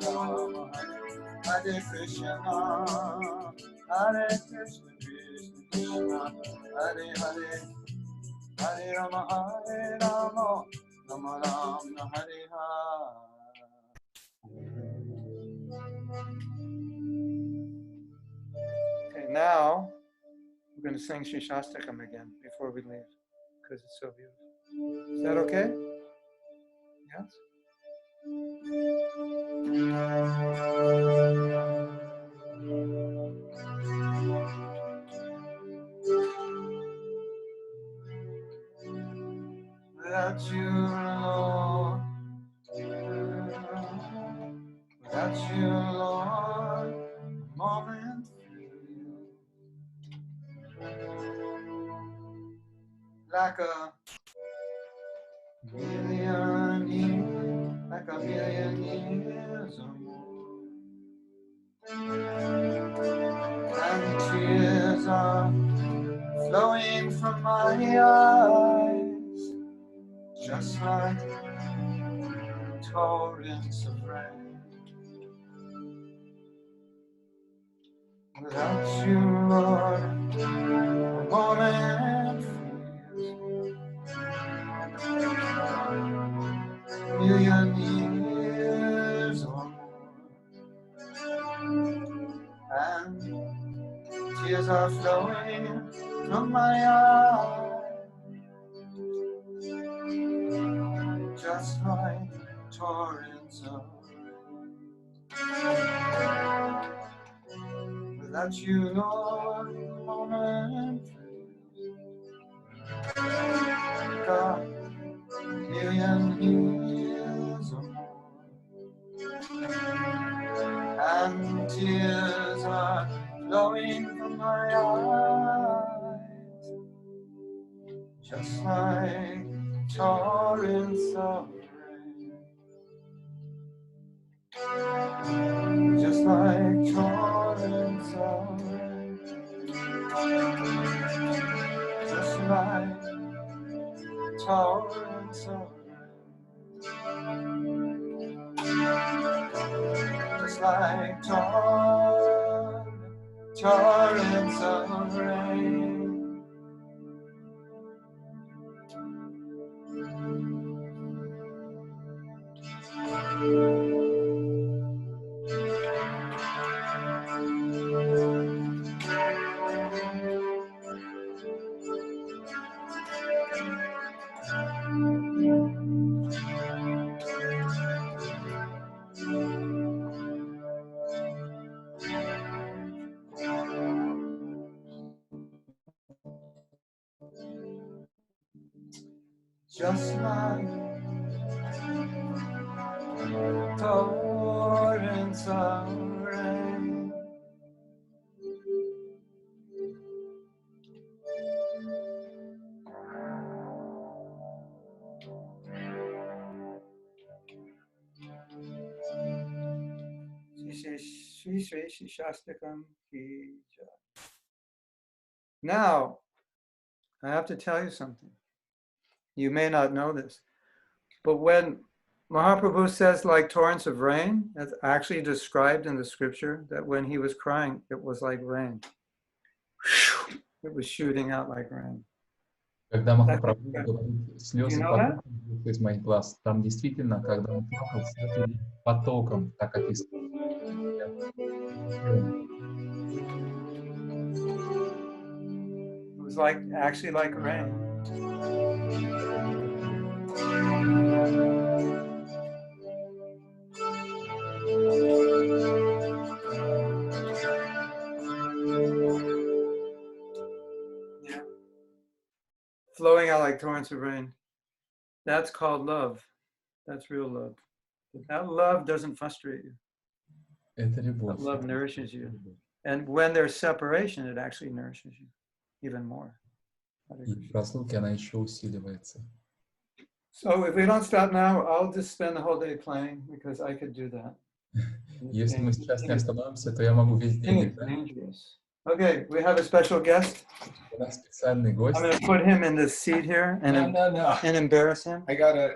Rama, Hare Krishna, Krishna Krishna Hare Hare, Hare Rama, Rama Rama, Hare Hare. Okay, now we're going to sing Sri Shastakam again before we leave, because it's so beautiful. Is that okay? Yes? Without you, Lord, without you, Lord, a moment like a million years or more, and tears are flowing from my eyes, just like torrents of rain. Without you, Lord, a moment feels million years or more, and tears are flowing from my eyes, just like torrents of rain. Without you, Lord, a moment like a million years or more, and tears are flowing from my eyes, just like torrents of rain, just like torrents of rain, just like torrents of rain, just like torrents of rain. Just like torrents of rain. Shri Shastakam ki jai. Now, I have to tell you something. You may not know this, but when Mahaprabhu says like torrents of rain. That's actually described in the scripture that when he was crying, it was like rain. It was shooting out like rain. Когда Махапрабху говорит, Do слезы you know that? потоком бьют из моих глаз, там действительно, когда он плакал, слезы лили потоком, так описано. It was like actually like rain. Yeah. Flowing out like torrents of rain. That's called love. That's real love. That love doesn't frustrate you. Это любовь. That love nourishes you. And when there's separation, it actually nourishes you even more. И в разлуке она еще усиливается. So if we don't stop now, I'll just spend the whole day playing because I could do that. Если мы сейчас не остановимся, то я могу весь день играть. Dangerous. Okay, we have a special guest. У нас специальный гость. I'm going to put him in this seat here and embarrass him. I gotta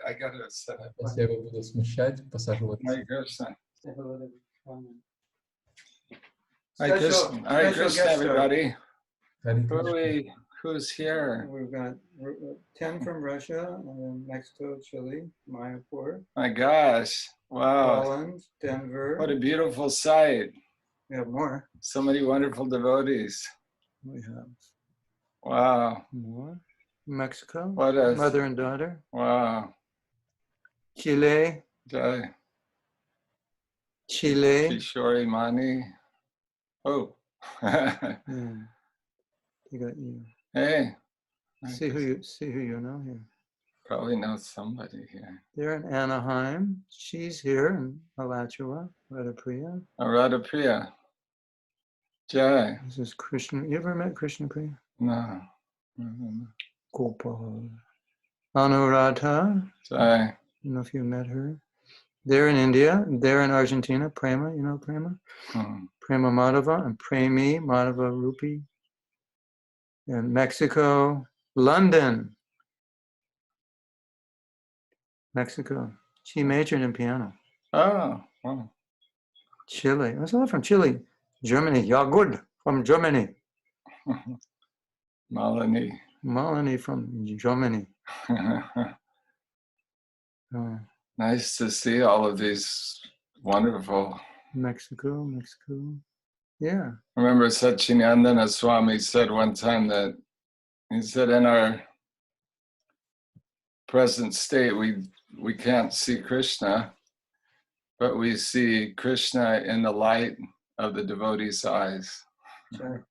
set up. Если я его буду смущать, посажу вот. Hare Krishna. Say hello to everyone. Hare Krishna, Hare Krishna, everybody. Hare Who's here? We've got 10 from Russia, and then Mexico, Chile, Mayapur, My gosh. Wow. Holland, Denver. What a beautiful sight. We have more. So many wonderful devotees. We have Wow. more. Mexico, What a mother and daughter. wow. Chile, Jai. Chile. Kishori Mani. Oh. Yeah. You got you. Hey. See who you know here. Probably know somebody here. They're in Anaheim. She's here in Alachua, Radhapriya. Radha Priya. Jai. This is Krishna. You ever met Krishna Priya? No. Gopal. Anuradha. Jai. I don't know if you met her. They're in India. They're in Argentina. Prema, you know Prema? Prema Madhava and Premi Madhava Rupi. In Mexico. London. Mexico. She majored in piano. Oh, wow. Chile. What's that from Chile? Germany. Yeah, good. From Germany. Malini. Malini from Germany. Nice to see all of these wonderful. Mexico. Yeah. I remember Satchidananda Swami said one time that he said in our present state we can't see Krishna, but we see Krishna in the light of the devotee's eyes. Sure.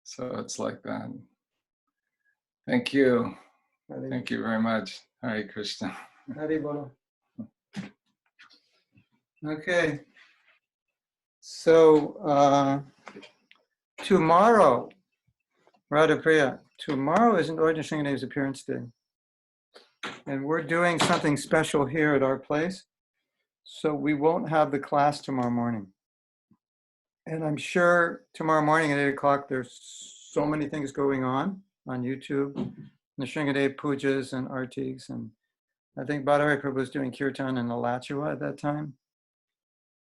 So it's like that. Thank you. Thank you very much. Hare Krishna. Haribol. Okay. So tomorrow, Radhapriya, tomorrow is an Ordinary Sringadeva's appearance day. And we're doing something special here at our place. So we won't have the class tomorrow morning. And I'm sure tomorrow morning at 8 o'clock, there's so many things going on YouTube, the Sringadeva pujas and artis. And I think Bhadari Prabhu was doing kirtan in Alachua at that time.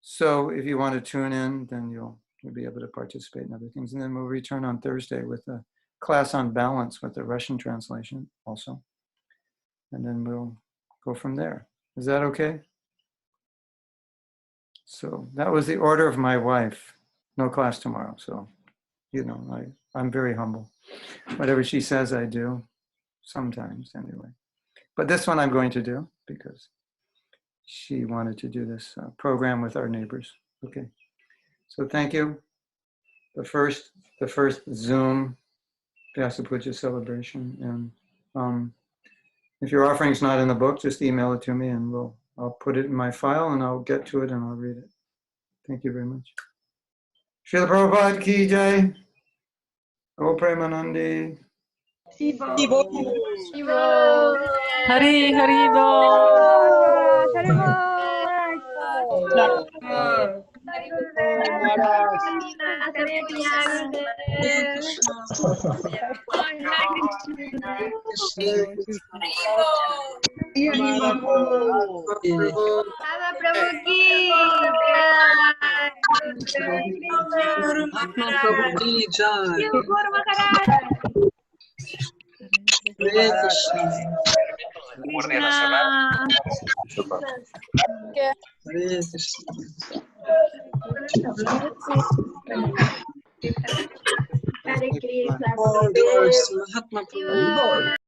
So if you want to tune in, then you'll be able to participate in other things. And then we'll return on Thursday with a class on balance with the Russian translation also. And then we'll go from there. Is that okay? So that was the order of my wife. No class tomorrow. So, you know, I'm very humble. Whatever she says, I do. Sometimes, anyway. But this one I'm going to do because she wanted to do this program with our neighbors. Okay. So thank you. The first Zoom Vьяса Pujja celebration. And if your offering's not in the book, just email it to me and I'll put it in my file and I'll get to it and I'll read it. Thank you very much. Srila Prabhupada ki jai. Go Premanandi. Hari Hari Mahatma Prabhu ki jai. Hare Krishna. Hare Krishna. All glories to Mahatma Prabhu.